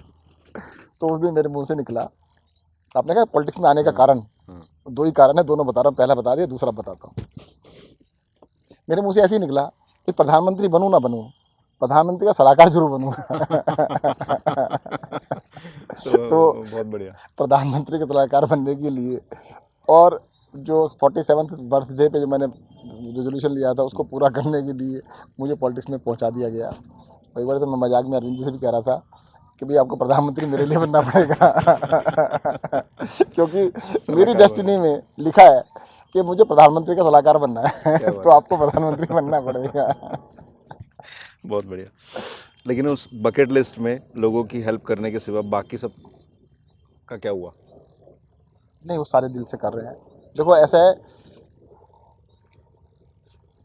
तो उस दिन मेरे मुंह से निकला, आपने कहा पॉलिटिक्स में आने का कारण, 2 ही कारण है, दोनों बता रहा हूँ, पहला बता दिया, दूसरा बताता हूँ। मेरे मुंह से ऐसे ही निकला कि प्रधानमंत्री बनूँ ना बनूँ, प्रधानमंत्री का सलाहकार जरूर बनूंगा। तो बहुत बढ़िया। प्रधानमंत्री के सलाहकार बनने के लिए और जो 47th बर्थडे पे जो मैंने रेजोल्यूशन लिया था उसको पूरा करने के लिए मुझे पॉलिटिक्स में पहुंचा दिया गया। कई बार तो मैं मजाक में अरविंद जी से भी कह रहा था कि भाई आपको प्रधानमंत्री मेरे लिए बनना पड़ेगा। क्योंकि मेरी डेस्टिनी में लिखा है कि मुझे प्रधानमंत्री का सलाहकार बनना है। तो आपको प्रधानमंत्री बनना पड़ेगा। बहुत बढ़िया। लेकिन उस बकेट लिस्ट में लोगों की हेल्प करने के सिवा बाकी सब का क्या हुआ? नहीं, वो सारे दिल से कर रहे हैं। देखो ऐसा है,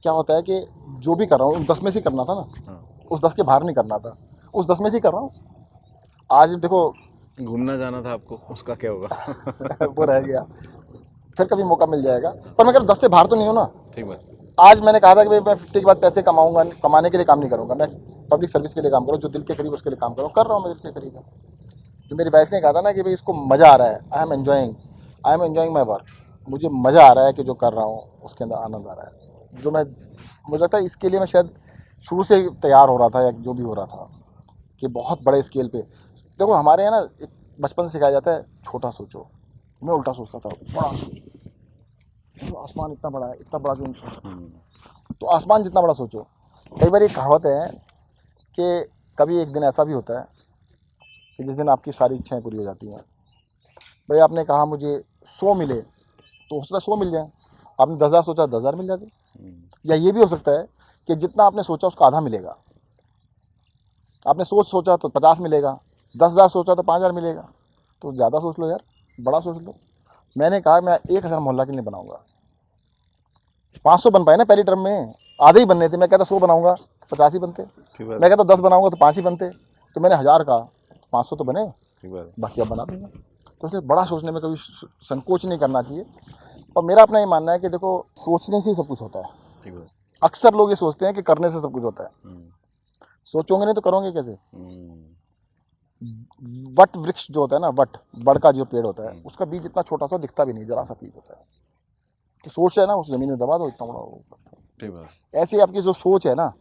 क्या होता है कि जो भी कर रहा हूँ 10 में से करना था ना, उस 10 के बाहर नहीं करना था, उस 10 में से ही कर रहा हूँ। आज देखो घूमना जाना था आपको, उसका क्या होगा? वो रह गया, फिर कभी मौका मिल जाएगा। पर मैं कह रहा हूँ 10 से बाहर तो नहीं हूँ ना। ठीक बात। आज मैंने कहा था कि भाई मैं 50 के बाद पैसे कमाऊंगा, कमाने के लिए काम नहीं करूंगा, मैं पब्लिक सर्विस के लिए काम करूँ, जो दिल के करीब उसके लिए काम करूँ, कर रहा हूँ मैं दिल के करीब है। तो मेरी वाइफ ने कहा था ना कि भाई इसको मज़ा आ रहा है, I am enjoying my work, मुझे मज़ा आ रहा है कि जो कर रहा हूँ उसके अंदर आनंद आ रहा है। जो मैं, मुझे लगता है इसके लिए मैं शायद शुरू से तैयार हो रहा था, या जो भी हो रहा था कि बहुत बड़े स्केल पे। देखो हमारे यहाँ ना एक बचपन से सिखाया जाता है छोटा सोचो, मैं उल्टा सोचता था, बड़ा सोचो, तो आसमान इतना बड़ा है, इतना बड़ा क्यों नहीं सोचो, तो आसमान जितना बड़ा सोचो। कई बार ये कहावत है कि कभी एक दिन ऐसा भी होता है कि जिस दिन आपकी सारी इच्छाएं पूरी हो जाती हैं। भाई आपने कहा मुझे 100 मिले, तो हो सकता है 100 मिल जाए। आपने 10,000 सोचा, 10,000 मिल जाते। या ये भी हो सकता है कि जितना आपने सोचा उसका आधा मिलेगा। आपने सोचा तो 50 मिलेगा, 10,000 सोचा तो 5,000 मिलेगा। तो ज़्यादा सोच लो यार, बड़ा सोच लो। मैंने कहा मैं 1,000 मोहल्ला के लिए बनाऊंगा। 500 बन पाए ना पहली टर्म में, आधे ही बनने थे। मैं कहता 100 बनाऊंगा, 50 ही बनते। मैं कहता 10 बनाऊंगा तो 5 ही बनते। तो मैंने 1,000 का 500 तो बने, बाकी अब बना दूंगा। तो इसलिए बड़ा सोचने में कभी संकोच नहीं करना चाहिए। और मेरा अपना ये मानना है कि देखो सोचने से ही सब कुछ होता है। अक्सर लोग ये सोचते हैं कि करने से सब कुछ होता है। सोचोगे नहीं तो करोगे कैसे? वट वृक्ष जो होता है ना, वट बड़ का जो पेड़ होता है, उसका बीज इतना छोटा सा दिखता भी नहीं, जरा सा बीज होता है। तो सोच है ना, उस जमीन में दबा दो, इतना बड़ा हो। ऐसे ही आपकी जो सोच है ना,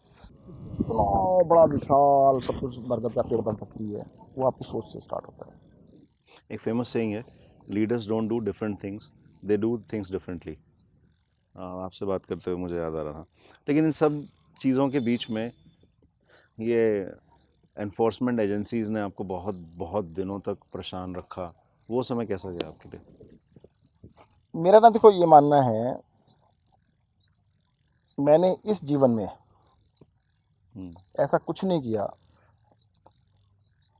इतना बड़ा विशाल सब कुछ बरगद का पेड़ बन सकती है, वो आपकी सोच से स्टार्ट होता है। एक फेमस सेइंग है, leaders don't do different things, they do things differently. आपसे बात करते हुए मुझे याद आ रहा था। लेकिन इन सब चीज़ों के बीच में ये एनफोर्समेंट एजेंसीज ने आपको बहुत बहुत दिनों तक परेशान रखा, वो समय कैसा गया आपके लिए? मेरा ना देखो ये मानना है, मैंने इस जीवन में हम्म, ऐसा कुछ नहीं किया,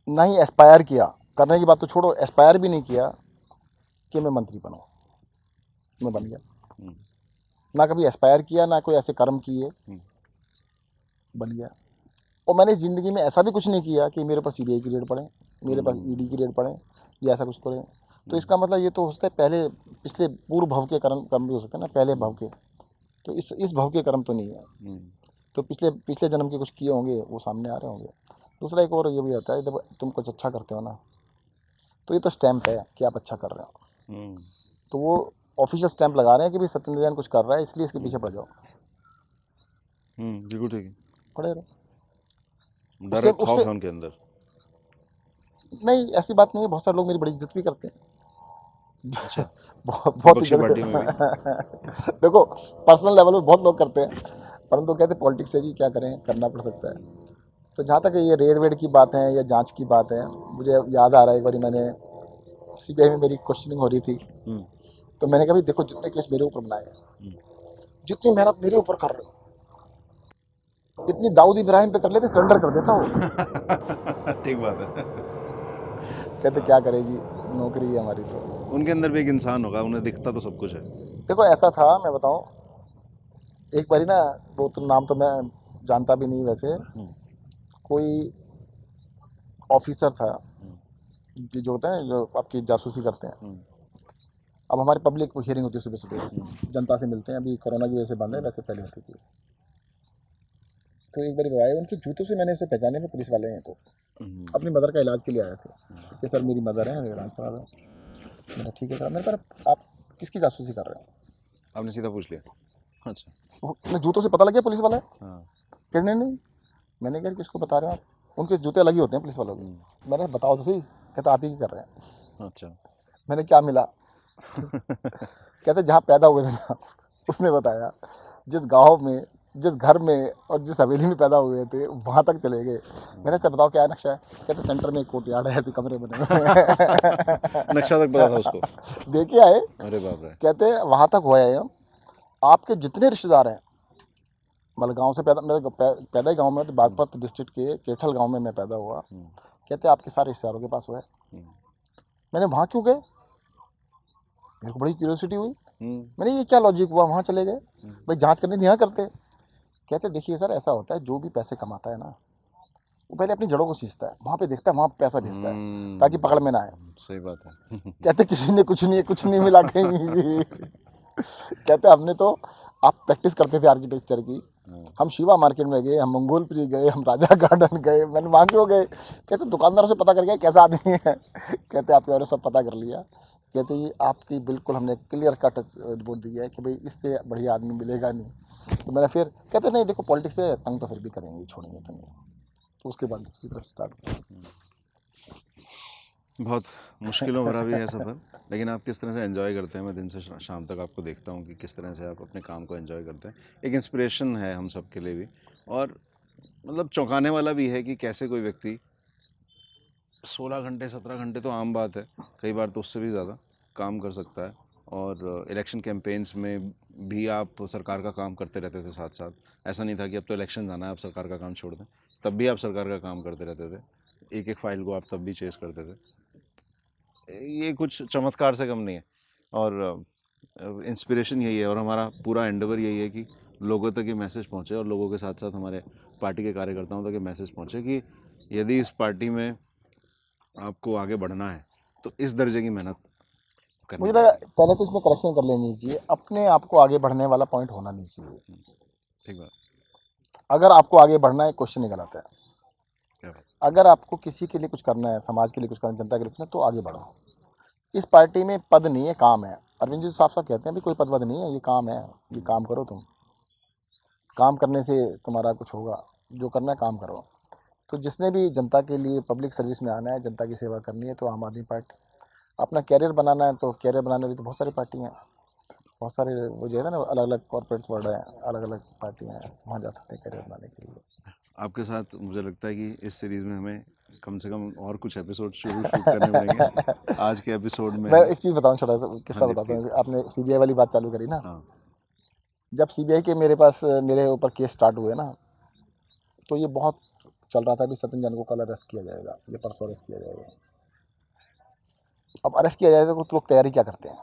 ना ही एस्पायर किया, करने की बात तो छोड़ो, एस्पायर भी नहीं किया कि मैं मंत्री बनूं। मैं बन गया। हम्म, ना कभी एस्पायर किया, ना कोई ऐसे कर्म किए, हम्म, बन गया। और मैंने इस ज़िंदगी में ऐसा भी कुछ नहीं किया कि मेरे पास सीबीआई की रेड पड़े, मेरे पास ईडी की रेड पड़े, या ऐसा कुछ करें। तो इसका मतलब ये तो हो सकता है पहले पिछले पूर्व भव के कर्म भी हो सकते हैं ना, पहले भव के। तो इस भव के कर्म तो नहीं है। हम्म, तो पिछले पिछले जन्म के कुछ किए होंगे, वो सामने आ रहे होंगे। दूसरा एक और ये भी आता है, जब तुम कुछ अच्छा करते हो ना, तो ये तो स्टैंप है कि आप अच्छा कर रहे हो। हम्म, तो वो ऑफिशियल स्टैंप लगा रहे हैं कि भाई सत्येंद्र जैन कुछ कर रहा है, इसलिए इसके पीछे पड़ जाओ, बिल्कुल ठीक है। पड़े रहो। डर उससे है, खौफ उससे है उनके अंदर। नहीं, ऐसी बात नहीं है, बहुत सारे लोग मेरी बड़ी इज्जत भी करते हैं। अच्छा, बहुत बहुत विपक्षी इज्जत पार्टी में भी? देखो, पर्सनल लेवल पे बहुत लोग करते हैं, परंतु कहते हैं पॉलिटिक्स है जी, क्या करें, करना पड़ सकता है। तो जहाँ तक ये रेड वेड की बात है या जांच की बात है, मुझे याद आ रहा है एक बार मैंने सीबीआई में मेरी क्वेश्चनिंग हो रही थी, हम्म, तो मैंने कहा भाई देखो, जितने केस मेरे ऊपर बनाए हैं, हम्म, जितनी मेहनत मेरे ऊपर कर रहे हो, इतनी दाऊद इब्राहिम पे कर लेते, सरेंडर कर देता वो। ठीक बात है। कहते क्या करे जी, नौकरी है हमारी तो। उनके अंदर भी एक इंसान होगा, उन्हें दिखता तो सब कुछ है। देखो ऐसा था, मैं बताऊं, एक बारी ना, वो तो नाम तो मैं जानता भी नहीं वैसे, हम्म, कोई ऑफिसर था, हम्म, कि जो होते हैं जो आपकी जासूसी करते हैं। हम्म, अब हमारी पब्लिक हियरिंग होती है सुबह हम्म, सुबह, जनता से मिलते हैं, अभी कोरोना की वजह से बंद है, हम्म, वैसे पहले होती थी। तो एक बार वो आए, उनके जूतों से मैंने उसे पहचाने में पुलिस वाले हैं, तो हम्म, अपनी मदर का इलाज के लिए आए थे कि सर मेरी मदर है, इलाज करा रहे हैं। मैंने ठीक है, करा। मैंने कहा आप किसकी जासूसी कर रहे हो? आपने सीधा पूछ लिया? अच्छा। मैं जूतों से पता लग गया पुलिस वाला है। हाँ। कहने नहीं, मैंने कहा किसको बता रहे हो आप, उनके जूते अलग ही होते हैं पुलिस वालों के। हम्म, मैंने कहा, बताओ तो सही। कहता आप ही की कर रहे हैं। अच्छा। मैंने क्या मिला? कहते जहाँ पैदा हुए थे ना, उसने बताया, जिस गांव में, जिस घर में और जिस हवेली में पैदा हुए थे, वहां तक चले गए। मैंने अच्छा बताओ क्या नक्शा है? कहते सेंटर में एक कोर्टयार्ड है, ऐसे कमरे बने हुए नक्शा तक पता था उसको? हैं। देखिए आए। अरे बाप रे। कहते वहां तक हुआ है हम, आपके जितने रिश्तेदार हैं, मतलब गांव से पैदा, मैं पैदा ही गांव में, तो हम्म, बागपत डिस्ट्रिक्ट के केठल गांव में मैं पैदा हुआ। हम्म, कहते आपके सारे रिश्तेदारों के पास हुआ है। हम्म, मैंने वहाँ क्यों गए, मेरे को बड़ी क्यूरियोसिटी हुई। हम्म, मैंने ये क्या लॉजिक हुआ, वहाँ चले गए, हम्म, भाई जांच करनी थी यहाँ करते। कहते देखिए सर, ऐसा होता है, जो भी पैसे कमाता है ना, वो पहले अपनी जड़ों को सींचता है, वहाँ पे देखता है, वहाँ पे पैसा भेजता है, ताकि पकड़ में ना आए। सही बात है। कहते किसी ने कुछ नहीं मिला कहीं भी। कहते हमने तो, आप प्रैक्टिस करते थे आर्किटेक्चर की, हाँ, हम शिवा मार्केट में गए, हम मंगोलपुरी गए, हम राजा गार्डन गए, मैंने वहाँ क्यों गए? कहते दुकानदारों से पता कर गया कैसा आदमी है। कहते आपके बारे में सब पता कर लिया। कहते ये आपकी बिल्कुल हमने क्लियर कट रिपोर्ट दी है कि भाई इससे बढ़िया आदमी मिलेगा नहीं। तो मैंने फिर, कहते नहीं देखो पॉलिटिक्स से तंग तो फिर भी करेंगे, छोड़ेंगे तो नहीं। तो उसके बाद दूसरी तरफ स्टार्ट। बहुत मुश्किलों भरा भी है सफ़र, लेकिन आप किस तरह से एंजॉय करते हैं। मैं दिन से शाम तक आपको देखता हूँ कि किस तरह से आप अपने काम को एंजॉय करते हैं। एक इंस्पिरेशन है हम सब के लिए भी, और मतलब चौंकाने वाला भी है कि कैसे कोई व्यक्ति 16 घंटे 17 घंटे तो आम बात है, कई बार तो उससे भी ज़्यादा काम कर सकता है। और इलेक्शन कैंपेन्स में भी आप सरकार का काम करते रहते थे साथ साथ। ऐसा नहीं था कि अब तो इलेक्शन जाना है आप सरकार का काम छोड़ दें, तब भी आप सरकार का काम करते रहते थे। एक एक फाइल को आप तब भी चेस करते थे। ये कुछ चमत्कार से कम नहीं है। और इंस्पिरेशन यही है, और हमारा पूरा एंडेवर यही है कि लोगों तक ये मैसेज पहुँचे, और लोगों के साथ साथ हमारे पार्टी के कार्यकर्ताओं तक ये मैसेज पहुँचे कि यदि इस पार्टी में आपको आगे बढ़ना है तो इस दर्जे की मेहनत करनी मुझे लगा पड़ेगी। पहले तो इसमें करेक्शन कर लेनी चाहिए, अपने आप को आगे बढ़ने वाला पॉइंट होना नहीं चाहिए। ठीक बात। अगर आपको आगे बढ़ना है, क्वेश्चन ही गलत है। क्या बात। अगर आपको किसी के लिए कुछ करना है, समाज के लिए कुछ करना है, जनता के लिए कुछ करना है, तो आगे बढ़ो। इस पार्टी में पद नहीं है, काम है। अरविंद जी साफ साफ कहते हैं भी कोई पद वद नहीं है, ये काम है, ये काम करो तुम। काम करने से तुम्हारा कुछ होगा, जो करना है काम करो। तो जिसने भी जनता के लिए पब्लिक सर्विस में आना है, जनता की सेवा करनी है, तो आम आदमी पार्टी। अपना कैरियर बनाना है तो कैरियर बनाने वाली तो बहुत सारी पार्टियाँ हैं, बहुत सारे वो जो है ना अलग अलग कॉर्पोरेट वर्ल्ड हैं, अलग अलग पार्टियाँ हैं, वहाँ जा सकते हैं कैरियर बनाने के लिए। आपके साथ मुझे लगता है कि इस सीरीज़ में हमें कम से कम और कुछ एपिसोड शुरू शूट करने पड़ेंगे। आज के एपिसोड में मैं एक चीज़ बताऊँ, छोटा सा किस्सा हाँ जी, बताता हूँ। प्लीज़। जैसे आपने सीबीआई वाली बात चालू करी ना, हाँ। जब सीबीआई के मेरे पास मेरे ऊपर केस स्टार्ट हुए ना, तो ये बहुत चल रहा था कि सचिन जैन को कल अरेस्ट किया जाएगा, ये परसों अरेस्ट किया जाएगा। अब अरेस्ट किया जाएगा तो लोग तैयारी क्या करते हैं?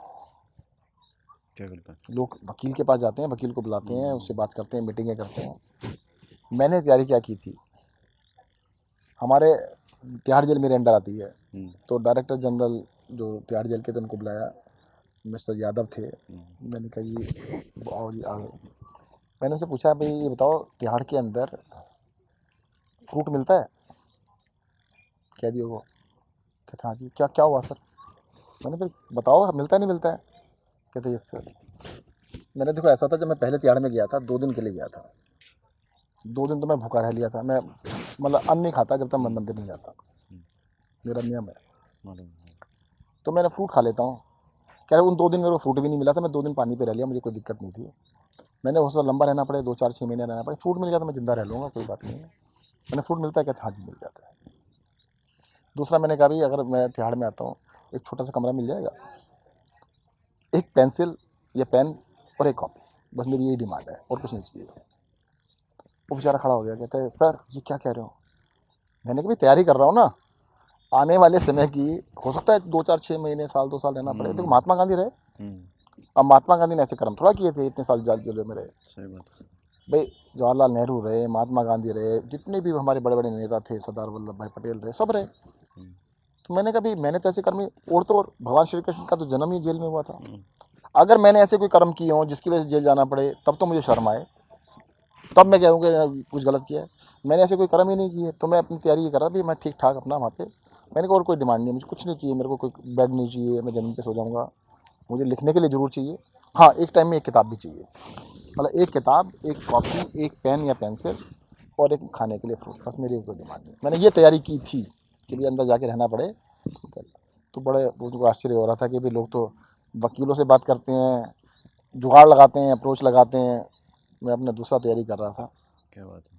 क्या करता है? लोग वकील के पास जाते हैं, वकील को बुलाते हैं, उससे बात करते हैं, मीटिंगें करते हैं। मैंने तैयारी क्या की थी, हमारे तिहाड़ जेल मेरे अंडर आती है, तो डायरेक्टर जनरल जो तिहाड़ जेल के थे उनको बुलाया, मिस्टर यादव थे। मैंने कहा जी आओ जी आओ। मैंने उनसे पूछा भाई ये बताओ तिहाड़ के अंदर फ्रूट मिलता है? कह दिया वो। कहता हाँ जी। क्या क्या हुआ सर? मैंने फिर बताओ मिलता है नहीं मिलता है? कहते यस सर। मैंने देखो ऐसा था, जब मैं पहले तिहाड़ में गया था 2 दिन के लिए गया था, 2 दिन तो मैं भूखा रह लिया था। मैं मतलब अन्न नहीं खाता जब तक मैं मंदिर नहीं जाता, मेरा नियम है। तो मैंने फ्रूट खा लेता हूँ। कह रहे उन 2 दिन मेरे को फ्रूट भी नहीं मिला था, मैं 2 दिन पानी पे रह लिया, मुझे कोई दिक्कत नहीं थी। मैंने हो सकता लंबा रहना पड़े, 2-4-6 महीने रहना पड़े, फ्रूट मिल गया तो मैं ज़िंदा रह लूँगा, कोई बात नहीं है। मैंने फ्रूट मिलता है? कहते हाँ जी मिल जाता है। दूसरा मैंने कहा भाई अगर मैं तिहाड़ में आता हूँ, एक छोटा सा कमरा मिल जाएगा, एक पेंसिल या पेन और एक कॉपी, बस मेरी यही डिमांड है और कुछ नहीं चाहिए। वो बेचारा खड़ा हो गया, कहता है सर ये क्या कह रहे हो? मैंने कहा भाई तैयारी कर रहा हूँ ना, आने वाले समय की, हो सकता है 2-4-6 महीने, साल 2 साल रहना पड़े। देखो महात्मा गांधी रहे, अब महात्मा गांधी ने ऐसे कर्म थोड़ा किए थे, इतने साल जेल में रहे। सही बात। भाई जवाहरलाल नेहरू रहे, महात्मा गांधी रहे, जितने भी हमारे बड़े बड़े नेता थे, सरदार वल्लभ भाई पटेल रहे, सब रहे। तो मैंने कहा भाई मैंने तो ऐसे कर्म, और तो और भगवान श्री कृष्ण का तो जन्म ही जेल में हुआ था। अगर मैंने ऐसे कोई कर्म किए हों जिसकी वजह से जेल जाना पड़े, तब तो मुझे शर्म आए, तब मैं कहूँ कि कुछ गलत किया है। मैंने ऐसे कोई कर्म ही नहीं किए, तो मैं अपनी तैयारी ये कर रहा था, मैं ठीक ठाक अपना वहाँ पे। मैंने कहा और कोई डिमांड नहीं है, मुझे कुछ नहीं चाहिए, मेरे को कोई बेड नहीं चाहिए, मैं ज़मीन पे सो जाऊँगा, मुझे लिखने के लिए ज़रूर चाहिए। हाँ एक टाइम में एक किताब भी चाहिए, मतलब एक किताब, एक कॉपी, एक पेन या पेंसिल और एक खाने के लिए फ्रूट, बस मेरी कोई डिमांड नहीं। मैंने ये तैयारी की थी कि भाई अंदर जाके रहना पड़े। तो बड़े उनको आश्चर्य हो रहा था कि भाई लोग तो वकीलों से बात करते हैं, जुगाड़ लगाते हैं, अप्रोच लगाते हैं, मैं अपना दूसरा तैयारी कर रहा था। क्या बात है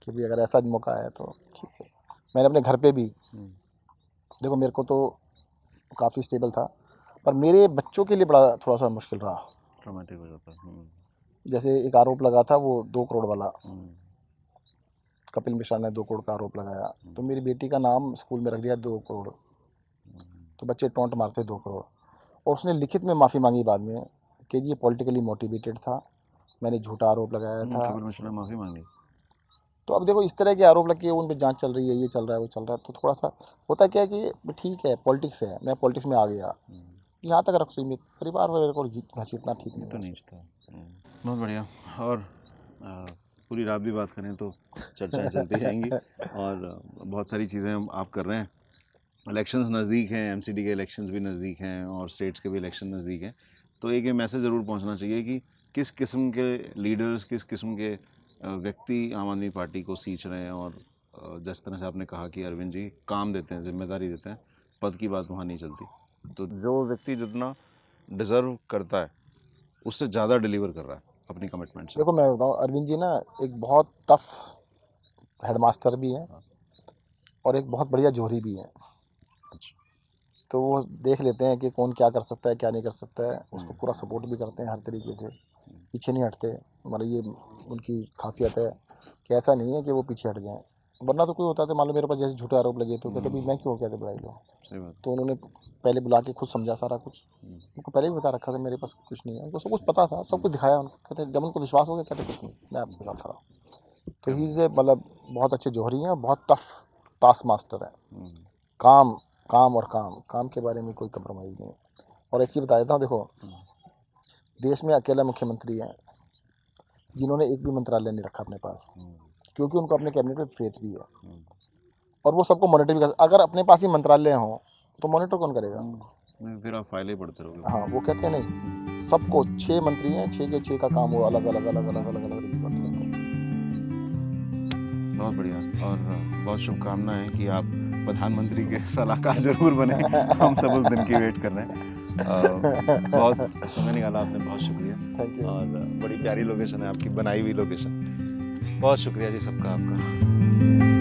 कि भाई अगर ऐसा मौका है तो ठीक है। मैंने अपने घर पे भी, देखो मेरे को तो काफ़ी स्टेबल था, पर मेरे बच्चों के लिए बड़ा थोड़ा सा मुश्किल रहा। ट्रॉमेटिक हो जाता है। जैसे एक आरोप लगा था वो 2 करोड़ वाला, कपिल मिश्रा ने 2 करोड़ का आरोप लगाया, तो मेरी बेटी का नाम स्कूल में रख दिया 2 करोड़, तो बच्चे टोंट मारते 2 करोड़। और उसने लिखित में माफ़ी मांगी बाद में कि ये पॉलिटिकली मोटिवेटेड था, मैंने झूठा आरोप लगाया था। कपिल मिश्रा ने माफ़ी मांगी। तो अब देखो इस तरह के आरोप लग के उन पर जांच चल रही है, ये चल रहा है वो चल रहा है, तो थोड़ा सा होता क्या है कि ठीक है पॉलिटिक्स है, मैं पॉलिटिक्स में आ गया, यहाँ तक रख सीमित, परिवार वगैरह को घसीटना ठीक नहीं तो है। नहीं था। बहुत बढ़िया। और पूरी रात भी बात करें तो चर्चाएं चलती जाएंगी और बहुत सारी चीज़ें आप कर रहे हैं। इलेक्शंस नज़दीक हैं, एमसीडी के इलेक्शंस भी नज़दीक हैं और स्टेट्स के भी इलेक्शन नज़दीक हैं, तो एक ये मैसेज ज़रूर पहुंचना चाहिए कि किस किस्म के लीडर्स, किस किस्म के व्यक्ति आम आदमी पार्टी को सींच रहे हैं। और जिस तरह से आपने कहा कि अरविंद जी काम देते हैं, जिम्मेदारी देते हैं, पद की बात वहाँ नहीं चलती। तो जो व्यक्ति जितना डिज़र्व करता है उससे ज़्यादा डिलीवर कर रहा है अपनी कमिटमेंट से। देखो मैं बताऊँ, अरविंद जी ना एक बहुत टफ हेडमास्टर भी हैं और एक बहुत बढ़िया जोहरी भी हैं। तो वो देख लेते हैं कि कौन क्या कर सकता है क्या नहीं कर सकता है, उसको पूरा सपोर्ट भी करते हैं हर तरीके से, पीछे नहीं हटते। मतलब ये उनकी खासियत है कि ऐसा नहीं है कि वो पीछे हट जाएं, वरना तो कोई होता तो मान लो मेरे पास जैसे झूठे आरोप लगे तो कहते भाई मैं क्यों कहते बुराई लो। सही बात। तो उन्होंने पहले बुला के खुद समझा सारा कुछ, उनको पहले भी बता रखा था मेरे पास कुछ नहीं है, उनको सब कुछ पता था, सब कुछ दिखाया उनको। कहते जब उनको विश्वास हो गया कहते कुछ नहीं, मैं आपके साथ खड़ा हूँ। तो ही इज़ मतलब बहुत अच्छे जौहरी हैं, बहुत टफ टास्क मास्टर है। काम काम और काम के बारे में कोई कंप्रोमाइज़ नहीं। और एक चीज़ बता देता हूँ, देखो देश में अकेला मुख्यमंत्री है जिन्होंने एक भी मंत्रालय नहीं रखा अपने पास, क्योंकि उनको अपने कैबिनेट में फेथ भी है और वो सबको मॉनिटर भी कर। अगर अपने पास ही मंत्रालय हो तो मॉनिटर कौन करेगा? नहीं, फिर आप फाइलें पढ़ते रहोगे। हाँ वो कहते हैं नहीं, सबको 6 मंत्री हैं, 6 के 6 का काम वो अलग अलग अलग अलग अलग अलग रिव्यू करते रहते हैं। बहुत बढ़िया। और बहुत शुभकामनाएं हैं कि आप प्रधानमंत्री के सलाहकार जरूर बने। हम सब उस दिन की वेट कर रहे हैं। बहुत समय निकाला आपने, बहुत शुक्रिया। Thank you. और बड़ी प्यारी लोकेशन है आपकी, बनाई हुई लोकेशन। बहुत शुक्रिया जी सबका आपका।